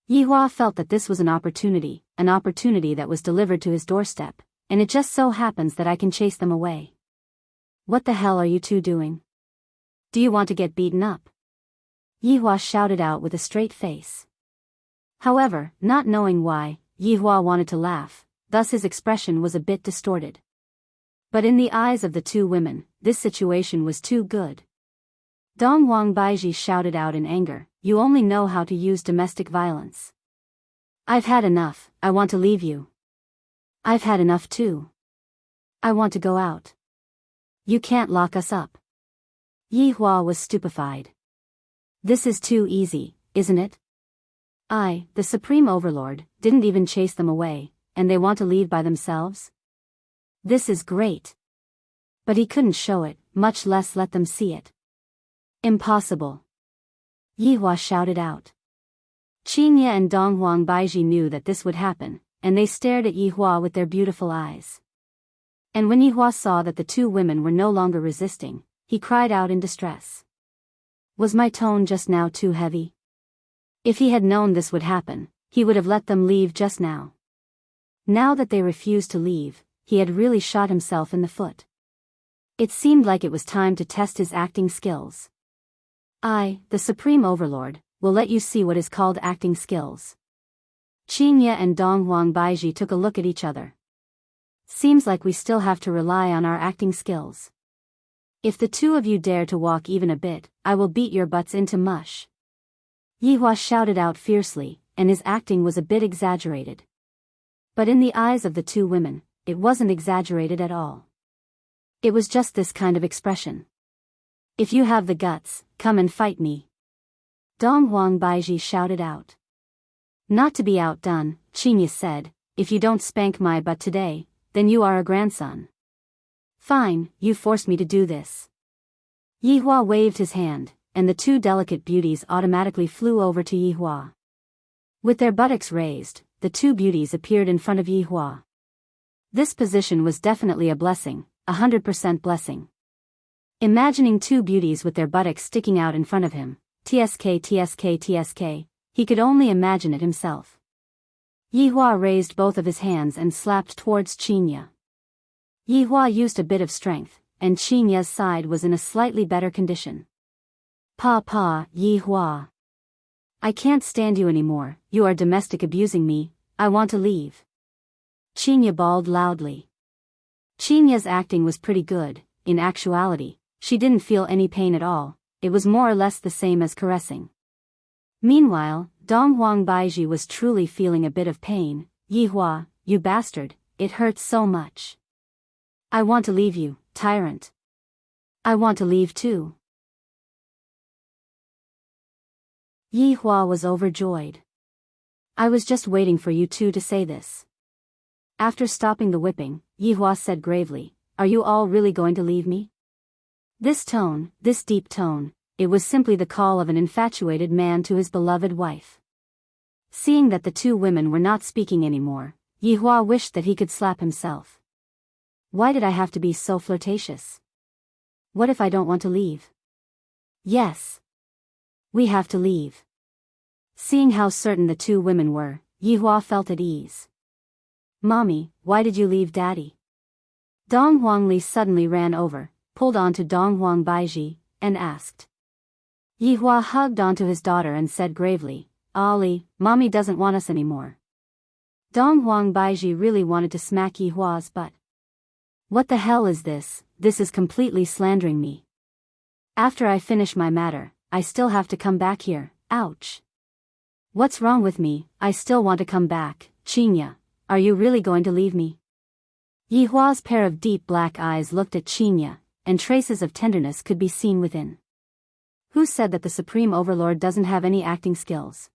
Yi Hua felt that this was an opportunity that was delivered to his doorstep, and it just so happens that I can chase them away. What the hell are you two doing? Do you want to get beaten up? Yi Hua shouted out with a straight face. However, not knowing why, Yi Hua wanted to laugh, thus his expression was a bit distorted. But in the eyes of the two women, this situation was too good. Dong Wang Baiji shouted out in anger, "You only know how to use domestic violence. I've had enough, I want to leave you." "I've had enough too. I want to go out. You can't lock us up." Yi Hua was stupefied. This is too easy, isn't it? I, the Supreme Overlord, didn't even chase them away, and they want to leave by themselves? This is great. But he couldn't show it, much less let them see it. Impossible. Yi Hua shouted out. Qingye and Dong Huang Baiji knew that this would happen, and they stared at Yi Hua with their beautiful eyes. And when Yi Hua saw that the two women were no longer resisting, he cried out in distress. Was my tone just now too heavy? If he had known this would happen, he would have let them leave just now. Now that they refused to leave, he had really shot himself in the foot. It seemed like it was time to test his acting skills. I, the Supreme Overlord, will let you see what is called acting skills. Qingye and Dong Huang Baiji took a look at each other. Seems like we still have to rely on our acting skills. If the two of you dare to walk even a bit, I will beat your butts into mush. Yi Hua shouted out fiercely, and his acting was a bit exaggerated. But in the eyes of the two women, it wasn't exaggerated at all. It was just this kind of expression. If you have the guts, come and fight me. Dong Huang Baiji shouted out. Not to be outdone, Qingye said, if you don't spank my butt today, then you are a grandson. Fine, you forced me to do this. Yi Hua waved his hand, and the two delicate beauties automatically flew over to Yi Hua. With their buttocks raised, the two beauties appeared in front of Yi Hua. This position was definitely a blessing, 100% blessing. Imagining two beauties with their buttocks sticking out in front of him, tsk, he could only imagine it himself. Yi Hua raised both of his hands and slapped towards Qingye. Yi Hua used a bit of strength, and Qingye's side was in a slightly better condition. Pa, Yi Hua. I can't stand you anymore, you are domestic abusing me, I want to leave. Qingye bawled loudly. Qingye's acting was pretty good, in actuality, she didn't feel any pain at all, it was more or less the same as caressing. Meanwhile, Dong Huang Baiji was truly feeling a bit of pain. Yi Hua, you bastard, it hurts so much. I want to leave you, tyrant. I want to leave too. Yi Hua was overjoyed. I was just waiting for you two to say this. After stopping the whipping, Yi Hua said gravely, are you all really going to leave me? This tone, this deep tone, it was simply the call of an infatuated man to his beloved wife. Seeing that the two women were not speaking anymore, Yi Hua wished that he could slap himself. Why did I have to be so flirtatious? What if I don't want to leave? Yes. We have to leave. Seeing how certain the two women were, Yi Hua felt at ease. Mommy, why did you leave Daddy? Dong Huangli suddenly ran over, pulled onto Dong Huang Baiji, and asked. Yi Hua hugged onto his daughter and said gravely, Ali, Mommy doesn't want us anymore. Dong Huang Baiji really wanted to smack Yi Hua's butt. What the hell is this? This is completely slandering me. After I finish my matter, I still have to come back here, ouch. What's wrong with me? I still want to come back. Qingye, are you really going to leave me? Yi Hua's pair of deep black eyes looked at Qingye, and traces of tenderness could be seen within. Who said that the Supreme Overlord doesn't have any acting skills?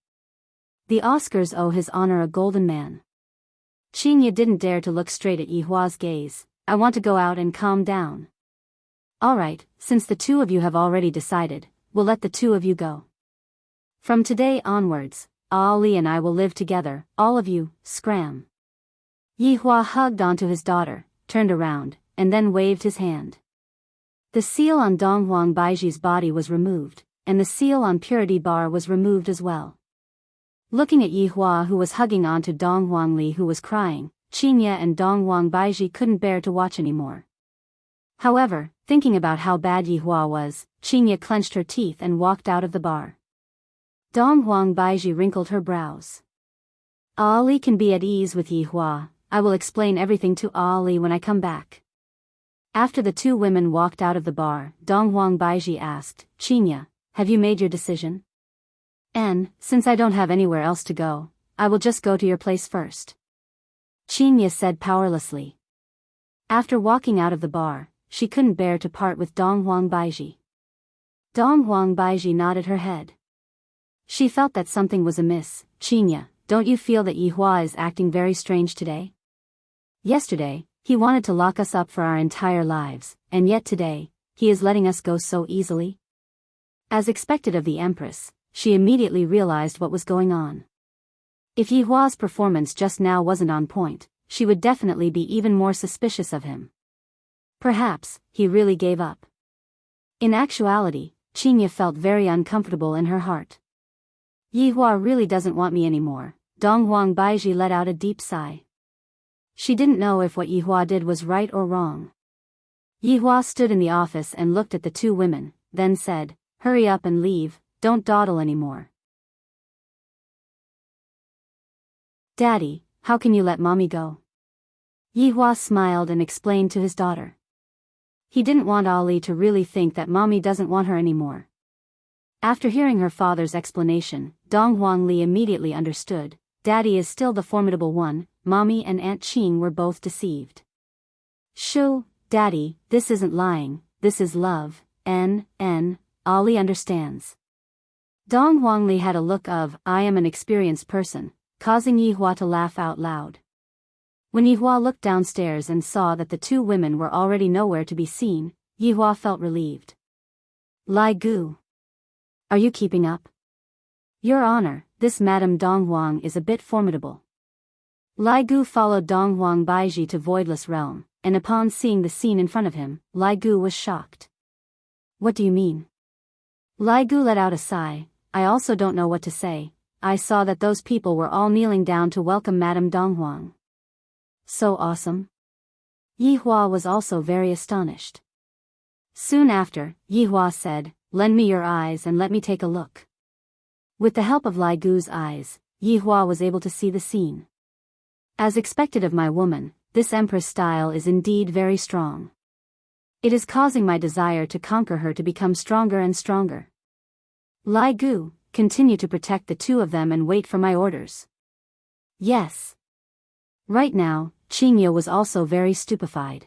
The Oscars owe his honor a golden man. Qingye didn't dare to look straight at Yi Hua's gaze. I want to go out and calm down. Alright, since the two of you have already decided, we'll let the two of you go. From today onwards, Ali and I will live together, all of you, scram. Yi Hua hugged onto his daughter, turned around, and then waved his hand. The seal on Dong Huang Baiji's body was removed, and the seal on Purity Bar was removed as well. Looking at Yi Hua, who was hugging onto Dong Huang Li, who was crying, Qinya and Dong Huang Baiji couldn't bear to watch anymore. However, thinking about how bad Yi Hua was, Qinya clenched her teeth and walked out of the bar. Dong Huang Baiji wrinkled her brows. Ali can be at ease with Yi Hua. I will explain everything to Ali when I come back. After the two women walked out of the bar, Dong Huang Baiji asked, Qinya, have you made your decision? And, since I don't have anywhere else to go, I will just go to your place first. Qinya said powerlessly. After walking out of the bar, she couldn't bear to part with Dong Huang Baiji. Dong Huang Baiji nodded her head. She felt that something was amiss. Qinya, don't you feel that Yi Hua is acting very strange today? Yesterday, he wanted to lock us up for our entire lives, and yet today, he is letting us go so easily? As expected of the Empress, she immediately realized what was going on. If Yi Hua's performance just now wasn't on point, she would definitely be even more suspicious of him. Perhaps, he really gave up. In actuality, Qinya felt very uncomfortable in her heart. Yi Hua really doesn't want me anymore. Dong Huang Baiji let out a deep sigh. She didn't know if what Yi Hua did was right or wrong. Yi Hua stood in the office and looked at the two women, then said, hurry up and leave, don't dawdle anymore. Daddy, how can you let mommy go? Yi Hua smiled and explained to his daughter. He didn't want Ali to really think that mommy doesn't want her anymore. After hearing her father's explanation, Dong Huang Li immediately understood. Daddy is still the formidable one. Mommy and Aunt Qing were both deceived. Shoo, Daddy, this isn't lying, this is love. Ali understands. Dong Huang Li had a look of, I am an experienced person, causing Yi Hua to laugh out loud. When Yi Hua looked downstairs and saw that the two women were already nowhere to be seen, Yi Hua felt relieved. Lai Gu. Are you keeping up? Your Honor, this Madame Dong Huang is a bit formidable. Lai Gu followed Dong Huang Baiji to Voidless Realm, and upon seeing the scene in front of him, Lai Gu was shocked. What do you mean? Lai Gu let out a sigh. I also don't know what to say. I saw that those people were all kneeling down to welcome Madame Dong Huang. So awesome. Yi Hua was also very astonished. Soon after, Yi Hua said, lend me your eyes and let me take a look. With the help of Lai Gu's eyes, Yi Hua was able to see the scene. As expected of my woman, this Empress style is indeed very strong. It is causing my desire to conquer her to become stronger and stronger. Lai Gu, continue to protect the two of them and wait for my orders. Yes. Right now, Qinya was also very stupefied.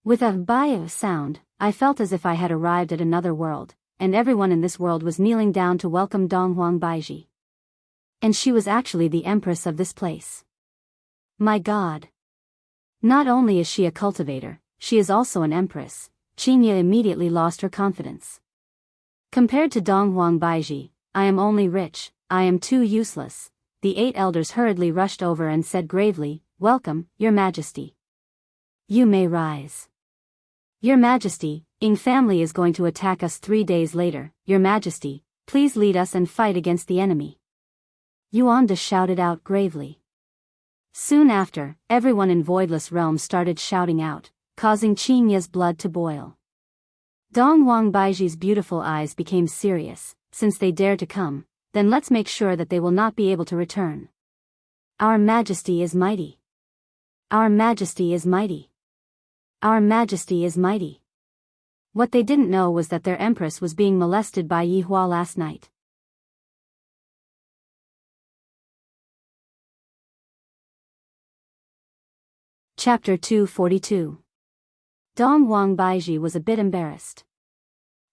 With a baya sound, I felt as if I had arrived at another world, and everyone in this world was kneeling down to welcome Dong Huang Baiji. And she was actually the Empress of this place. My God. Not only is she a cultivator, she is also an Empress. Qinya immediately lost her confidence. Compared to Dong Huang Baiji, I am only rich, I am too useless. The 8 elders hurriedly rushed over and said gravely, welcome, Your Majesty. You may rise. Your Majesty, Ying family is going to attack us 3 days later. Your Majesty, please lead us and fight against the enemy. Yuanda shouted out gravely. Soon after, everyone in Voidless Realm started shouting out, causing Qinya's blood to boil. Dong Huang Baiji's beautiful eyes became serious. Since they dare to come, then let's make sure that they will not be able to return. Our Majesty is mighty. Our Majesty is mighty. Our Majesty is mighty. What they didn't know was that their Empress was being molested by Yi Hua last night. Chapter 242. Dong Huang Baiji was a bit embarrassed.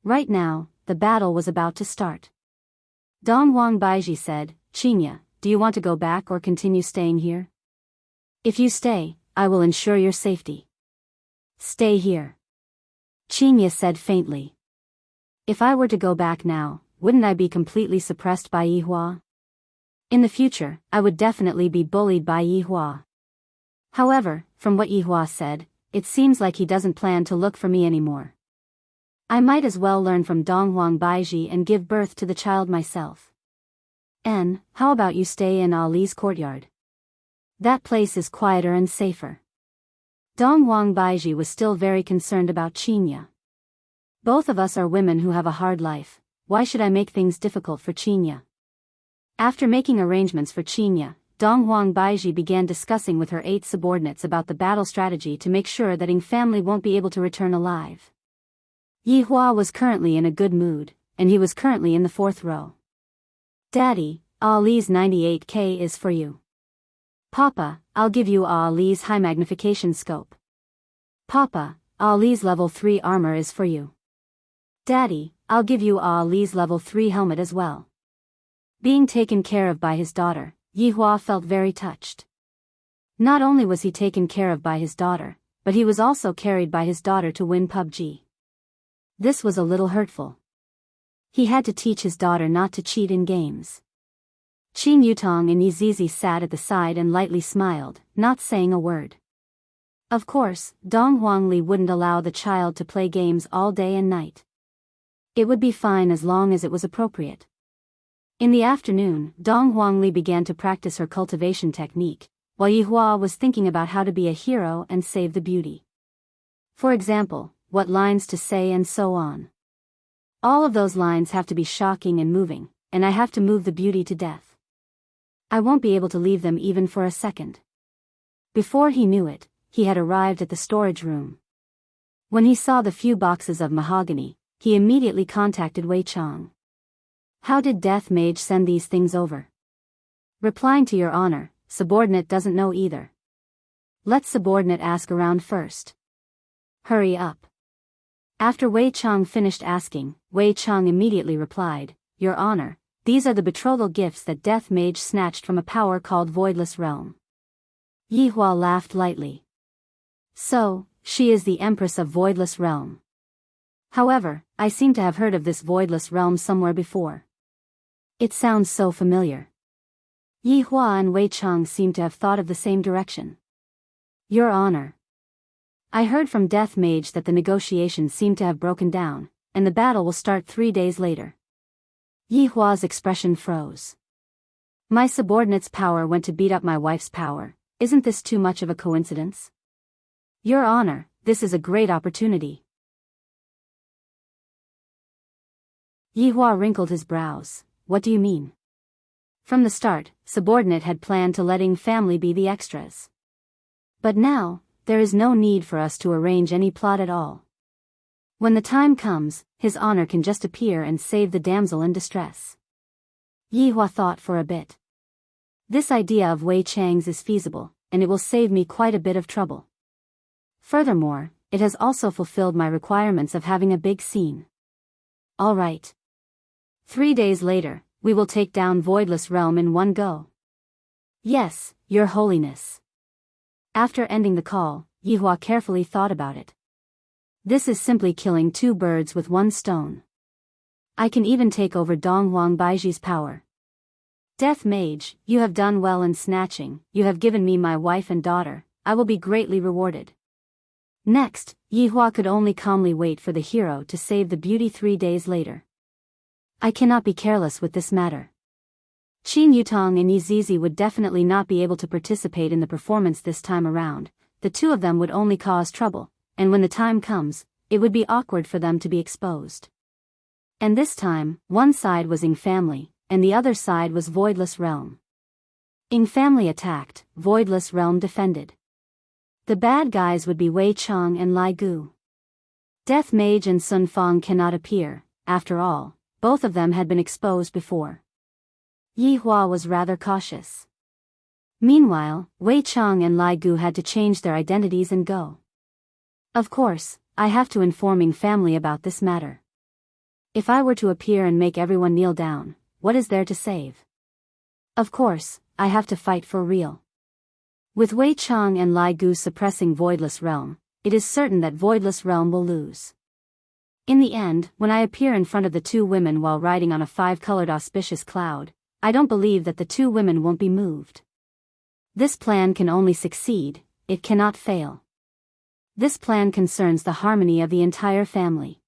Right now, the battle was about to start. Dong Huang Baiji said, Qinya, do you want to go back or continue staying here? If you stay, I will ensure your safety. Stay here. Qinya said faintly. If I were to go back now, wouldn't I be completely suppressed by Yi Hua? In the future, I would definitely be bullied by Yi Hua. However, from what Yihua said, it seems like he doesn't plan to look for me anymore. I might as well learn from Donghuang Baiji and give birth to the child myself. How about you stay in Ali's courtyard? That place is quieter and safer. Donghuang Baiji was still very concerned about Qinya. Both of us are women who have a hard life, why should I make things difficult for Qinya? After making arrangements for Qinya, Donghuang Baiji began discussing with her 8 subordinates about the battle strategy to make sure that Ying family won't be able to return alive. Yihua was currently in a good mood, and he was currently in the 4th row. Daddy, Ali's 98K is for you. Papa, I'll give you Ali's high magnification scope. Papa, Ali's level 3 armor is for you. Daddy, I'll give you Ali's level 3 helmet as well. Being taken care of by his daughter, Yihua felt very touched. Not only was he taken care of by his daughter, but he was also carried by his daughter to win PUBG. This was a little hurtful. He had to teach his daughter not to cheat in games. Qin Yutong and Yizizi sat at the side and lightly smiled, not saying a word. Of course, Dong Huangli wouldn't allow the child to play games all day and night. It would be fine as long as it was appropriate. In the afternoon, Dong Huangli began to practice her cultivation technique, while Yihua was thinking about how to be a hero and save the beauty. For example, what lines to say and so on. All of those lines have to be shocking and moving, and I have to move the beauty to death. I won't be able to leave them even for a second. Before he knew it, he had arrived at the storage room. When he saw the few boxes of mahogany, he immediately contacted Wei Chang. How did Death Mage send these things over? Replying to your honor, subordinate doesn't know either. Let subordinate ask around first. Hurry up. After Wei Chang finished asking, Wei Chang immediately replied, Your honor, these are the betrothal gifts that Death Mage snatched from a power called Voidless Realm. Yihua laughed lightly. So, she is the Empress of Voidless Realm. However, I seem to have heard of this Voidless Realm somewhere before. It sounds so familiar. Yihua and Wei Chang seem to have thought of the same direction. Your honor. I heard from Death Mage that the negotiations seem to have broken down, and the battle will start 3 days later. Yihua's expression froze. My subordinate's power went to beat up my wife's power, isn't this too much of a coincidence? Your honor, this is a great opportunity. Yihua wrinkled his brows. What do you mean? From the start, subordinate had planned to let Ying family be the extras. But now, there is no need for us to arrange any plot at all. When the time comes, his honor can just appear and save the damsel in distress. Yihua thought for a bit. This idea of Wei Chang's is feasible, and it will save me quite a bit of trouble. Furthermore, it has also fulfilled my requirements of having a big scene. All right. 3 days later, we will take down Voidless Realm in one go. Yes, Your Holiness. After ending the call, Yihua carefully thought about it. This is simply killing 2 birds with 1 stone. I can even take over Donghuang Baiji's power. Death Mage, you have done well in snatching, you have given me my wife and daughter, I will be greatly rewarded. Next, Yihua could only calmly wait for the hero to save the beauty 3 days later. I cannot be careless with this matter. Qin Yutong and Yizizi would definitely not be able to participate in the performance this time around, the 2 of them would only cause trouble, and when the time comes, it would be awkward for them to be exposed. And this time, one side was Ying family, and the other side was Voidless Realm. Ying family attacked, Voidless Realm defended. The bad guys would be Wei Chang and Lai Gu. Death Mage and Sun Fang cannot appear, after all, both of them had been exposed before. Yihua was rather cautious. Meanwhile, Wei Chang and Lai Gu had to change their identities and go. Of course, I have to inform Ying family about this matter. If I were to appear and make everyone kneel down, what is there to save? Of course, I have to fight for real. With Wei Chang and Lai Gu suppressing Voidless Realm, it is certain that Voidless Realm will lose. In the end, when I appear in front of the 2 women while riding on a 5-colored auspicious cloud, I don't believe that the 2 women won't be moved. This plan can only succeed it cannot fail. This plan concerns the harmony of the entire family.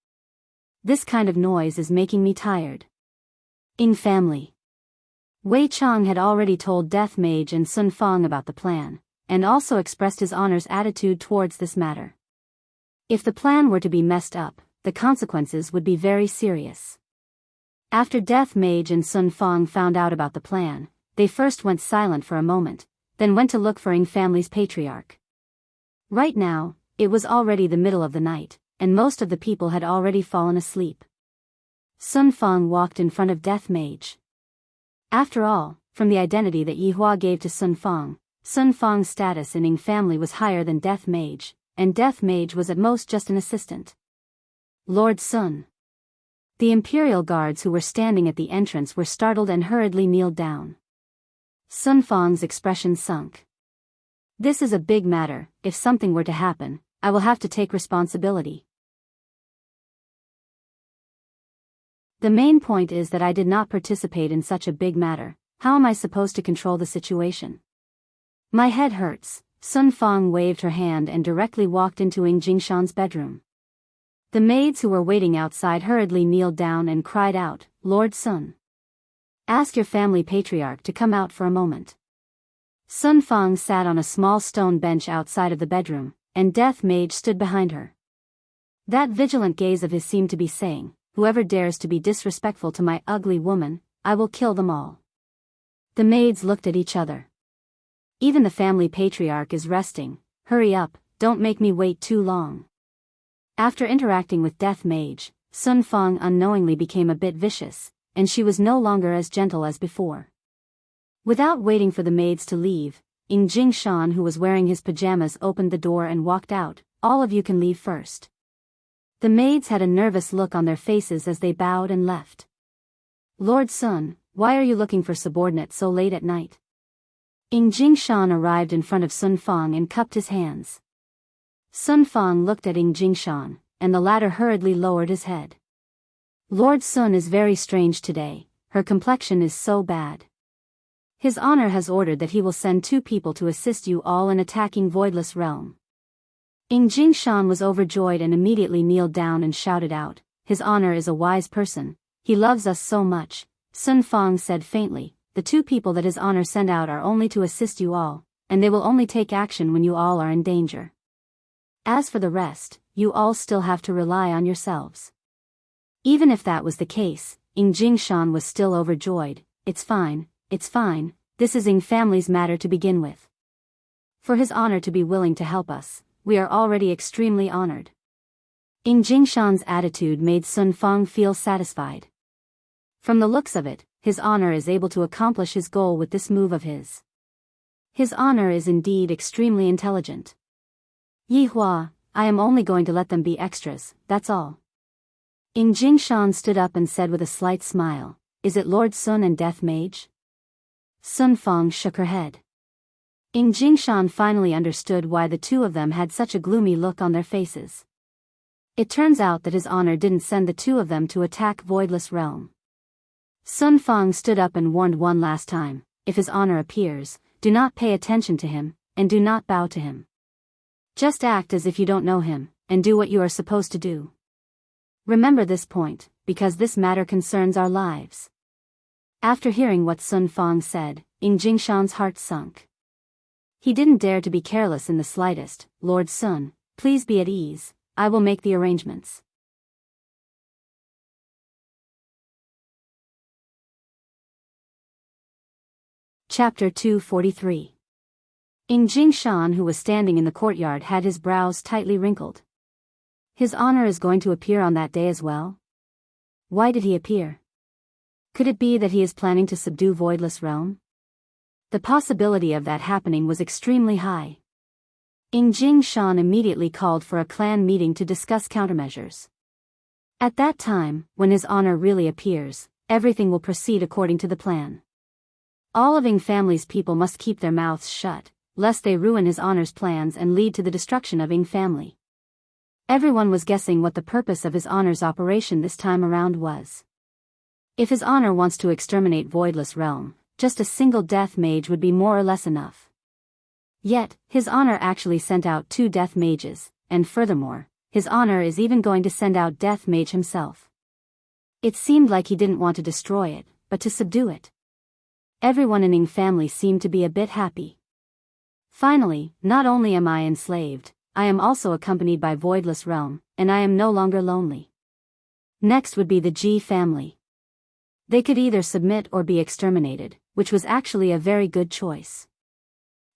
This kind of noise is making me tired. In family. Wei Chang had already told Death Mage and Sun Fang about the plan, and also expressed his honor's attitude towards this matter. If the plan were to be messed up, the consequences would be very serious. After Death Mage and Sun Fang found out about the plan, they first went silent for a moment, then went to look for Ying family's patriarch. Right now, it was already the middle of the night, and most of the people had already fallen asleep. Sun Fang walked in front of Death Mage. After all, from the identity that Yi Hua gave to Sun Fang's status in Ying family was higher than Death Mage, and Death Mage was at most just an assistant. Lord Sun. The Imperial guards who were standing at the entrance were startled and hurriedly kneeled down. Sun Fang's expression sunk. This is a big matter. If something were to happen, I will have to take responsibility. The main point is that I did not participate in such a big matter. How am I supposed to control the situation? My head hurts. Sun Fang waved her hand and directly walked into Ying Jingshan's bedroom. The maids who were waiting outside hurriedly kneeled down and cried out, "Lord Sun, ask your family patriarch to come out for a moment." Sun Fang sat on a small stone bench outside of the bedroom, and Death Mage stood behind her. That vigilant gaze of his seemed to be saying, "Whoever dares to be disrespectful to my ugly woman, I will kill them all." The maids looked at each other. Even the family patriarch is resting. Hurry up, don't make me wait too long. After interacting with Death Mage, Sun Fang unknowingly became a bit vicious, and she was no longer as gentle as before. Without waiting for the maids to leave, Ying Jingshan, who was wearing his pajamas, opened the door and walked out. "All of you can leave first." The maids had a nervous look on their faces as they bowed and left. "Lord Sun, why are you looking for subordinates so late at night?" Ying Jingshan arrived in front of Sun Fang and cupped his hands. Sun Fang looked at Ying Jingshan, and the latter hurriedly lowered his head. "Lord Sun is very strange today. Her complexion is so bad. His honor has ordered that he will send 2 people to assist you all in attacking Voidless Realm." Ying Jingshan was overjoyed and immediately kneeled down and shouted out, "His honor is a wise person. He loves us so much." Sun Fang said faintly, "The 2 people that his honor sent out are only to assist you all, and they will only take action when you all are in danger. As for the rest, you all still have to rely on yourselves." Even if that was the case, Ying Jingshan was still overjoyed. It's fine. This is Ying family's matter to begin with. For his honor to be willing to help us, we are already extremely honored." Ying Jingshan's attitude made Sun Fang feel satisfied. From the looks of it, his honor is able to accomplish his goal with this move of his. His honor is indeed extremely intelligent. "Yi Hua, I am only going to let them be extras, that's all." Ying Jingshan stood up and said with a slight smile, "Is it Lord Sun and Death Mage?" Sun Fang shook her head. Ying Jingshan finally understood why the 2 of them had such a gloomy look on their faces. It turns out that his honor didn't send the 2 of them to attack Voidless Realm. Sun Fang stood up and warned one last time, "If his honor appears, do not pay attention to him, and do not bow to him. Just act as if you don't know him, and do what you are supposed to do. Remember this point, because this matter concerns our lives." After hearing what Sun Fang said, Ying Jingshan's heart sunk. He didn't dare to be careless in the slightest. "Lord Sun, please be at ease, I will make the arrangements." Chapter 243. Ying Jingshan, who was standing in the courtyard, had his brows tightly wrinkled. His honor is going to appear on that day as well? Why did he appear? Could it be that he is planning to subdue Voidless Realm? The possibility of that happening was extremely high. Ying Jingshan immediately called for a clan meeting to discuss countermeasures. At that time, when his honor really appears, everything will proceed according to the plan. All of Ying family's people must keep their mouths shut, lest they ruin his honor's plans and lead to the destruction of Ying family. Everyone was guessing what the purpose of his honor's operation this time around was. If his honor wants to exterminate Voidless Realm, just a single Death Mage would be more or less enough. Yet, his honor actually sent out 2 death mages, and furthermore, his honor is even going to send out Death Mage himself. It seemed like he didn't want to destroy it, but to subdue it. Everyone in Ing family seemed to be a bit happy. Finally, not only am I enslaved, I am also accompanied by Voidless Realm, and I am no longer lonely. Next would be the G family. They could either submit or be exterminated, which was actually a very good choice.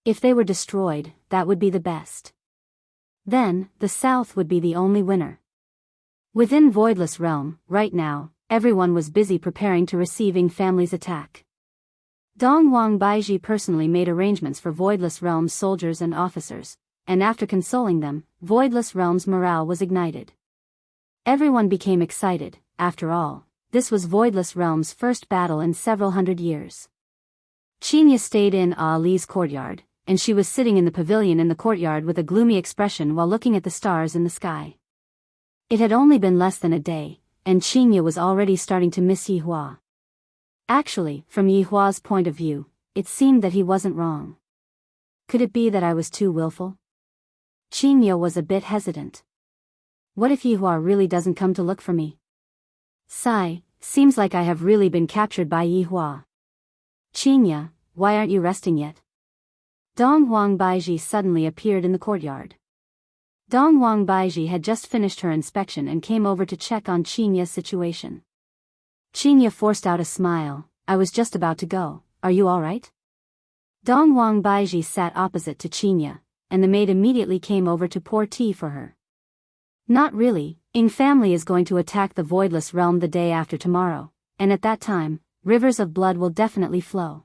If they were destroyed, that would be the best. Then, the South would be the only winner. Within Voidless Realm, right now, everyone was busy preparing to receive Ing family's attack. Dongwang Baiji personally made arrangements for Voidless Realm's soldiers and officers, and after consoling them, Voidless Realm's morale was ignited. Everyone became excited. After all, this was Voidless Realm's first battle in several hundred years. Qinya stayed in Ali's courtyard, and she was sitting in the pavilion in the courtyard with a gloomy expression while looking at the stars in the sky. It had only been less than a day, and Qinya was already starting to miss Yihua. Actually, from Yihua's point of view, it seemed that he wasn't wrong. Could it be that I was too willful? Qinya was a bit hesitant. What if Yihua really doesn't come to look for me? Sigh, seems like I have really been captured by Yihua. Qinya, why aren't you resting yet? Dongwang Baiji suddenly appeared in the courtyard. Dongwang Baiji had just finished her inspection and came over to check on Qinya's situation. Qinya forced out a smile. I was just about to go. Are you alright? Dongwang Baiji sat opposite to Qinya, and the maid immediately came over to pour tea for her. Not really. Ing family is going to attack the Voidless Realm the day after tomorrow, and at that time, rivers of blood will definitely flow.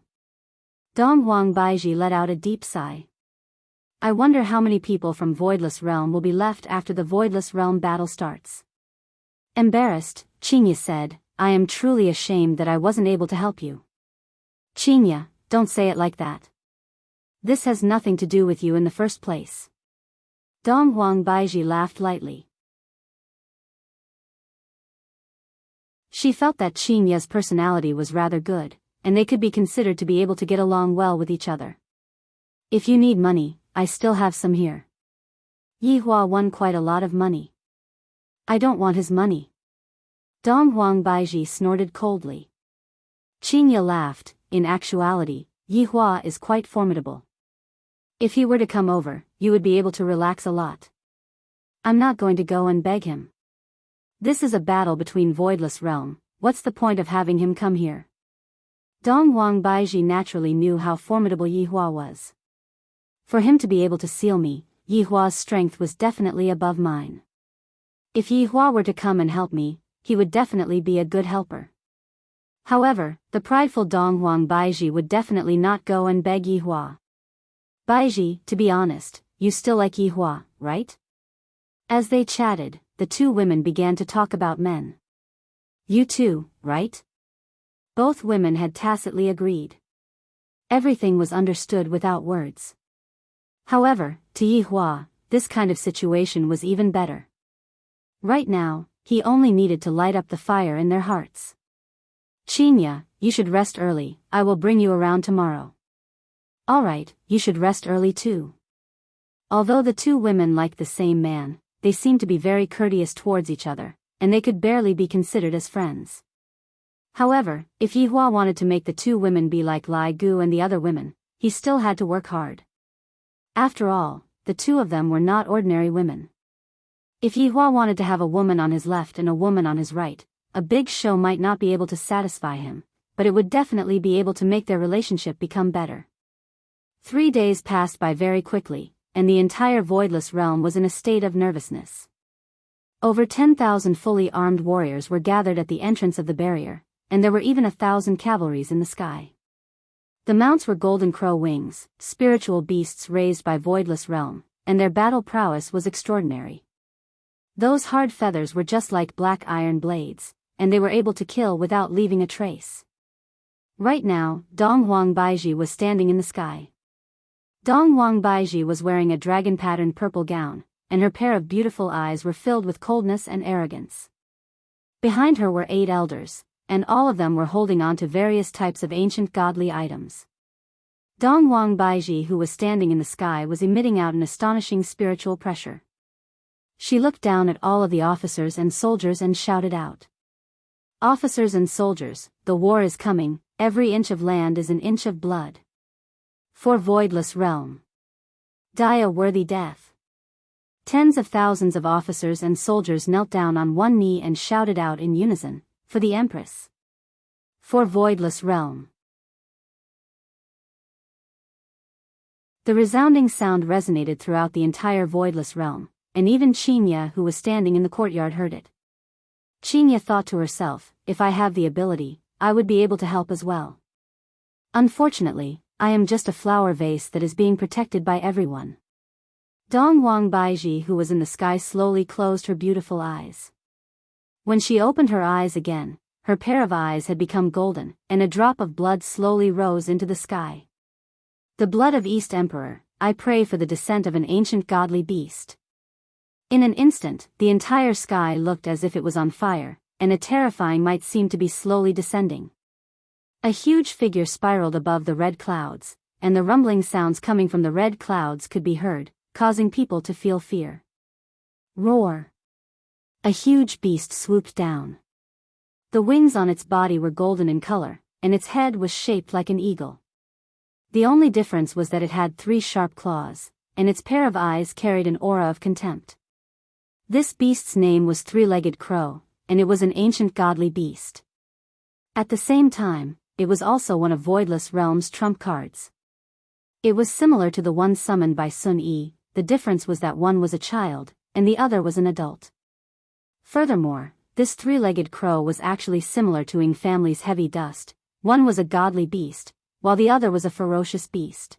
Dongwang Baiji let out a deep sigh. I wonder how many people from Voidless Realm will be left after the Voidless Realm battle starts. Embarrassed, Qinya said, I am truly ashamed that I wasn't able to help you. Qinya, don't say it like that. This has nothing to do with you in the first place. Dongwang Baiji laughed lightly. She felt that Qinya's personality was rather good, and they could be considered to be able to get along well with each other. If you need money, I still have some here. Yihua won quite a lot of money. I don't want his money. Dongwang Baiji snorted coldly. Qinya laughed. In actuality, Yihua is quite formidable. If he were to come over, you would be able to relax a lot. I'm not going to go and beg him. This is a battle between Voidless Realm, what's the point of having him come here? Dongwang Baiji naturally knew how formidable Yihua was. For him to be able to seal me, Yihua's strength was definitely above mine. If Yihua were to come and help me, he would definitely be a good helper. However, the prideful Dongwang Baiji would definitely not go and beg Yihua. Baiji, to be honest, you still like Yihua, right? As they chatted, the two women began to talk about men. You too, right? Both women had tacitly agreed. Everything was understood without words. However, to Yihua, this kind of situation was even better. Right now, he only needed to light up the fire in their hearts. Qinya, you should rest early, I will bring you around tomorrow. Alright, you should rest early too. Although the two women liked the same man, they seemed to be very courteous towards each other, and they could barely be considered as friends. However, if Yihua wanted to make the two women be like Lai Gu and the other women, he still had to work hard. After all, the two of them were not ordinary women. If Yihua wanted to have a woman on his left and a woman on his right, a big show might not be able to satisfy him, but it would definitely be able to make their relationship become better. 3 days passed by very quickly, and the entire Voidless Realm was in a state of nervousness. Over 10,000 fully armed warriors were gathered at the entrance of the barrier, and there were even 1,000 cavalries in the sky. The mounts were golden crow wings, spiritual beasts raised by Voidless Realm, and their battle prowess was extraordinary. Those hard feathers were just like black iron blades, and they were able to kill without leaving a trace. Right now, Dongwang Baiji was standing in the sky. Dongwang Baiji was wearing a dragon-patterned purple gown, and her pair of beautiful eyes were filled with coldness and arrogance. Behind her were 8 elders, and all of them were holding on to various types of ancient godly items. Dong Wang Baiji, who was standing in the sky, was emitting out an astonishing spiritual pressure. She looked down at all of the officers and soldiers and shouted out. Officers and soldiers, the war is coming, every inch of land is an inch of blood. For voidless realm. Die a worthy death. Tens of thousands of officers and soldiers knelt down on one knee and shouted out in unison, for the Empress. For voidless realm. The resounding sound resonated throughout the entire voidless realm, and even Qinya, who was standing in the courtyard, heard it. Qinya thought to herself, if I have the ability, I would be able to help as well. Unfortunately, I am just a flower vase that is being protected by everyone. Dong Wang Baiji, who was in the sky, slowly closed her beautiful eyes. When she opened her eyes again, her pair of eyes had become golden, and a drop of blood slowly rose into the sky. The blood of East Emperor, I pray for the descent of an ancient godly beast. In an instant, the entire sky looked as if it was on fire, and a terrifying might seemed to be slowly descending. A huge figure spiraled above the red clouds, and the rumbling sounds coming from the red clouds could be heard, causing people to feel fear. Roar! A huge beast swooped down. The wings on its body were golden in color, and its head was shaped like an eagle. The only difference was that it had 3 sharp claws, and its pair of eyes carried an aura of contempt. This beast's name was Three-Legged Crow, and it was an ancient godly beast. At the same time, it was also one of Voidless Realm's trump cards. It was similar to the one summoned by Sun Yi, the difference was that one was a child, and the other was an adult. Furthermore, this Three-Legged Crow was actually similar to Ying family's Heavy Dust. One was a godly beast, while the other was a ferocious beast.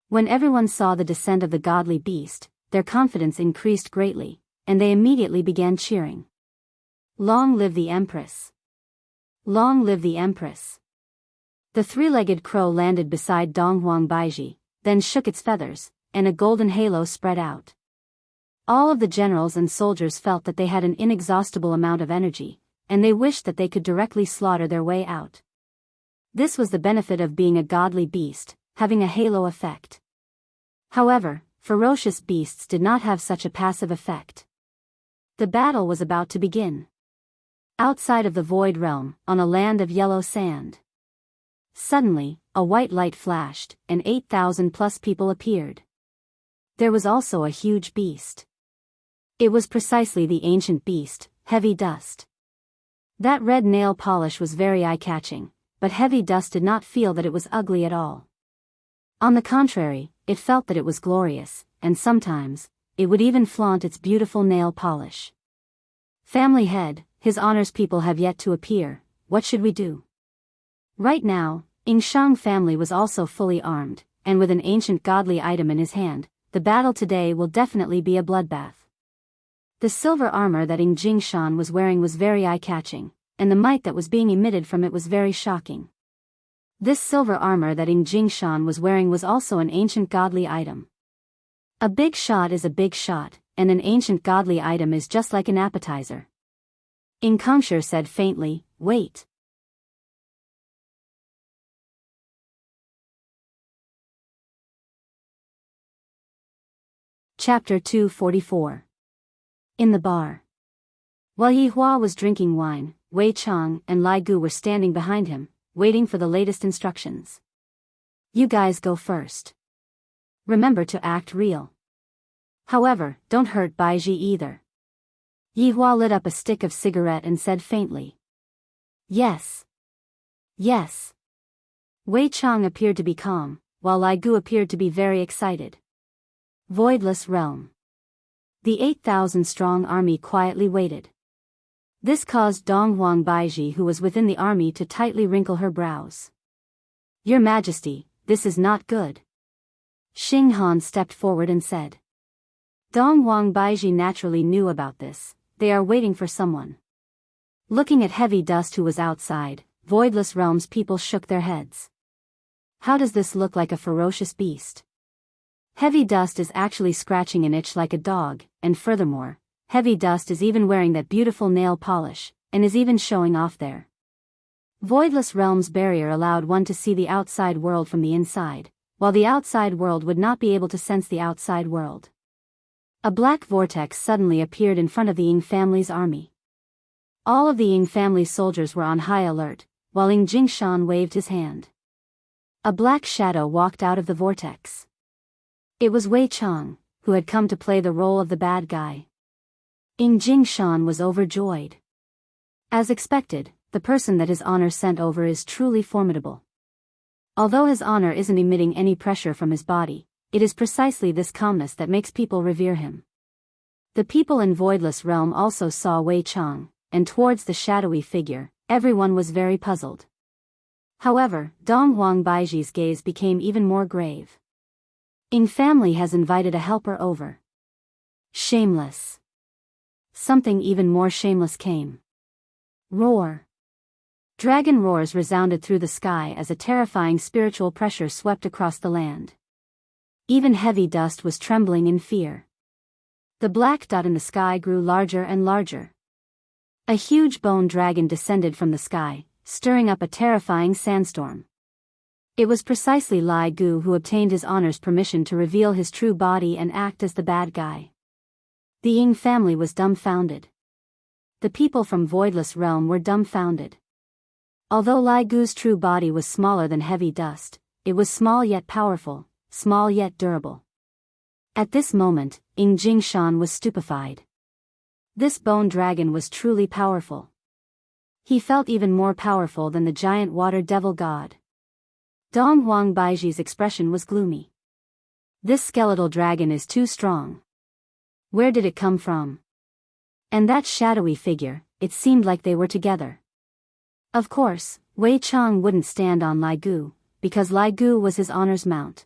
When everyone saw the descent of the godly beast, their confidence increased greatly, and they immediately began cheering. Long live the Empress! Long live the Empress! The Three-Legged Crow landed beside Dong Huang Baiji, then shook its feathers, and a golden halo spread out. All of the generals and soldiers felt that they had an inexhaustible amount of energy, and they wished that they could directly slaughter their way out. This was the benefit of being a godly beast, having a halo effect. However, ferocious beasts did not have such a passive effect. The battle was about to begin. Outside of the Void Realm, on a land of yellow sand. Suddenly, a white light flashed, and 8,000 plus people appeared. There was also a huge beast. It was precisely the ancient beast, Heavy Dust. That red nail polish was very eye-catching, but Heavy Dust did not feel that it was ugly at all. On the contrary, it felt that it was glorious, and sometimes, it would even flaunt its beautiful nail polish. Family head, His Honor's people have yet to appear, what should we do? Right now, Yingshang family was also fully armed, and with an ancient godly item in his hand. The battle today will definitely be a bloodbath. The silver armor that Ying Jingshan was wearing was very eye-catching, and the might that was being emitted from it was very shocking. This silver armor that Ying Jingshan was wearing was also an ancient godly item. A big shot is a big shot, and an ancient godly item is just like an appetizer. Ying Kongshi said faintly, wait. Chapter 244. In the bar. While Yi Hua was drinking wine, Wei Chang and Lai Gu were standing behind him, waiting for the latest instructions. You guys go first. Remember to act real. However, don't hurt Baiji either. Yi Hua lit up a stick of cigarette and said faintly. Yes. Yes. Wei Chang appeared to be calm, while Lai Gu appeared to be very excited. Voidless Realm. The 8,000-strong army quietly waited. This caused Dong Huang Baiji, who was within the army, to tightly wrinkle her brows. Your Majesty, this is not good. Xing Han stepped forward and said. Dong Huang Baiji naturally knew about this, they are waiting for someone. Looking at Heavy Dust, who was outside, Voidless Realm's people shook their heads. How does this look like a ferocious beast? Heavy Dust is actually scratching an itch like a dog, and furthermore, Heavy Dust is even wearing that beautiful nail polish, and is even showing off there. Voidless Realm's barrier allowed one to see the outside world from the inside, while the outside world would not be able to sense the outside world. A black vortex suddenly appeared in front of the Ying family's army. All of the Ying family's soldiers were on high alert, while Ying Jingshan waved his hand. A black shadow walked out of the vortex. It was Wei Chang, who had come to play the role of the bad guy. Ying Jingshan was overjoyed. As expected, the person that His Honor sent over is truly formidable. Although His Honor isn't emitting any pressure from his body, it is precisely this calmness that makes people revere him. The people in Voidless Realm also saw Wei Chang, and towards the shadowy figure, everyone was very puzzled. However, Dong Huang Baiji's gaze became even more grave. Ying family has invited a helper over. Shameless. Something even more shameless came. Roar. Dragon roars resounded through the sky as a terrifying spiritual pressure swept across the land. Even heavy dust was trembling in fear. The black dot in the sky grew larger and larger. A huge bone dragon descended from the sky, stirring up a terrifying sandstorm. It was precisely Lai Gu who obtained His Honor's permission to reveal his true body and act as the bad guy. The Ying family was dumbfounded. The people from Voidless Realm were dumbfounded. Although Lai Gu's true body was smaller than heavy dust, it was small yet powerful, small yet durable. At this moment, Ying Jingshan was stupefied. This bone dragon was truly powerful. He felt even more powerful than the giant water devil god. Dong Huang Baiji's expression was gloomy. This skeletal dragon is too strong. Where did it come from? And that shadowy figure, it seemed like they were together. Of course, Wei Chang wouldn't stand on Lai Gu, because Lai Gu was His Honor's mount.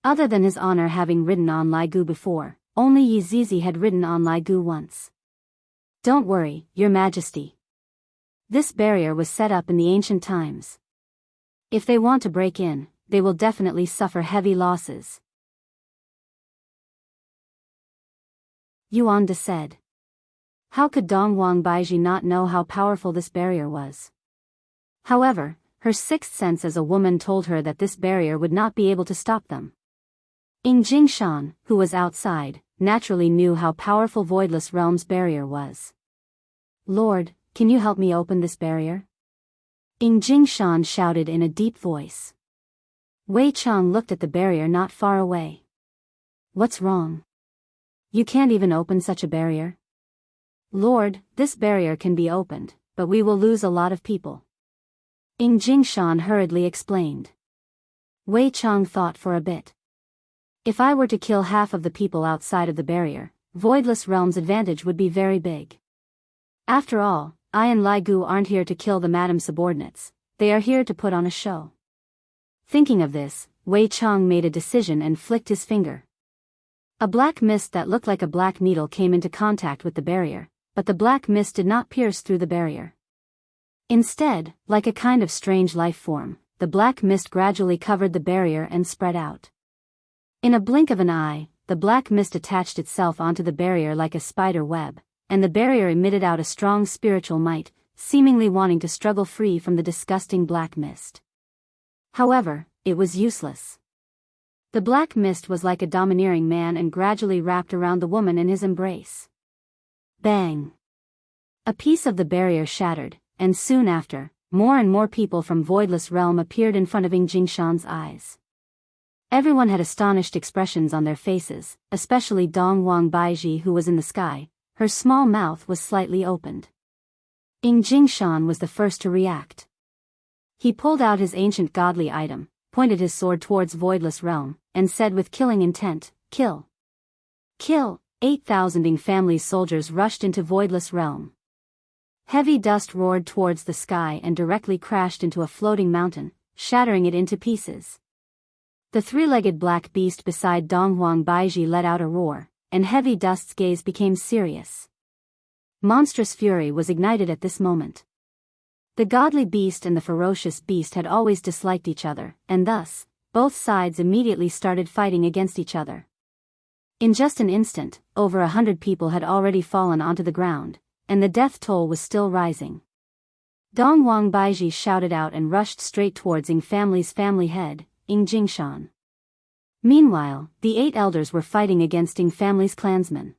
Other than His Honor having ridden on Lai Gu before, only Yi Zizi had ridden on Lai Gu once. Don't worry, Your Majesty. This barrier was set up in the ancient times. If they want to break in, they will definitely suffer heavy losses. Yuan De said. How could Dong Huang Baiji not know how powerful this barrier was? However, her sixth sense as a woman told her that this barrier would not be able to stop them. Ying Jingshan, who was outside, naturally knew how powerful Voidless Realm's barrier was. Lord, can you help me open this barrier? Ying Jingshan shouted in a deep voice. Wei Chang looked at the barrier not far away. What's wrong? You can't even open such a barrier? Lord, this barrier can be opened, but we will lose a lot of people. Ying Jingshan hurriedly explained. Wei Chang thought for a bit. If I were to kill half of the people outside of the barrier, Voidless Realm's advantage would be very big. After all, I and Lai Gu aren't here to kill the madam subordinates, they are here to put on a show. Thinking of this, Wei Chang made a decision and flicked his finger. A black mist that looked like a black needle came into contact with the barrier, but the black mist did not pierce through the barrier. Instead, like a kind of strange life form, the black mist gradually covered the barrier and spread out. In a blink of an eye, the black mist attached itself onto the barrier like a spider web, and the barrier emitted out a strong spiritual might, seemingly wanting to struggle free from the disgusting black mist. However, it was useless. The black mist was like a domineering man and gradually wrapped around the woman in his embrace. Bang! A piece of the barrier shattered, and soon after, more and more people from Voidless Realm appeared in front of Ying Jingshan's eyes. Everyone had astonished expressions on their faces, especially Dong Huang Baiji who was in the sky. Her small mouth was slightly opened. Ying Jingshan was the first to react. He pulled out his ancient godly item, pointed his sword towards Voidless Realm, and said with killing intent, Kill! Kill! 8,000 Ying family's soldiers rushed into Voidless Realm. Heavy dust roared towards the sky and directly crashed into a floating mountain, shattering it into pieces. The three-legged black beast beside Dong Huang Baiji let out a roar, and Heavy Dust's gaze became serious. Monstrous fury was ignited at this moment. The godly beast and the ferocious beast had always disliked each other, and thus, both sides immediately started fighting against each other. In just an instant, over 100 people had already fallen onto the ground, and the death toll was still rising. Dong Wang Baiji shouted out and rushed straight towards Ying family's family head, Ying Jingshan. Meanwhile, the 8 elders were fighting against Ying family's clansmen.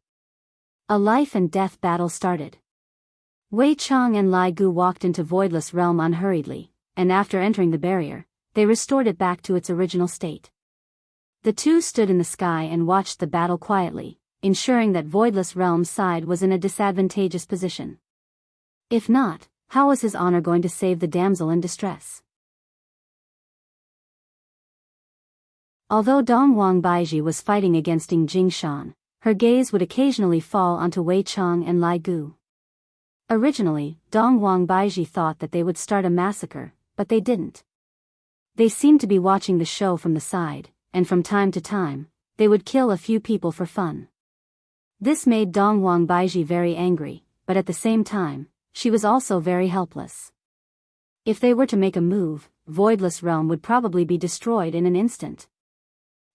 A life and death battle started. Wei Chang and Lai Gu walked into Voidless Realm unhurriedly, and after entering the barrier, they restored it back to its original state. The two stood in the sky and watched the battle quietly, ensuring that Voidless Realm's side was in a disadvantageous position. If not, how was his honor going to save the damsel in distress? Although Dong Wang Baiji was fighting against Ying Jingshan, her gaze would occasionally fall onto Wei Chang and Lai Gu. Originally, Dong Wang Baiji thought that they would start a massacre, but they didn't. They seemed to be watching the show from the side, and from time to time, they would kill a few people for fun. This made Dong Wang Baiji very angry, but at the same time, she was also very helpless. If they were to make a move, Voidless Realm would probably be destroyed in an instant.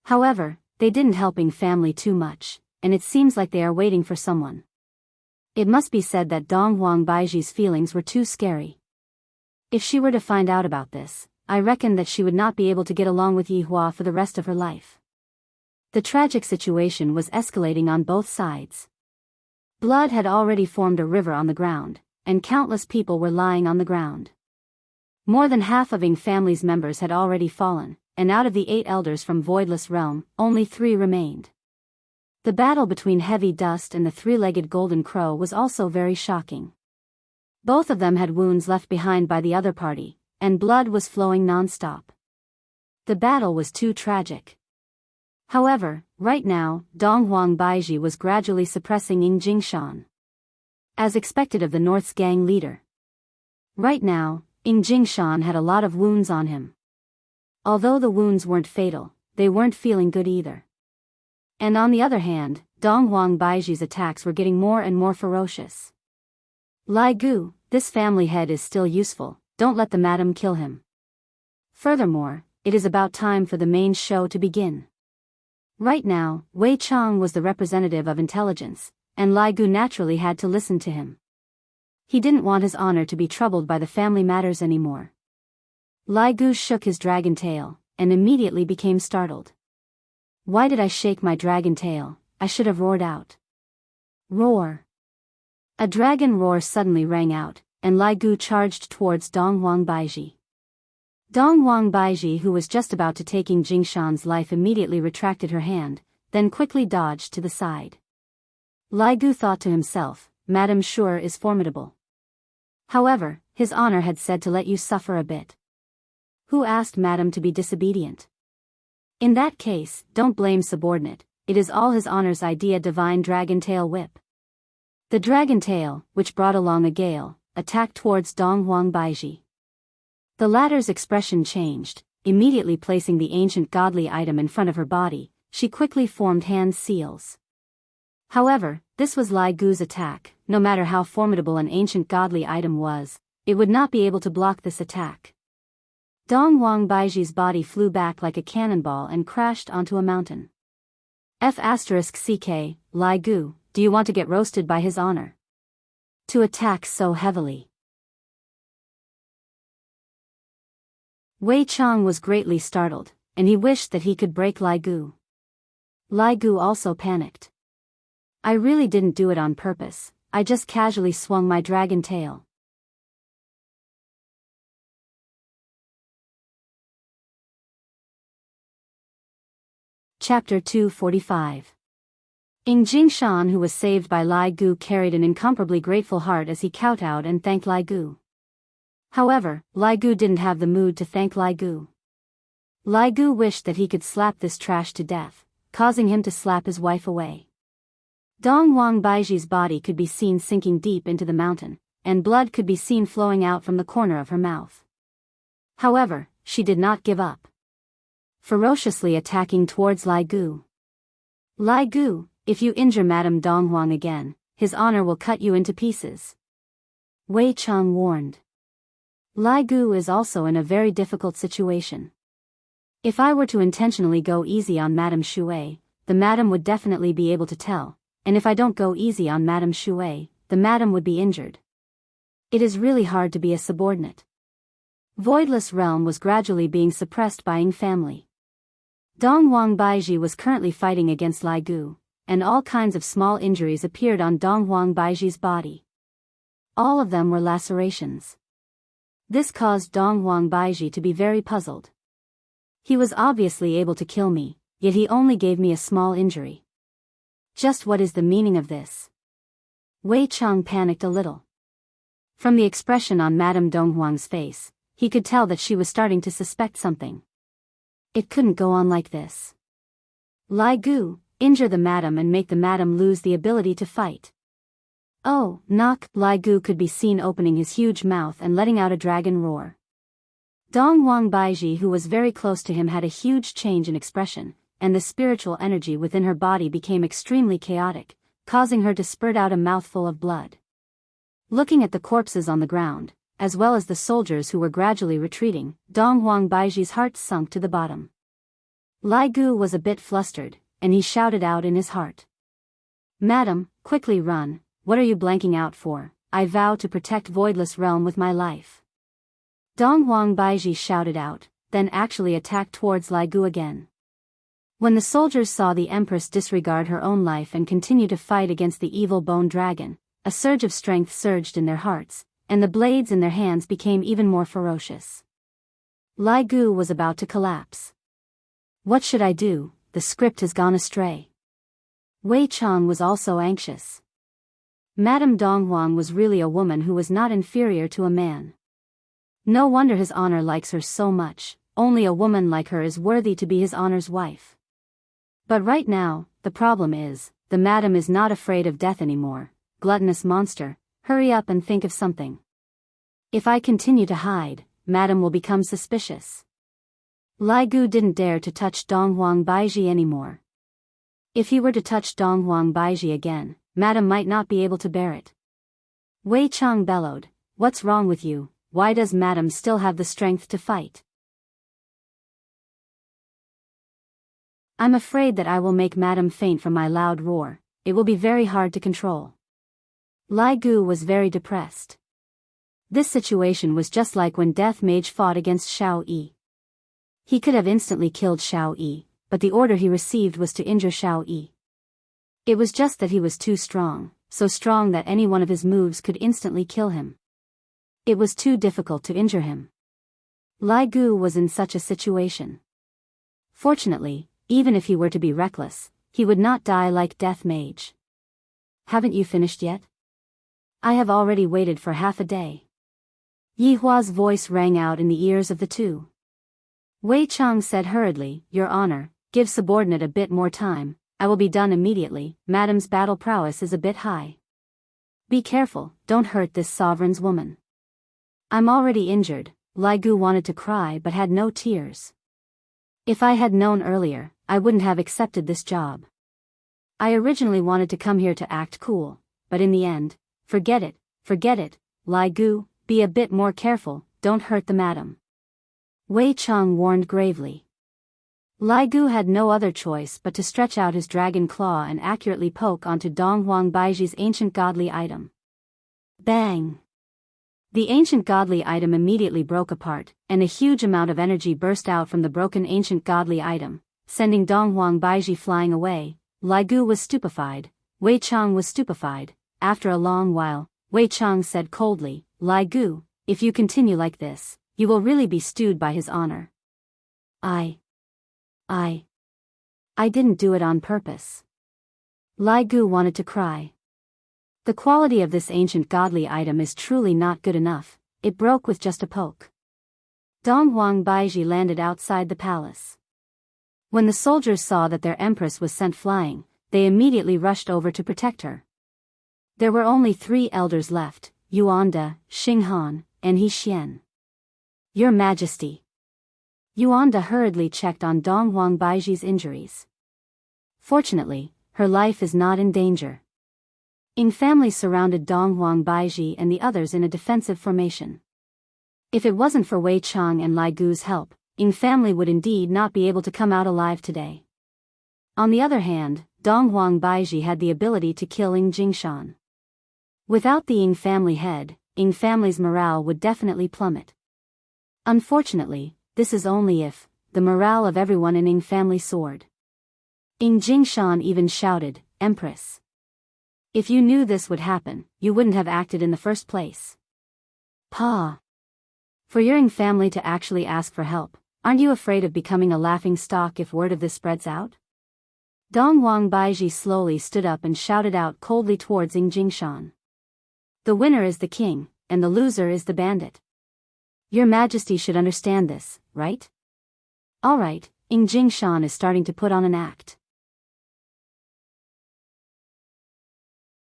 However, they didn't help Ying family too much, and it seems like they are waiting for someone. It must be said that Dong Wang Baiji's feelings were too scary. If she were to find out about this, I reckon that she would not be able to get along with Yi Hua for the rest of her life. The tragic situation was escalating on both sides. Blood had already formed a river on the ground, and countless people were lying on the ground. More than half of Ying family's members had already fallen, and out of the 8 elders from Voidless Realm, only 3 remained. The battle between Heavy Dust and the 3-legged Golden Crow was also very shocking. Both of them had wounds left behind by the other party, and blood was flowing non-stop. The battle was too tragic. However, right now, Dong Huang Baiji was gradually suppressing Ying Jingshan. As expected of the North's gang leader. Right now, Ying Jingshan had a lot of wounds on him. Although the wounds weren't fatal, they weren't feeling good either. And on the other hand, Dong Huang Baiji's attacks were getting more and more ferocious. Lai Gu, this family head is still useful, don't let the madam kill him. Furthermore, it is about time for the main show to begin. Right now, Wei Chang was the representative of intelligence, and Lai Gu naturally had to listen to him. He didn't want his honor to be troubled by the family matters anymore. Lai Gu shook his dragon tail, and immediately became startled. Why did I shake my dragon tail? I should have roared out. Roar! A dragon roar suddenly rang out, and Lai Gu charged towards Dong Huang Baiji. Dong Huang Baiji, who was just about to take Ying Jingshan's life, immediately retracted her hand, then quickly dodged to the side. Lai Gu thought to himself, Madame Sure is formidable. However, his honor had said to let you suffer a bit. Who asked Madame to be disobedient? In that case, don't blame subordinate, it is all his honor's idea. Divine Dragon Tail Whip. The dragon tail, which brought along a gale, attacked towards Dong Huang Baiji. The latter's expression changed, immediately placing the ancient godly item in front of her body, she quickly formed hand seals. However, this was Lai Gu's attack. No matter how formidable an ancient godly item was, it would not be able to block this attack. Dong Huang Baiji's body flew back like a cannonball and crashed onto a mountain. F***ck, Lai Gu, do you want to get roasted by his honor? To attack so heavily. Wei Chang was greatly startled, and he wished that he could break Lai Gu. Lai Gu also panicked. I really didn't do it on purpose, I just casually swung my dragon tail. Chapter 245. Ying Jingshan, who was saved by Lai Gu, carried an incomparably grateful heart as he kowtowed and thanked Lai Gu. However, Lai Gu didn't have the mood to thank Lai Gu. Lai Gu wished that he could slap this trash to death, causing him to slap his wife away. Dong Huang Baiji's body could be seen sinking deep into the mountain, and blood could be seen flowing out from the corner of her mouth. However, she did not give up, ferociously attacking towards Lai Gu. Lai Gu, if you injure Madame Dong Huang again, his honor will cut you into pieces. Wei Chang warned. Lai Gu is also in a very difficult situation. If I were to intentionally go easy on Madame Shui, the madam would definitely be able to tell, and if I don't go easy on Madame Shui, the madam would be injured. It is really hard to be a subordinate. Voidless Realm was gradually being suppressed by Ying family. Dong Huang Baiji was currently fighting against Lai Gu, and all kinds of small injuries appeared on Dong Huang Baiji's body. All of them were lacerations. This caused Dong Huang Baiji to be very puzzled. He was obviously able to kill me, yet he only gave me a small injury. Just what is the meaning of this? Wei Chang panicked a little. From the expression on Madame Dong Huang's face, he could tell that she was starting to suspect something. It couldn't go on like this. Lai Gu, injure the madam and make the madam lose the ability to fight. Oh, knock! Lai Gu could be seen opening his huge mouth and letting out a dragon roar. Dong Huang Baiji, who was very close to him, had a huge change in expression, and the spiritual energy within her body became extremely chaotic, causing her to spurt out a mouthful of blood. Looking at the corpses on the ground, as well as the soldiers who were gradually retreating, Dong Huang Baiji's heart sunk to the bottom. Lai Gu was a bit flustered, and he shouted out in his heart. Madam, quickly run, what are you blanking out for? I vow to protect Voidless Realm with my life. Dong Huang Baiji shouted out, then actually attacked towards Lai Gu again. When the soldiers saw the Empress disregard her own life and continue to fight against the evil bone dragon, a surge of strength surged in their hearts, and the blades in their hands became even more ferocious. Lai Gu was about to collapse. What should I do? The script has gone astray. Wei Chang was also anxious. Madame Dong Huang was really a woman who was not inferior to a man. No wonder his honor likes her so much, only a woman like her is worthy to be his honor's wife. But right now, the problem is, the madam is not afraid of death anymore. Gluttonous monster, hurry up and think of something. If I continue to hide, madam will become suspicious. Lai Gu didn't dare to touch Dong Huang Baiji anymore. If he were to touch Dong Huang Baiji again, madam might not be able to bear it. Wei Chang bellowed, what's wrong with you? Why does madam still have the strength to fight? I'm afraid that I will make madam faint from my loud roar. It will be very hard to control. Lai Gu was very depressed. This situation was just like when Death Mage fought against Xiao Yi. He could have instantly killed Xiao Yi, but the order he received was to injure Xiao Yi. It was just that he was too strong, so strong that any one of his moves could instantly kill him. It was too difficult to injure him. Lai Gu was in such a situation. Fortunately, even if he were to be reckless, he would not die like Death Mage. Haven't you finished yet? I have already waited for half a day. Yi Hua's voice rang out in the ears of the two. Wei Chang said hurriedly, Your Honor, give subordinate a bit more time, I will be done immediately, madam's battle prowess is a bit high. Be careful, don't hurt this sovereign's woman. I'm already injured. Lai Gu wanted to cry but had no tears. If I had known earlier, I wouldn't have accepted this job. I originally wanted to come here to act cool, but in the end, forget it, Lai Gu, be a bit more careful, don't hurt the madam. Wei Chang warned gravely. Lai Gu had no other choice but to stretch out his dragon claw and accurately poke onto Dong Huang Baiji's ancient godly item. Bang! The ancient godly item immediately broke apart, and a huge amount of energy burst out from the broken ancient godly item, sending Dong Huang Baiji flying away. Lai Gu was stupefied, Wei Chang was stupefied. After a long while, Wei Chang said coldly, Lai Gu, if you continue like this, you will really be stewed by his honor. I didn't do it on purpose. Lai Gu wanted to cry. The quality of this ancient godly item is truly not good enough, it broke with just a poke. Dong Huang Baiji landed outside the palace. When the soldiers saw that their empress was sent flying, they immediately rushed over to protect her. There were only 3 elders left, Yuanda, Xinghan, and He Xian. Your Majesty. Yuanda hurriedly checked on Dong Huang Baiji's injuries. Fortunately, her life is not in danger. Ying family surrounded Dong Huang Baiji and the others in a defensive formation. If it wasn't for Wei Chang and Lai Gu's help, Ying family would indeed not be able to come out alive today. On the other hand, Dong Huang Baiji had the ability to kill Ying Jingshan. Without the Ying family head, Ying family's morale would definitely plummet. Unfortunately, this is only if the morale of everyone in Ying family soared. Ying Jingshan even shouted, "Empress! If you knew this would happen, you wouldn't have acted in the first place. Pa! For your Ying family to actually ask for help, aren't you afraid of becoming a laughing stock if word of this spreads out?" Dong Wang Baiji slowly stood up and shouted out coldly towards Ying Jingshan. "The winner is the king, and the loser is the bandit. Your Majesty should understand this, right?" "Alright," Ying Jingshan is starting to put on an act.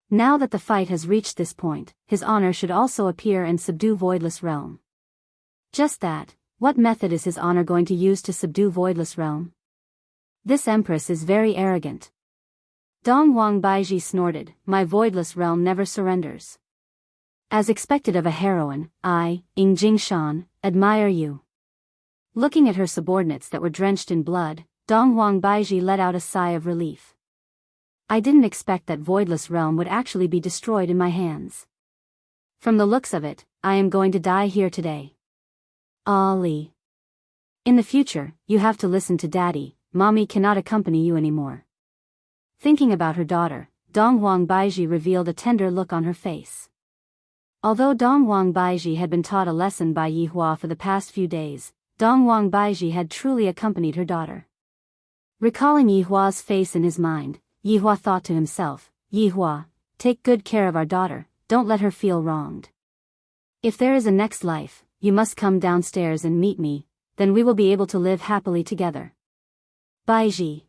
Now that the fight has reached this point, his honor should also appear and subdue Voidless Realm. Just that, what method is his honor going to use to subdue Voidless Realm? This empress is very arrogant. Dong Wang Baiji snorted, "My Voidless Realm never surrenders." As expected of a heroine, I, Ying Jingshan, admire you. Looking at her subordinates that were drenched in blood, Dong Wang Baiji let out a sigh of relief. I didn't expect that Voidless Realm would actually be destroyed in my hands. From the looks of it, I am going to die here today. Ali. In the future, you have to listen to Daddy. Mommy cannot accompany you anymore. Thinking about her daughter, Dong Wang Baiji revealed a tender look on her face. Although Dong Wang Baiji had been taught a lesson by Yi Hua for the past few days, Dong Wang Baiji had truly accompanied her daughter. Recalling Yi Hua's face in his mind, Yi Hua thought to himself, "Yi Hua, take good care of our daughter, don't let her feel wronged. If there is a next life, you must come downstairs and meet me, then we will be able to live happily together." Baiji.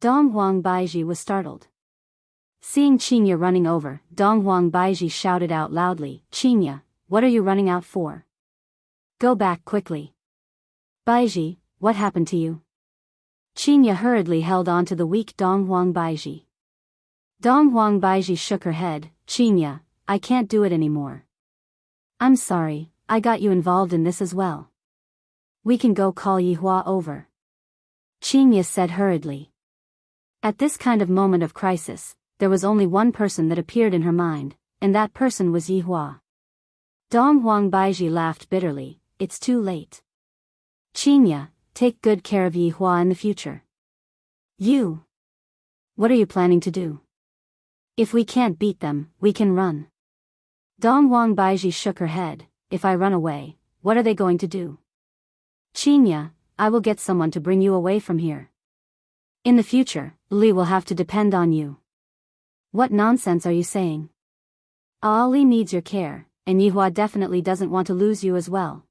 Dong Wang Baiji was startled. Seeing Qinya running over, Dong Wang Baiji shouted out loudly, "Qinya, what are you running out for? Go back quickly." "Baiji, what happened to you?" Qinya hurriedly held on to the weak Dong Wang Baiji. Dong Wang Baiji shook her head, "Qinya, I can't do it anymore. I'm sorry, I got you involved in this as well. We can go call Yi Hua over," Qinya said hurriedly. At this kind of moment of crisis, there was only one person that appeared in her mind, and that person was Yi Hua. Dong Wang Baiji laughed bitterly, "It's too late. Qinya, take good care of Yi Hua in the future. You. What are you planning to do? If we can't beat them, we can run." Dong Wang Baiji shook her head, "If I run away, what are they going to do? Qinya, I will get someone to bring you away from here. In the future, Li will have to depend on you." "What nonsense are you saying? Ali needs your care, and Yi Hua definitely doesn't want to lose you as well."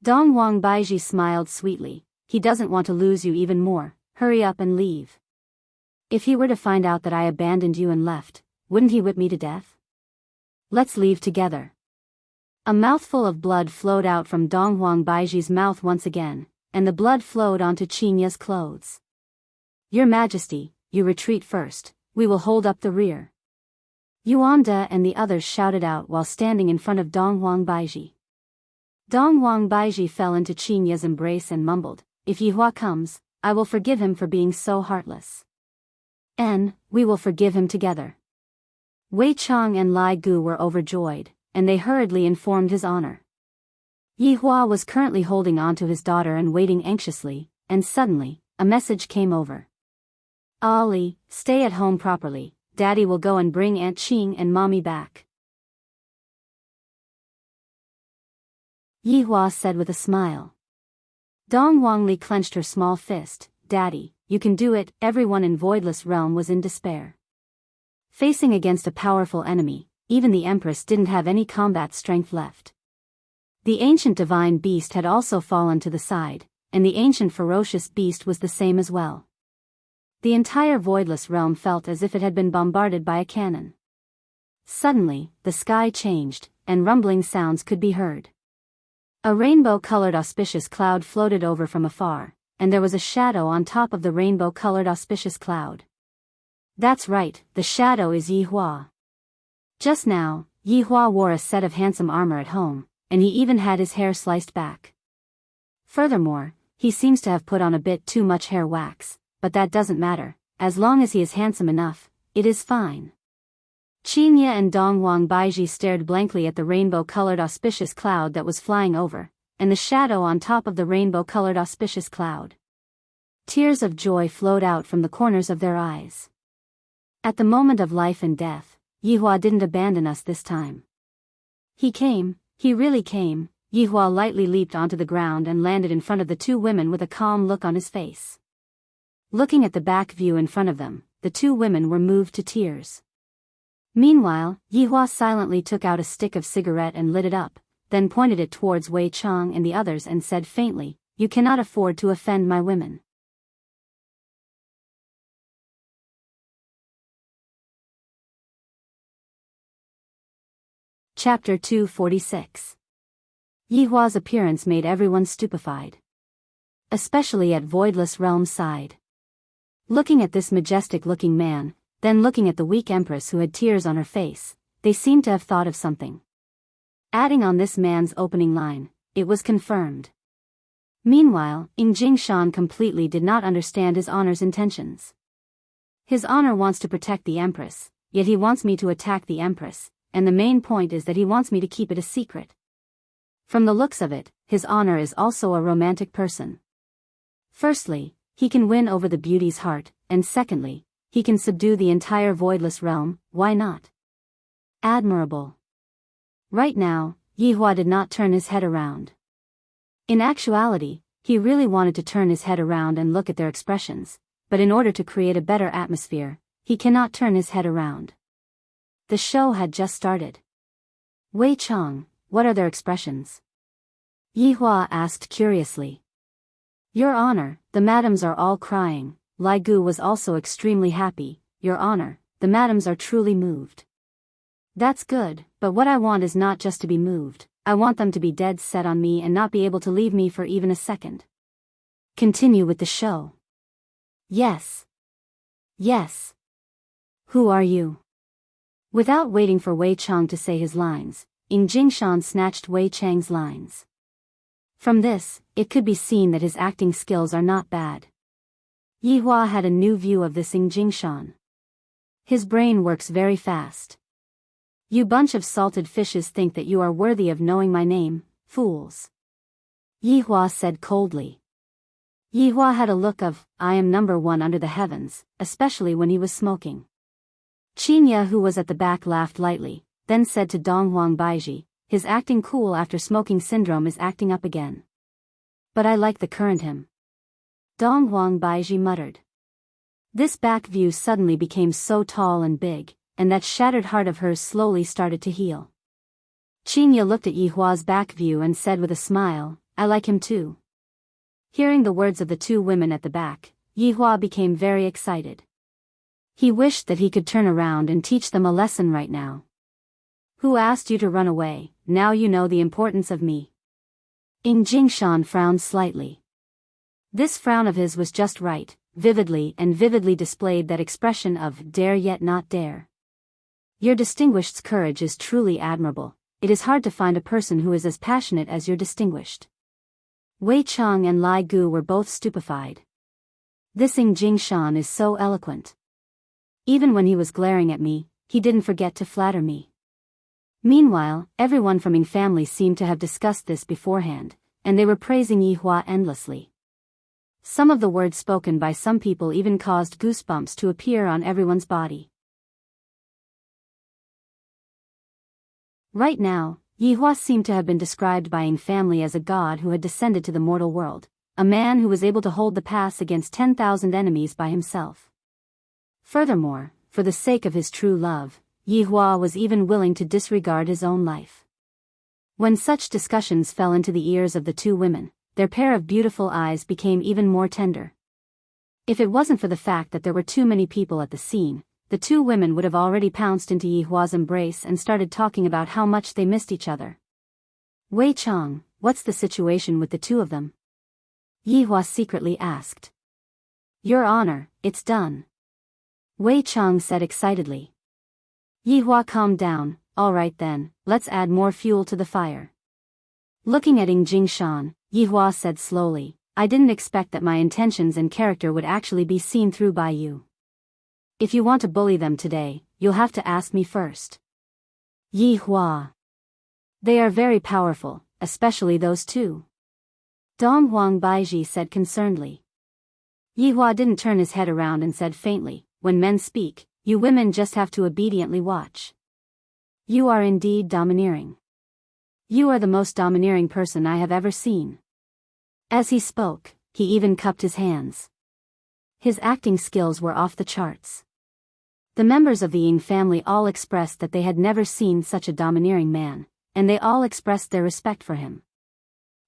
Dong Wang Baiji smiled sweetly, "He doesn't want to lose you even more, hurry up and leave. If he were to find out that I abandoned you and left, wouldn't he whip me to death? Let's leave together." A mouthful of blood flowed out from Dong Wang Baiji's mouth once again, and the blood flowed onto Qinya's clothes. "Your Majesty, you retreat first, we will hold up the rear." Yuanda and the others shouted out while standing in front of Dong Wang Baiji. Dong Wang Baiji fell into Qinya's embrace and mumbled, "If Yi Hua comes, I will forgive him for being so heartless. And we will forgive him together." Wei Chang and Lai Gu were overjoyed, and they hurriedly informed his honor. Yi Hua was currently holding on to his daughter and waiting anxiously, and suddenly, a message came over. "Ali, stay at home properly, Daddy will go and bring Aunt Qing and Mommy back," Yi Hua said with a smile. Dong Wangli clenched her small fist, "Daddy, you can do it." Everyone in Voidless Realm was in despair. Facing against a powerful enemy, even the Empress didn't have any combat strength left. The ancient divine beast had also fallen to the side, and the ancient ferocious beast was the same as well. The entire Voidless Realm felt as if it had been bombarded by a cannon. Suddenly, the sky changed, and rumbling sounds could be heard. A rainbow-colored auspicious cloud floated over from afar, and there was a shadow on top of the rainbow-colored auspicious cloud. That's right, the shadow is Yi Hua. Just now, Yi Hua wore a set of handsome armor at home, and he even had his hair sliced back. Furthermore, he seems to have put on a bit too much hair wax, but that doesn't matter, as long as he is handsome enough, it is fine. Qinya and Dongwang Baiji stared blankly at the rainbow-colored auspicious cloud that was flying over, and the shadow on top of the rainbow-colored auspicious cloud. Tears of joy flowed out from the corners of their eyes. At the moment of life and death, Yihua didn't abandon us this time. He came, he really came. Yihua lightly leaped onto the ground and landed in front of the two women with a calm look on his face. Looking at the back view in front of them, the two women were moved to tears. Meanwhile, Yihua silently took out a stick of cigarette and lit it up, then pointed it towards Wei Chang and the others and said faintly, "You cannot afford to offend my women." Chapter 246. Yihua's appearance made everyone stupefied. Especially at Voidless Realm's side. Looking at this majestic-looking man, then looking at the weak empress who had tears on her face, they seemed to have thought of something. Adding on this man's opening line, it was confirmed. Meanwhile, Jingshan completely did not understand his honor's intentions. His honor wants to protect the empress, yet he wants me to attack the empress, and the main point is that he wants me to keep it a secret. From the looks of it, his honor is also a romantic person. Firstly, he can win over the beauty's heart, and secondly, he can subdue the entire voidless realm. Why not? Admirable. Right now, Yihua did not turn his head around. In actuality, he really wanted to turn his head around and look at their expressions, but in order to create a better atmosphere, he cannot turn his head around. The show had just started. Wei Chang, what are their expressions? Yihua asked curiously. Your honor, the madams are all crying. Lai Gu was also extremely happy. Your honor, the madams are truly moved. That's good, but what I want is not just to be moved, I want them to be dead set on me and not be able to leave me for even a second. Continue with the show. Yes. Yes. Who are you? Without waiting for Wei Chang to say his lines, Jingshan snatched Wei Chang's lines. From this, it could be seen that his acting skills are not bad. Yihua had a new view of this Jingshan. His brain works very fast. You bunch of salted fishes think that you are worthy of knowing my name, fools. Yihua said coldly. Yihua had a look of, I am number one under the heavens, especially when he was smoking. Qinya, who was at the back, laughed lightly, then said to Donghuang Baiji, his acting cool after smoking syndrome is acting up again. But I like the current him. Donghuang Baiji muttered. This back view suddenly became so tall and big, and that shattered heart of hers slowly started to heal. Qinya looked at Yihua's back view and said with a smile, I like him too. Hearing the words of the two women at the back, Yihua became very excited. He wished that he could turn around and teach them a lesson right now. Who asked you to run away? Now you know the importance of me. Jingshan frowned slightly. This frown of his was just right, vividly displayed that expression of dare yet not dare. Your distinguished's courage is truly admirable. It is hard to find a person who is as passionate as your distinguished. Wei Chang and Lai Gu were both stupefied. This Jingshan is so eloquent. Even when he was glaring at me, he didn't forget to flatter me. Meanwhile, everyone from Ying family seemed to have discussed this beforehand, and they were praising Yihua endlessly. Some of the words spoken by some people even caused goosebumps to appear on everyone's body. Right now, Yihua seemed to have been described by Ying family as a god who had descended to the mortal world, a man who was able to hold the pass against 10,000 enemies by himself. Furthermore, for the sake of his true love, Yihua was even willing to disregard his own life. When such discussions fell into the ears of the two women, their pair of beautiful eyes became even more tender. If it wasn't for the fact that there were too many people at the scene, the two women would have already pounced into Yihua's embrace and started talking about how much they missed each other. Wei Chang, what's the situation with the two of them? Yihua secretly asked. Your honor, it's done. Wei Chang said excitedly. Yihua calmed down. All right then, let's add more fuel to the fire. Looking at Jingshan, Yihua said slowly, I didn't expect that my intentions and character would actually be seen through by you. If you want to bully them today, you'll have to ask me first. Yi Hua. They are very powerful, especially those two. Dong Huang Baiji said concernedly. Yi Hua didn't turn his head around and said faintly, when men speak, you women just have to obediently watch. You are indeed domineering. You are the most domineering person I have ever seen. As he spoke, he even cupped his hands. His acting skills were off the charts. The members of the Ying family all expressed that they had never seen such a domineering man, and they all expressed their respect for him.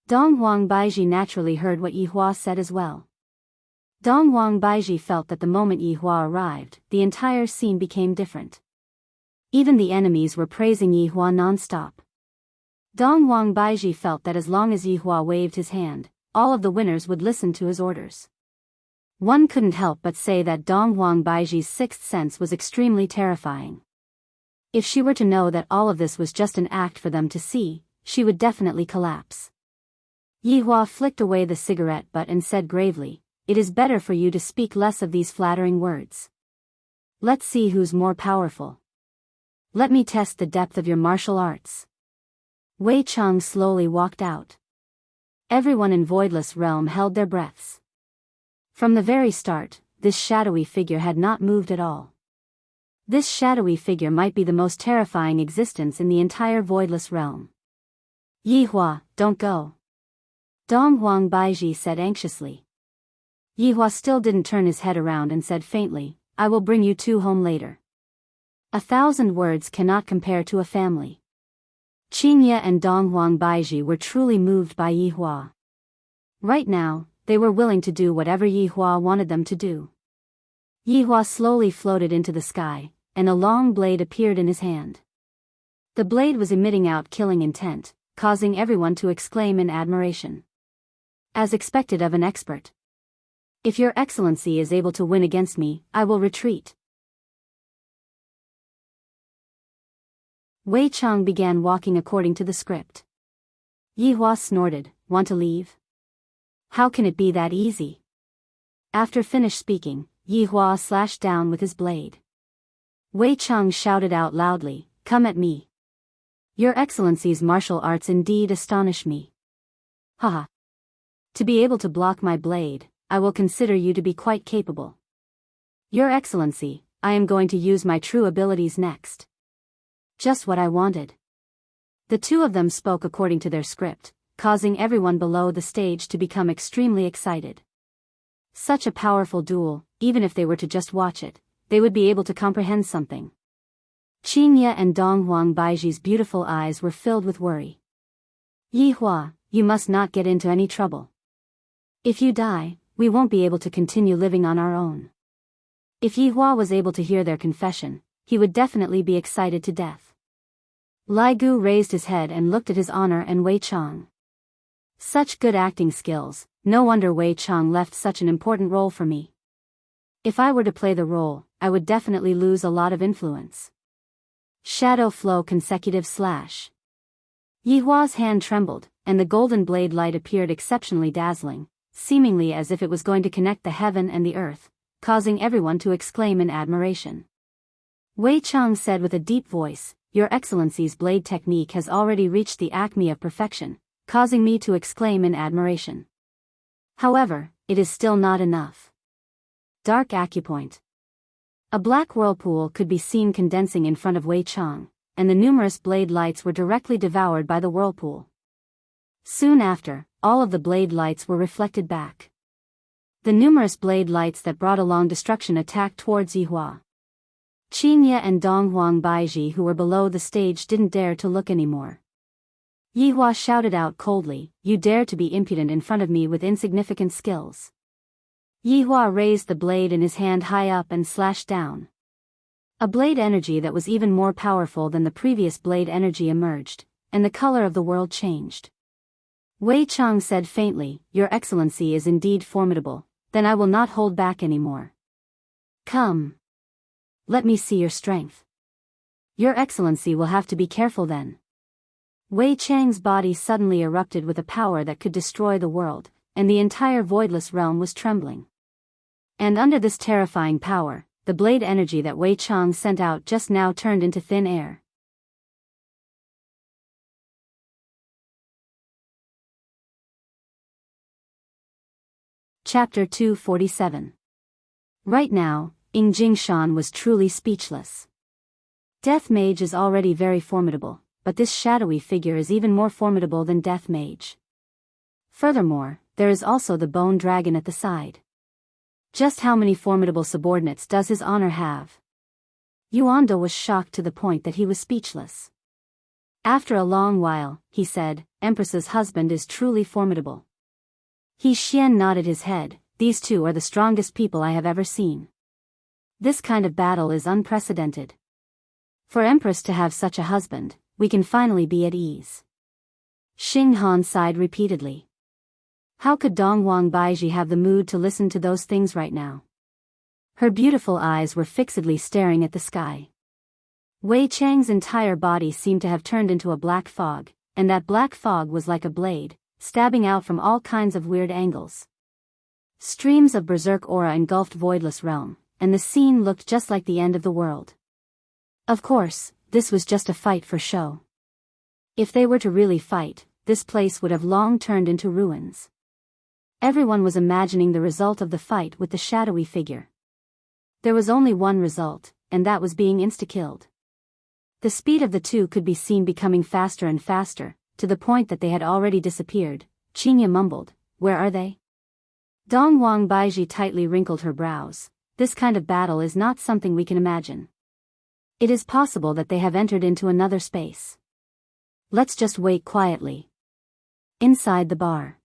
Dong Huang Baiji naturally heard what Yi Hua said as well. Dong Huang Baiji felt that the moment Yi Hua arrived, the entire scene became different. Even the enemies were praising Yi Hua non-stop. Dong Huang Baiji felt that as long as Yi Hua waved his hand, all of the winners would listen to his orders. One couldn't help but say that Dong Huang Baiji's sixth sense was extremely terrifying. If she were to know that all of this was just an act for them to see, she would definitely collapse. Yi Hua flicked away the cigarette butt and said gravely, "It is better for you to speak less of these flattering words. Let's see who's more powerful. Let me test the depth of your martial arts." Wei Chang slowly walked out. Everyone in Voidless Realm held their breaths. From the very start, this shadowy figure had not moved at all. This shadowy figure might be the most terrifying existence in the entire Voidless Realm. Yi Hua, don't go. Dong Huang Baiji said anxiously. Yi Hua still didn't turn his head around and said faintly, "I will bring you two home later." 1,000 words cannot compare to a family. Qingye and Dong Huang Baiji were truly moved by Yi Hua. Right now, they were willing to do whatever Yi Hua wanted them to do. Yi Hua slowly floated into the sky, and a long blade appeared in his hand. The blade was emitting out killing intent, causing everyone to exclaim in admiration. As expected of an expert. "If your excellency is able to win against me, I will retreat." Wei Chang began walking according to the script. Yi Hua snorted, "Want to leave? How can it be that easy?" After finished speaking, Yi Hua slashed down with his blade. Wei Chang shouted out loudly, "Come at me. Your Excellency's martial arts indeed astonish me. Haha. To be able to block my blade, I will consider you to be quite capable. Your Excellency, I am going to use my true abilities next." Just what I wanted. The two of them spoke according to their script, causing everyone below the stage to become extremely excited. Such a powerful duel, even if they were to just watch it, they would be able to comprehend something. Qingye and Dong Huang Baiji's beautiful eyes were filled with worry. "Yi Hua, you must not get into any trouble. If you die, we won't be able to continue living on our own." If Yi Hua was able to hear their confession, he would definitely be excited to death. Lai Gu raised his head and looked at his honor and Wei Chang. Such good acting skills, no wonder Wei Chang left such an important role for me. If I were to play the role, I would definitely lose a lot of influence. Shadow flow consecutive slash. Yi Hua's hand trembled, and the golden blade light appeared exceptionally dazzling, seemingly as if it was going to connect the heaven and the earth, causing everyone to exclaim in admiration. Wei Chang said with a deep voice, "Your Excellency's blade technique has already reached the acme of perfection, causing me to exclaim in admiration. However, it is still not enough." Dark acupoint. A black whirlpool could be seen condensing in front of Wei Chang, and the numerous blade lights were directly devoured by the whirlpool. Soon after, all of the blade lights were reflected back. The numerous blade lights that brought along destruction attacked towards Yi Hua. Qingye and Dong Huang Baiji who were below the stage didn't dare to look anymore. Yi Hua shouted out coldly, "You dare to be impudent in front of me with insignificant skills." Yi Hua raised the blade in his hand high up and slashed down. A blade energy that was even more powerful than the previous blade energy emerged, and the color of the world changed. Wei Chang said faintly, "Your Excellency is indeed formidable, then I will not hold back anymore. Come. Let me see your strength. Your Excellency will have to be careful then." Wei Chang's body suddenly erupted with a power that could destroy the world, and the entire voidless realm was trembling. And under this terrifying power, the blade energy that Wei Chang sent out just now turned into thin air. Chapter 247. Right now, Ing Jingshan was truly speechless. Death Mage is already very formidable, but this shadowy figure is even more formidable than Death Mage. Furthermore, there is also the Bone Dragon at the side. Just how many formidable subordinates does his honor have? Yuanda was shocked to the point that he was speechless. After a long while, he said, Empress's husband is truly formidable. He Xian nodded his head. These two are the strongest people I have ever seen. This kind of battle is unprecedented. For Empress to have such a husband, we can finally be at ease. Xing Han sighed repeatedly. How could Dongwang Baiji have the mood to listen to those things right now? Her beautiful eyes were fixedly staring at the sky. Wei Chang's entire body seemed to have turned into a black fog, and that black fog was like a blade, stabbing out from all kinds of weird angles. Streams of berserk aura engulfed Voidless Realm, and the scene looked just like the end of the world. Of course, this was just a fight for show. If they were to really fight, this place would have long turned into ruins. Everyone was imagining the result of the fight with the shadowy figure. There was only one result, and that was being insta-killed. The speed of the two could be seen becoming faster and faster, to the point that they had already disappeared. Qinya mumbled, "Where are they?" Dongwang Baiji tightly wrinkled her brows. This kind of battle is not something we can imagine. It is possible that they have entered into another space. Let's just wait quietly. Inside the bar,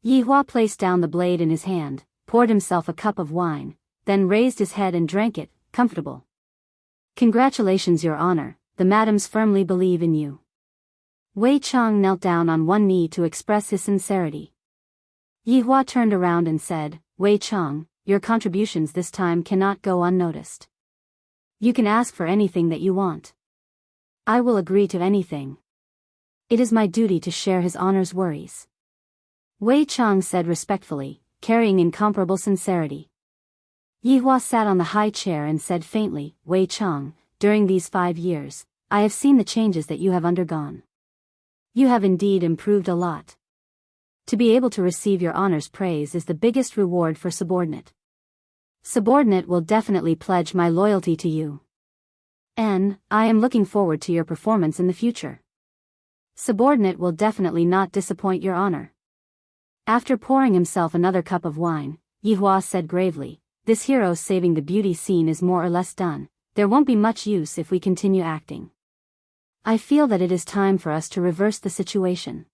Yihua placed down the blade in his hand, poured himself a cup of wine, then raised his head and drank it, comfortable. Congratulations, Your Honor, the madams firmly believe in you. Wei Chang knelt down on one knee to express his sincerity. Yihua turned around and said, Wei Chang, your contributions this time cannot go unnoticed. You can ask for anything that you want. I will agree to anything. It is my duty to share his honor's worries. Wei Chang said respectfully, carrying incomparable sincerity. Yihua sat on the high chair and said faintly, Wei Chang, during these 5 years, I have seen the changes that you have undergone. You have indeed improved a lot. To be able to receive your honor's praise is the biggest reward for subordinate. Subordinate will definitely pledge my loyalty to you. And I am looking forward to your performance in the future. Subordinate will definitely not disappoint your honor. After pouring himself another cup of wine, Yihua said gravely, this hero saving the beauty scene is more or less done. There won't be much use if we continue acting. I feel that it is time for us to reverse the situation.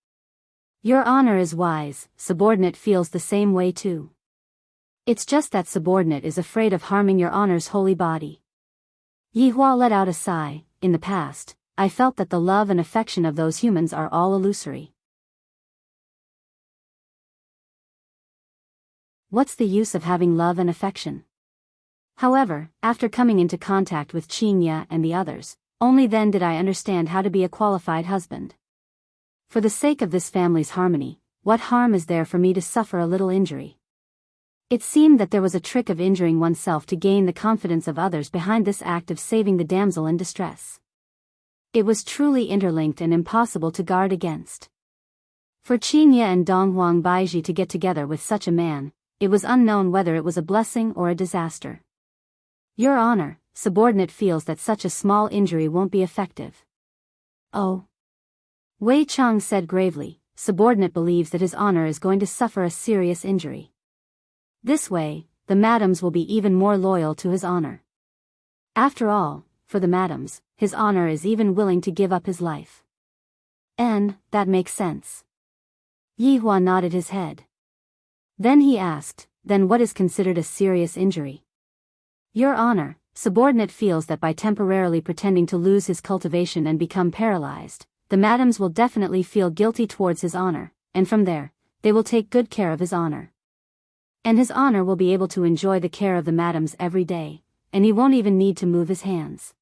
Your honor is wise. Subordinate feels the same way too. It's just that subordinate is afraid of harming your honor's holy body. Yihua let out a sigh. In the past, I felt that the love and affection of those humans are all illusory. What's the use of having love and affection? However, after coming into contact with Qinya and the others, only then did I understand how to be a qualified husband. For the sake of this family's harmony, what harm is there for me to suffer a little injury? It seemed that there was a trick of injuring oneself to gain the confidence of others behind this act of saving the damsel in distress. It was truly interlinked and impossible to guard against. For Qinya and Donghuang Baiji to get together with such a man, it was unknown whether it was a blessing or a disaster. Your honor, subordinate feels that such a small injury won't be effective. Oh. Wei Chang said gravely, subordinate believes that his honor is going to suffer a serious injury. This way, the madams will be even more loyal to his honor. After all, for the madams, his honor is even willing to give up his life. And, that makes sense. Yihua nodded his head. Then he asked, then what is considered a serious injury? Your honor, subordinate feels that by temporarily pretending to lose his cultivation and become paralyzed, the madams will definitely feel guilty towards his honor, and from there, they will take good care of his honor. And his honor will be able to enjoy the care of the madams every day, and he won't even need to move his hands.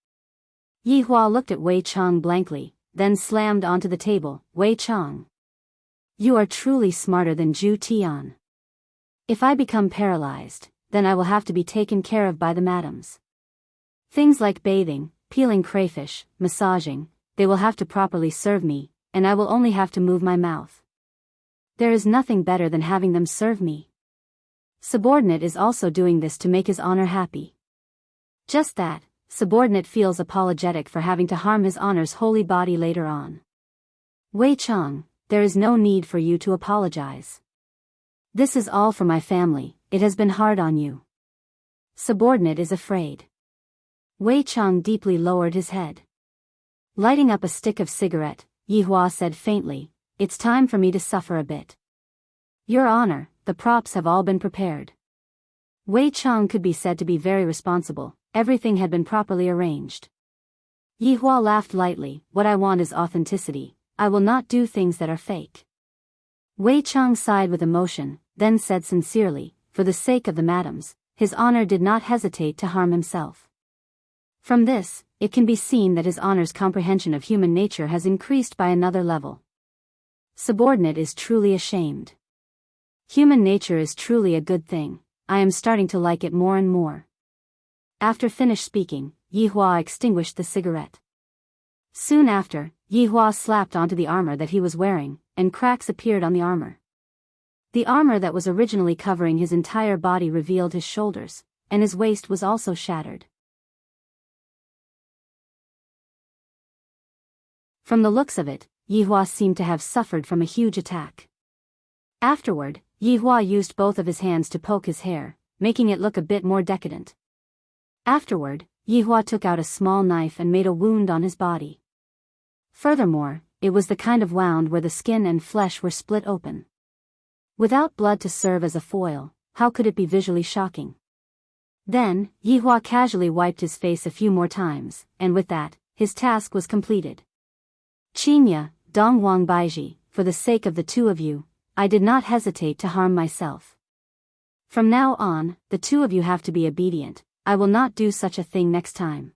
Yihua looked at Wei Chang blankly, then slammed onto the table. Wei Chang, you are truly smarter than Zhu Tian. If I become paralyzed, then I will have to be taken care of by the madams. Things like bathing, peeling crayfish, massaging, they will have to properly serve me, and I will only have to move my mouth. There is nothing better than having them serve me. Subordinate is also doing this to make his honor happy. Just that, subordinate feels apologetic for having to harm his honor's holy body later on. Wei Chang, there is no need for you to apologize. This is all for my family, it has been hard on you. Subordinate is afraid. Wei Chang deeply lowered his head. Lighting up a stick of cigarette, Yi Hua said faintly, "It's time for me to suffer a bit." "Your Honor, the props have all been prepared." Wei Chang could be said to be very responsible, everything had been properly arranged. Yi Hua laughed lightly, "What I want is authenticity, I will not do things that are fake." Wei Chang sighed with emotion, then said sincerely, "For the sake of the madams, His Honor did not hesitate to harm himself." From this, it can be seen that His Honor's comprehension of human nature has increased by another level. Subordinate is truly ashamed. Human nature is truly a good thing, I am starting to like it more and more. After finished speaking, Yi Hua extinguished the cigarette. Soon after, Yi Hua slapped onto the armor that he was wearing, and cracks appeared on the armor. The armor that was originally covering his entire body revealed his shoulders, and his waist was also shattered. From the looks of it, Yi Hua seemed to have suffered from a huge attack. Afterward, Yi Hua used both of his hands to poke his hair, making it look a bit more decadent. Afterward, Yi Hua took out a small knife and made a wound on his body. Furthermore, it was the kind of wound where the skin and flesh were split open. Without blood to serve as a foil, how could it be visually shocking? Then, Yi Hua casually wiped his face a few more times, and with that, his task was completed. "Qinya, Donghuang Baiji, for the sake of the two of you, I did not hesitate to harm myself. From now on, the two of you have to be obedient, I will not do such a thing next time."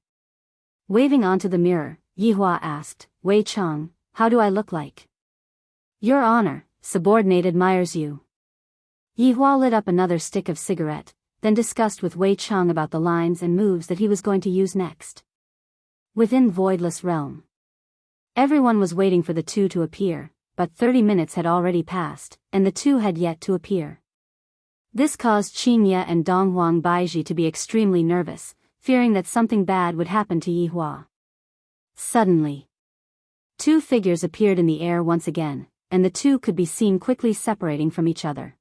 Waving onto the mirror, Yi Hua asked, "Wei Chang, how do I look like?" "Your Honor, subordinate admires you." Yi Hua lit up another stick of cigarette, then discussed with Wei Chang about the lines and moves that he was going to use next. Within Voidless Realm. Everyone was waiting for the two to appear, but 30 minutes had already passed, and the two had yet to appear. This caused Qinya and Donghuang Baiji to be extremely nervous, fearing that something bad would happen to Yi Hua. Suddenly, two figures appeared in the air once again, and the two could be seen quickly separating from each other.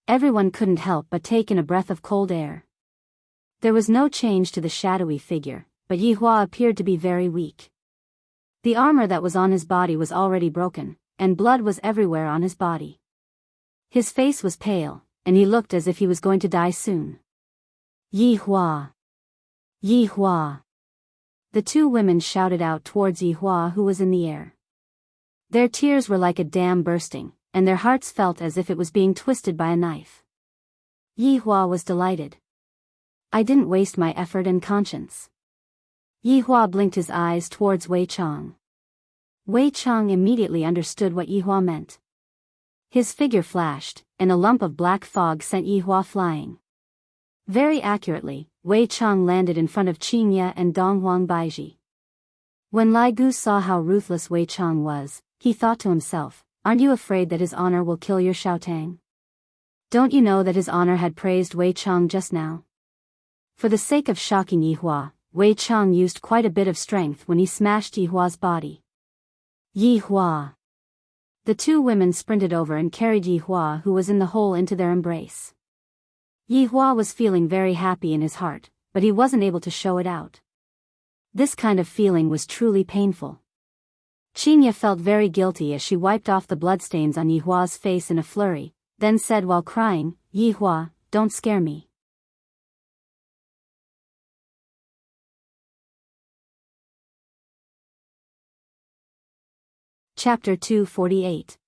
Everyone couldn't help but take in a breath of cold air. There was no change to the shadowy figure, but Yi Hua appeared to be very weak. The armor that was on his body was already broken, and blood was everywhere on his body. His face was pale, and he looked as if he was going to die soon. "Yi Hua! Yi Hua!" The two women shouted out towards Yi Hua, who was in the air. Their tears were like a dam bursting, and their hearts felt as if it was being twisted by a knife. Yi Hua was delighted. "I didn't waste my effort and conscience." Yi Hua blinked his eyes towards Wei Chang. Wei Chang immediately understood what Yi Hua meant. His figure flashed, and a lump of black fog sent Yi Hua flying. Very accurately, Wei Chang landed in front of Qinya and Donghuang Baiji. When Lai Gu saw how ruthless Wei Chang was, he thought to himself, "Aren't you afraid that His Honor will kill your Xiaotang? Don't you know that His Honor had praised Wei Chang just now?" For the sake of shocking Yi Hua, Wei Chang used quite a bit of strength when he smashed Yi Hua's body. "Yi Hua!" The two women sprinted over and carried Yi Hua, who was in the hole, into their embrace. Yi Hua was feeling very happy in his heart, but he wasn't able to show it out. This kind of feeling was truly painful. Qinya felt very guilty as she wiped off the bloodstains on Yi Hua's face in a flurry, then said while crying, "Yi Hua, don't scare me." Chapter 248.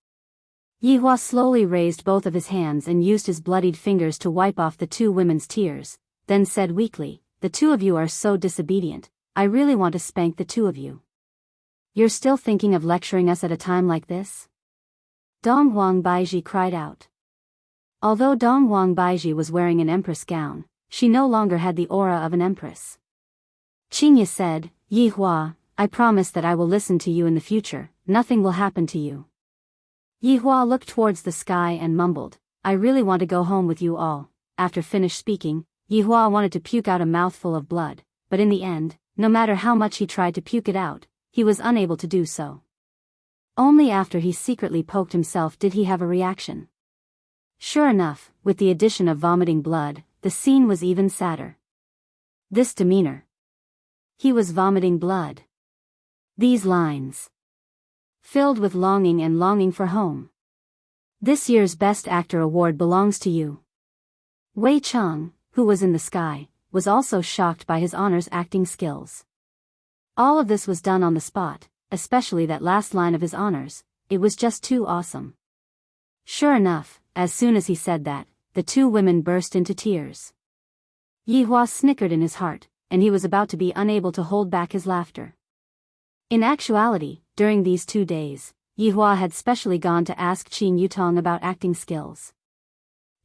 Yi Hua slowly raised both of his hands and used his bloodied fingers to wipe off the two women's tears, then said weakly, "The two of you are so disobedient, I really want to spank the two of you. You're still thinking of lecturing us at a time like this?" Donghuang Baiji cried out. Although Dong Wang Baiji was wearing an empress gown, she no longer had the aura of an empress. Qingye said, "Yi Hua, I promise that I will listen to you in the future, nothing will happen to you." Yi Hua looked towards the sky and mumbled, "I really want to go home with you all." After finished speaking, Yi Hua wanted to puke out a mouthful of blood, but in the end, no matter how much he tried to puke it out, he was unable to do so. Only after he secretly poked himself did he have a reaction. Sure enough, with the addition of vomiting blood, the scene was even sadder. This demeanor. He was vomiting blood. These lines. Filled with longing and longing for home. This year's Best Actor award belongs to you. Wei Cheng, who was in the sky, was also shocked by his honor's acting skills. All of this was done on the spot, especially that last line of his honors, it was just too awesome. Sure enough, as soon as he said that, the two women burst into tears. Yi Hua snickered in his heart, and he was about to be unable to hold back his laughter. In actuality, during these 2 days, Yi Hua had specially gone to ask Qin Yutong about acting skills.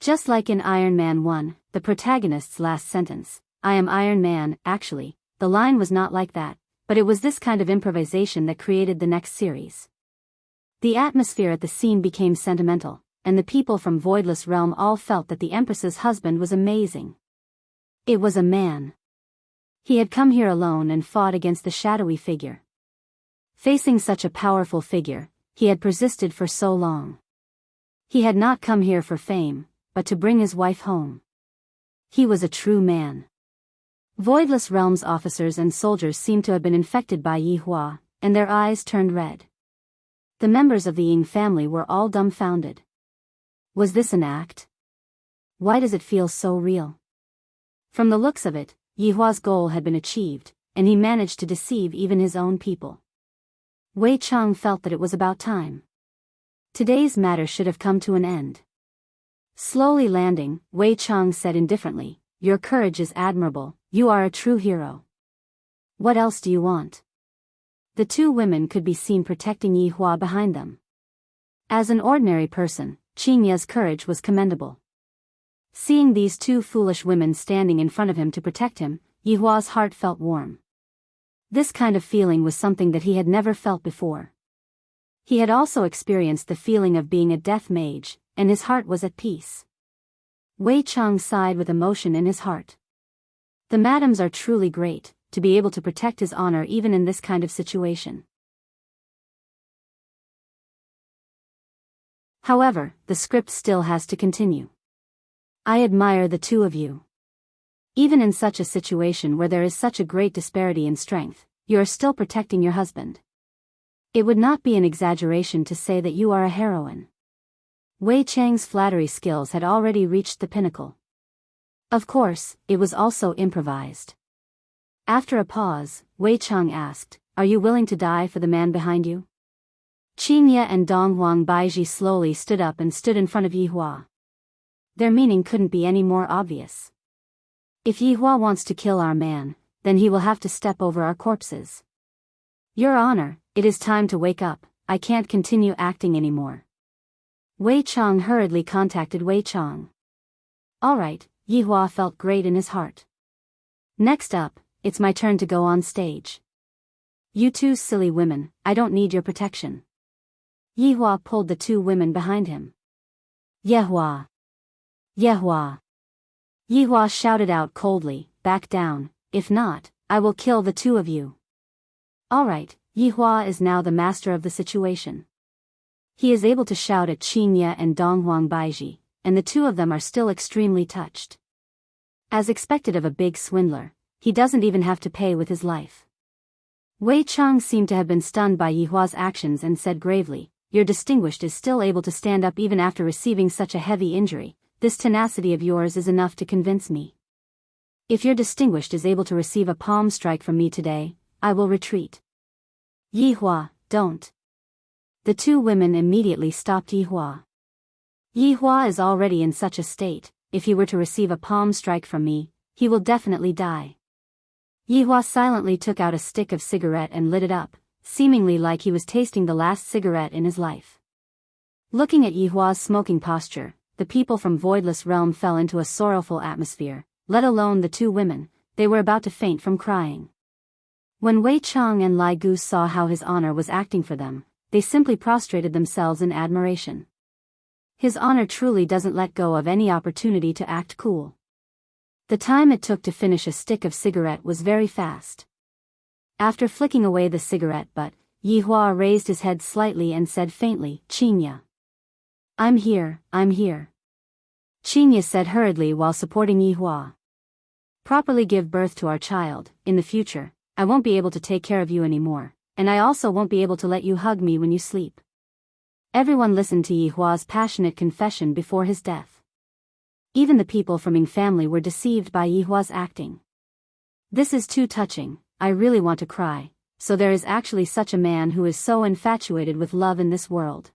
Just like in Iron Man 1, the protagonist's last sentence, "I am Iron Man," actually, the line was not like that, but it was this kind of improvisation that created the next series. The atmosphere at the scene became sentimental, and the people from Voidless Realm all felt that the Empress's husband was amazing. It was a man. He had come here alone and fought against the shadowy figure. Facing such a powerful figure, he had persisted for so long. He had not come here for fame, but to bring his wife home. He was a true man. Voidless Realm's officers and soldiers seemed to have been infected by Yi Hua, and their eyes turned red. The members of the Ying family were all dumbfounded. Was this an act? Why does it feel so real? From the looks of it, Yi Hua's goal had been achieved, and he managed to deceive even his own people. Wei Cheng felt that it was about time. Today's matter should have come to an end. Slowly landing, Wei Cheng said indifferently, "Your courage is admirable, you are a true hero. What else do you want?" The two women could be seen protecting Yi Hua behind them. As an ordinary person, Qingye's courage was commendable. Seeing these two foolish women standing in front of him to protect him, Yi Hua's heart felt warm. This kind of feeling was something that he had never felt before. He had also experienced the feeling of being a death mage, and his heart was at peace. Wei Cheng sighed with emotion in his heart. The madams are truly great, to be able to protect his honor even in this kind of situation. However, the script still has to continue. I admire the two of you. Even in such a situation where there is such a great disparity in strength, you are still protecting your husband. It would not be an exaggeration to say that you are a heroine. Wei Cheng's flattery skills had already reached the pinnacle. Of course, it was also improvised. After a pause, Wei Cheng asked, "Are you willing to die for the man behind you?" Qingye and Dong Huang Baiji slowly stood up and stood in front of Yi Hua. Their meaning couldn't be any more obvious. If Yi Hua wants to kill our man, then he will have to step over our corpses. Your Honor, it is time to wake up, I can't continue acting anymore. Wei Cheng hurriedly contacted Wei Cheng. Alright, Yi Hua felt great in his heart. Next up, it's my turn to go on stage. You two silly women, I don't need your protection. Yi Hua pulled the two women behind him. Ye Hua! Ye Hua! Yi Hua shouted out coldly, "Back down, if not, I will kill the two of you." Alright, Yi Hua is now the master of the situation. He is able to shout at Qingye and Dong Huang Baiji, and the two of them are still extremely touched. As expected of a big swindler, he doesn't even have to pay with his life. Wei Cheng seemed to have been stunned by Yi Hua's actions and said gravely, "Your distinguished is still able to stand up even after receiving such a heavy injury. This tenacity of yours is enough to convince me. If your distinguished is able to receive a palm strike from me today, I will retreat." Yi Hua, don't. The two women immediately stopped Yi Hua. Yi Hua is already in such a state, if he were to receive a palm strike from me, he will definitely die. Yi Hua silently took out a stick of cigarette and lit it up, seemingly like he was tasting the last cigarette in his life. Looking at Yi Hua's smoking posture, the people from Voidless Realm fell into a sorrowful atmosphere, let alone the two women, they were about to faint from crying. When Wei Chang and Lai Gu saw how His Honor was acting for them, they simply prostrated themselves in admiration. His Honor truly doesn't let go of any opportunity to act cool. The time it took to finish a stick of cigarette was very fast. After flicking away the cigarette butt, Yi Hua raised his head slightly and said faintly, "Qinya. I'm here, I'm here." Qinya said hurriedly while supporting Yi Hua. "Properly give birth to our child, in the future, I won't be able to take care of you anymore, and I also won't be able to let you hug me when you sleep." Everyone listened to Yi Hua's passionate confession before his death. Even the people from Ming family were deceived by Yi Hua's acting. "This is too touching, I really want to cry, so there is actually such a man who is so infatuated with love in this world."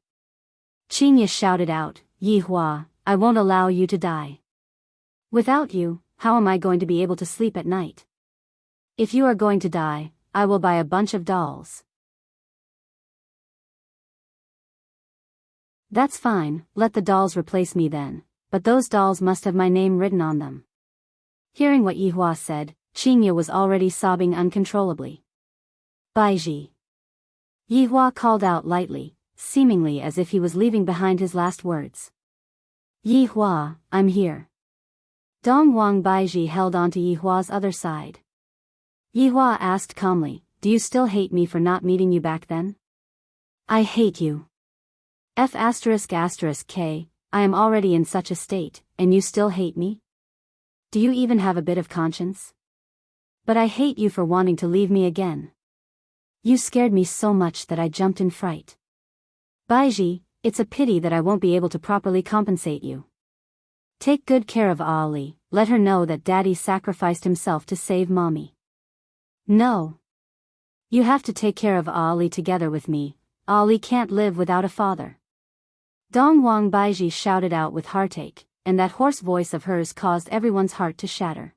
Qinya shouted out, "Yi Hua, I won't allow you to die. Without you, how am I going to be able to sleep at night? If you are going to die, I will buy a bunch of dolls." "That's fine, let the dolls replace me then, but those dolls must have my name written on them." Hearing what Yi Hua said, Qinya was already sobbing uncontrollably. "Baiji." Yi Hua called out lightly, seemingly as if he was leaving behind his last words. "Yi Hua, I'm here." Dong Wang Baiji held on to Yi Hua's other side. Yi Hua asked calmly, "Do you still hate me for not meeting you back then?" "I hate you. F***K, I am already in such a state, and you still hate me? Do you even have a bit of conscience? But I hate you for wanting to leave me again. You scared me so much that I jumped in fright. Baiji, it's a pity that I won't be able to properly compensate you. Take good care of Ali, let her know that Daddy sacrificed himself to save Mommy. No. You have to take care of Ali together with me, Ali can't live without a father." Dong Wang Baiji shouted out with heartache, and that hoarse voice of hers caused everyone's heart to shatter.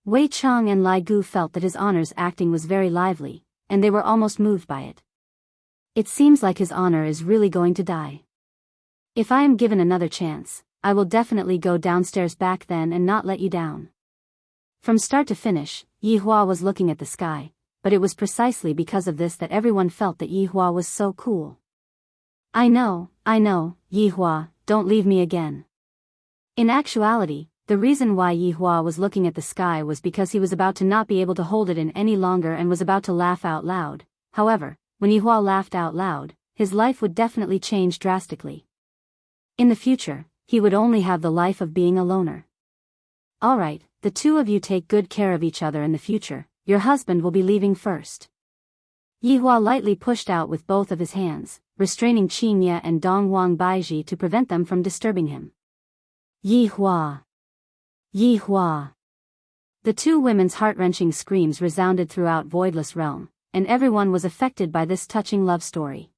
Wei Chang and Lai Gu felt that His Honor's acting was very lively, and they were almost moved by it. It seems like His Honor is really going to die. If I am given another chance, I will definitely go downstairs back then and not let you down. From start to finish, Yi Hua was looking at the sky, but it was precisely because of this that everyone felt that Yi Hua was so cool. I know, Yi Hua, don't leave me again." In actuality, the reason why Yi Hua was looking at the sky was because he was about to not be able to hold it in any longer and was about to laugh out loud. However, when Yi Hua laughed out loud, his life would definitely change drastically. In the future, he would only have the life of being a loner. "Alright, the two of you take good care of each other in the future, your husband will be leaving first." Yi Hua lightly pushed out with both of his hands, restraining Qinya and Dong Wang Baiji to prevent them from disturbing him. "Yi Hua! Yi Hua!" The two women's heart-wrenching screams resounded throughout Voidless Realm, and everyone was affected by this touching love story.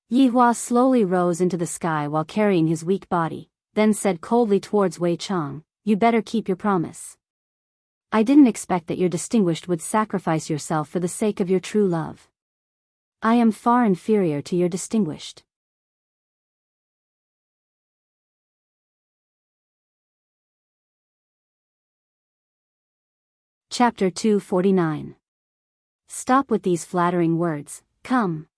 Yi Hua slowly rose into the sky while carrying his weak body, then said coldly towards Wei Chang, "You better keep your promise. I didn't expect that your distinguished would sacrifice yourself for the sake of your true love. I am far inferior to your distinguished." Chapter 249. Stop with these flattering words, come.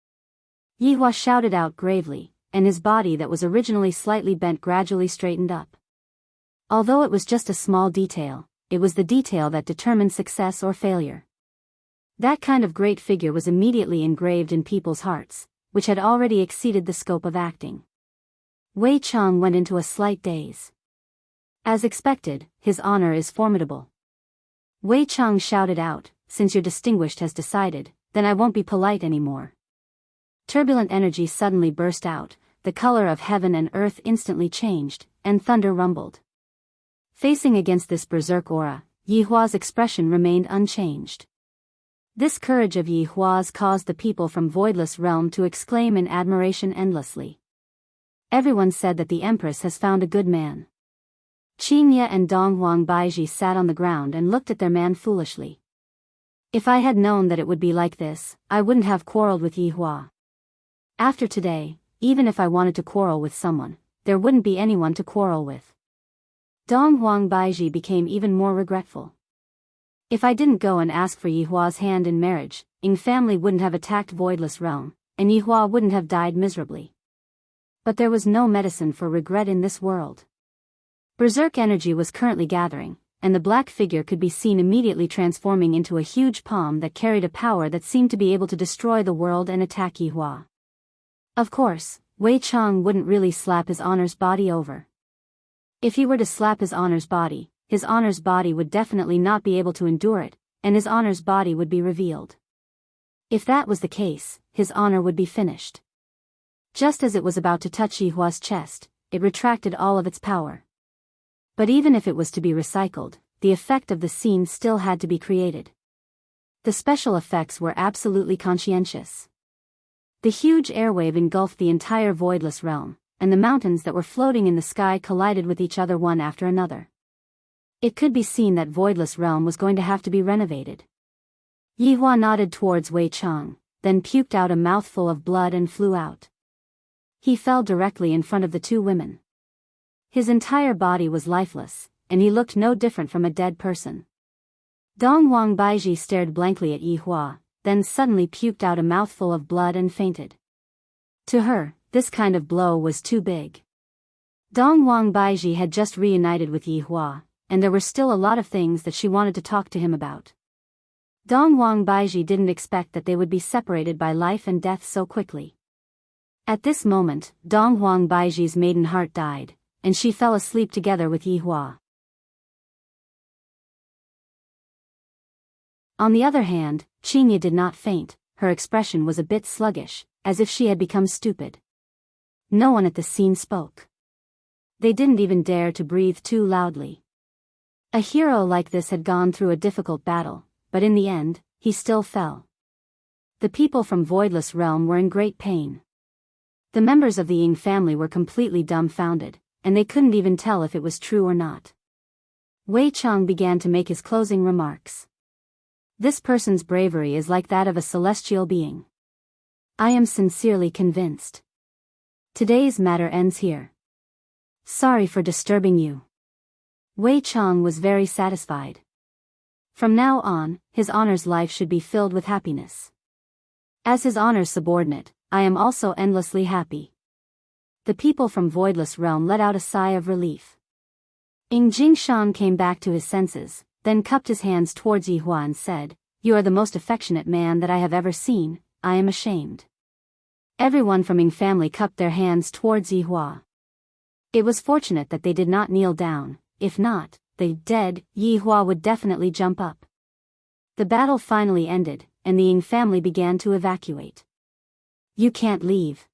Yi Hua shouted out gravely, and his body that was originally slightly bent gradually straightened up. Although it was just a small detail, it was the detail that determined success or failure. That kind of great figure was immediately engraved in people's hearts, which had already exceeded the scope of acting. Wei Chang went into a slight daze. As expected, His Honor is formidable. Wei Chang shouted out, "Since your distinguished has decided, then I won't be polite anymore." Turbulent energy suddenly burst out, the color of heaven and earth instantly changed, and thunder rumbled. Facing against this berserk aura, Yi Hua's expression remained unchanged. This courage of Yi Hua's caused the people from Voidless Realm to exclaim in admiration endlessly. Everyone said that the Empress has found a good man. Qinya and Dong Wang Baiji sat on the ground and looked at their man foolishly. If I had known that it would be like this, I wouldn't have quarreled with Yi Hua. After today, even if I wanted to quarrel with someone, there wouldn't be anyone to quarrel with. Dong Huang Baiji became even more regretful. If I didn't go and ask for Yihua's hand in marriage, Ying family wouldn't have attacked Voidless Realm, and Yihua wouldn't have died miserably. But there was no medicine for regret in this world. Berserk energy was currently gathering, and the black figure could be seen immediately transforming into a huge palm that carried a power that seemed to be able to destroy the world and attack Yihua. Of course, Wei Chang wouldn't really slap his honor's body over. If he were to slap his honor's body would definitely not be able to endure it, and his honor's body would be revealed. If that was the case, his honor would be finished. Just as it was about to touch Yihua's chest, it retracted all of its power. But even if it was to be recycled, the effect of the scene still had to be created. The special effects were absolutely conscientious. The huge airwave engulfed the entire voidless realm, and the mountains that were floating in the sky collided with each other one after another. It could be seen that voidless realm was going to have to be renovated. Yihua nodded towards Wei Chang, then puked out a mouthful of blood and flew out. He fell directly in front of the two women. His entire body was lifeless, and he looked no different from a dead person. Dong Huang Baiji stared blankly at Yihua, then suddenly puked out a mouthful of blood and fainted. To her, this kind of blow was too big. Dong Huang Baiji had just reunited with Yihua, and there were still a lot of things that she wanted to talk to him about. Dong Huang Baiji didn't expect that they would be separated by life and death so quickly. At this moment, Dong Huang Baiji's maiden heart died, and she fell asleep together with Yihua. On the other hand, Qinya did not faint. Her expression was a bit sluggish, as if she had become stupid. No one at the scene spoke. They didn't even dare to breathe too loudly. A hero like this had gone through a difficult battle, but in the end, he still fell. The people from Voidless Realm were in great pain. The members of the Ying family were completely dumbfounded, and they couldn't even tell if it was true or not. Wei Chang began to make his closing remarks. This person's bravery is like that of a celestial being. I am sincerely convinced. Today's matter ends here. Sorry for disturbing you. Wei Chang was very satisfied. From now on, his honor's life should be filled with happiness. As his honor's subordinate, I am also endlessly happy. The people from Voidless Realm let out a sigh of relief. Ying Jingshan came back to his senses, then cupped his hands towards Yihua and said, "You are the most affectionate man that I have ever seen. I am ashamed." Everyone from Ying family cupped their hands towards Yihua. It was fortunate that they did not kneel down. If not, the dead Yihua would definitely jump up. The battle finally ended, and the Ying family began to evacuate. You can't leave.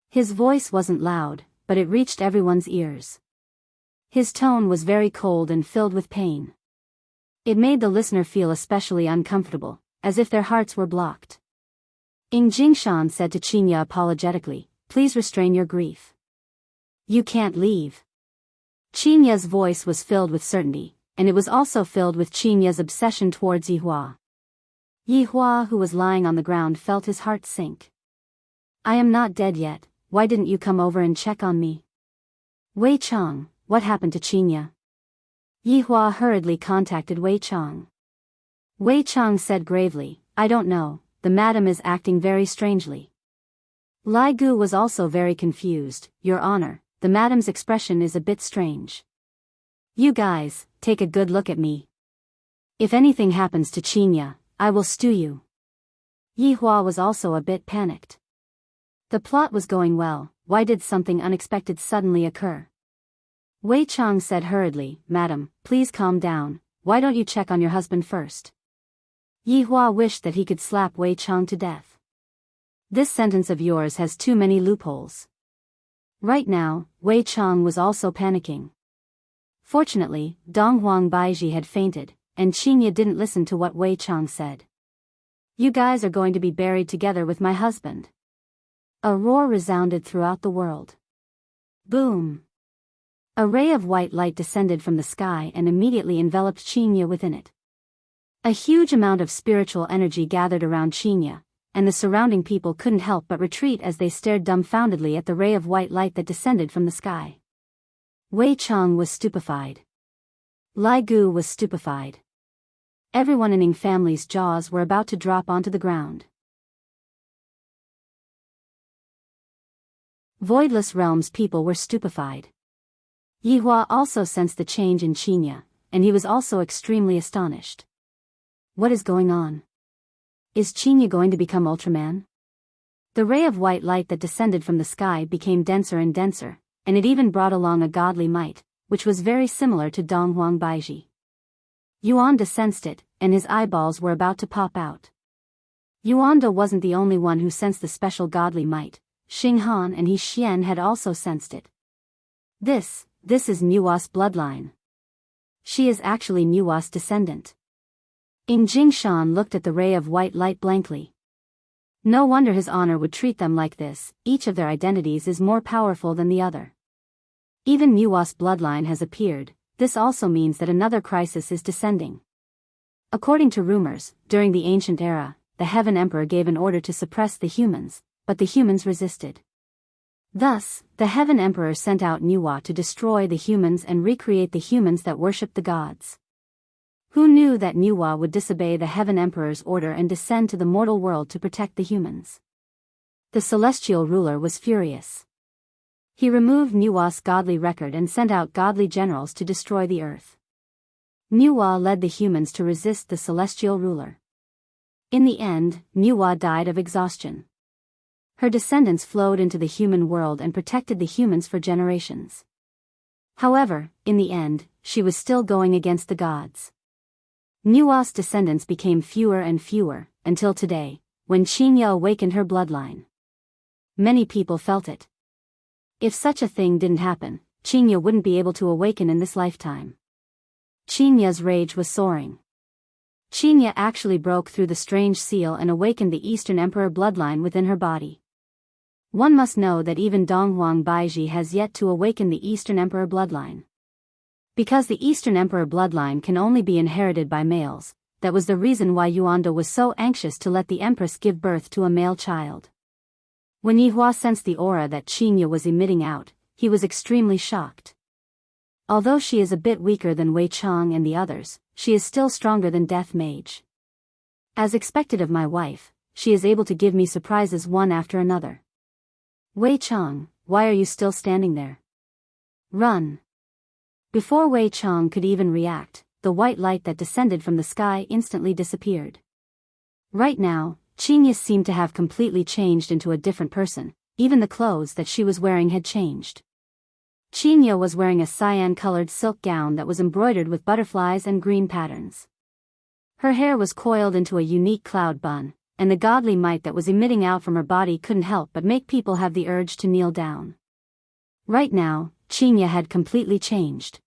His voice wasn't loud, but it reached everyone's ears. His tone was very cold and filled with pain. It made the listener feel especially uncomfortable, as if their hearts were blocked. Ying Jingshan said to Qinya apologetically, "Please restrain your grief. You can't leave." Qinya's voice was filled with certainty, and it was also filled with Qinya's obsession towards Yihua. Yihua, who was lying on the ground, felt his heart sink. "I am not dead yet. Why didn't you come over and check on me?" "Wei Chang, what happened to Qinya?" Yihua hurriedly contacted Wei Chang. Wei Chang said gravely, "I don't know, the madam is acting very strangely." Lai Gu was also very confused. "Your Honor, the madam's expression is a bit strange. You guys, take a good look at me. If anything happens to Qinya, I will stew you." Yihua was also a bit panicked. The plot was going well. Why did something unexpected suddenly occur? Wei Chang said hurriedly, "Madam, please calm down. Why don't you check on your husband first?" Yihua wished that he could slap Wei Chang to death. "This sentence of yours has too many loopholes." Right now, Wei Chang was also panicking. Fortunately, Dong Huang Baiji had fainted, and Qinya didn't listen to what Wei Chang said. "You guys are going to be buried together with my husband." A roar resounded throughout the world. Boom! A ray of white light descended from the sky and immediately enveloped Qinya within it. A huge amount of spiritual energy gathered around Qinya, and the surrounding people couldn't help but retreat as they stared dumbfoundedly at the ray of white light that descended from the sky. Wei Chang was stupefied. Lai Gu was stupefied. Everyone in Ning family's jaws were about to drop onto the ground. Voidless Realms people were stupefied. Yihua also sensed the change in Qinya, and he was also extremely astonished. What is going on? Is Qinya going to become Ultraman? The ray of white light that descended from the sky became denser and denser, and it even brought along a godly might, which was very similar to Donghuang Baiji. Yuanda sensed it, and his eyeballs were about to pop out. Yuanda wasn't the only one who sensed the special godly might. Xing Han and He Xian had also sensed it. This is Nuwa's bloodline. She is actually Nuwa's descendant. Ing Jingshan looked at the ray of white light blankly. No wonder his honor would treat them like this, each of their identities is more powerful than the other. Even Nuwa's bloodline has appeared, this also means that another crisis is descending. According to rumors, during the ancient era, the Heaven Emperor gave an order to suppress the humans, but the humans resisted. Thus, the Heaven Emperor sent out Nuwa to destroy the humans and recreate the humans that worshipped the gods. Who knew that Nuwa would disobey the Heaven Emperor's order and descend to the mortal world to protect the humans? The celestial ruler was furious. He removed Nuwa's godly record and sent out godly generals to destroy the earth. Nuwa led the humans to resist the celestial ruler. In the end, Nuwa died of exhaustion. Her descendants flowed into the human world and protected the humans for generations. However, in the end, she was still going against the gods. Nuwa's descendants became fewer and fewer, until today, when Qinya awakened her bloodline. Many people felt it. If such a thing didn't happen, Qinya wouldn't be able to awaken in this lifetime. Qinya's rage was soaring. Qinya actually broke through the strange seal and awakened the Eastern Emperor bloodline within her body. One must know that even Donghuang Baiji has yet to awaken the Eastern Emperor bloodline. Because the Eastern Emperor bloodline can only be inherited by males, that was the reason why Yuanda was so anxious to let the Empress give birth to a male child. When Yihua sensed the aura that Qinya was emitting out, he was extremely shocked. Although she is a bit weaker than Wei Chang and the others, she is still stronger than Death Mage. As expected of my wife, she is able to give me surprises one after another. Wei Chang, why are you still standing there? Run! Before Wei Chang could even react, the white light that descended from the sky instantly disappeared. Right now, Qinya seemed to have completely changed into a different person, even the clothes that she was wearing had changed. Qinya was wearing a cyan-colored silk gown that was embroidered with butterflies and green patterns. Her hair was coiled into a unique cloud bun, and the godly might that was emitting out from her body couldn't help but make people have the urge to kneel down. Right now, Qinya had completely changed.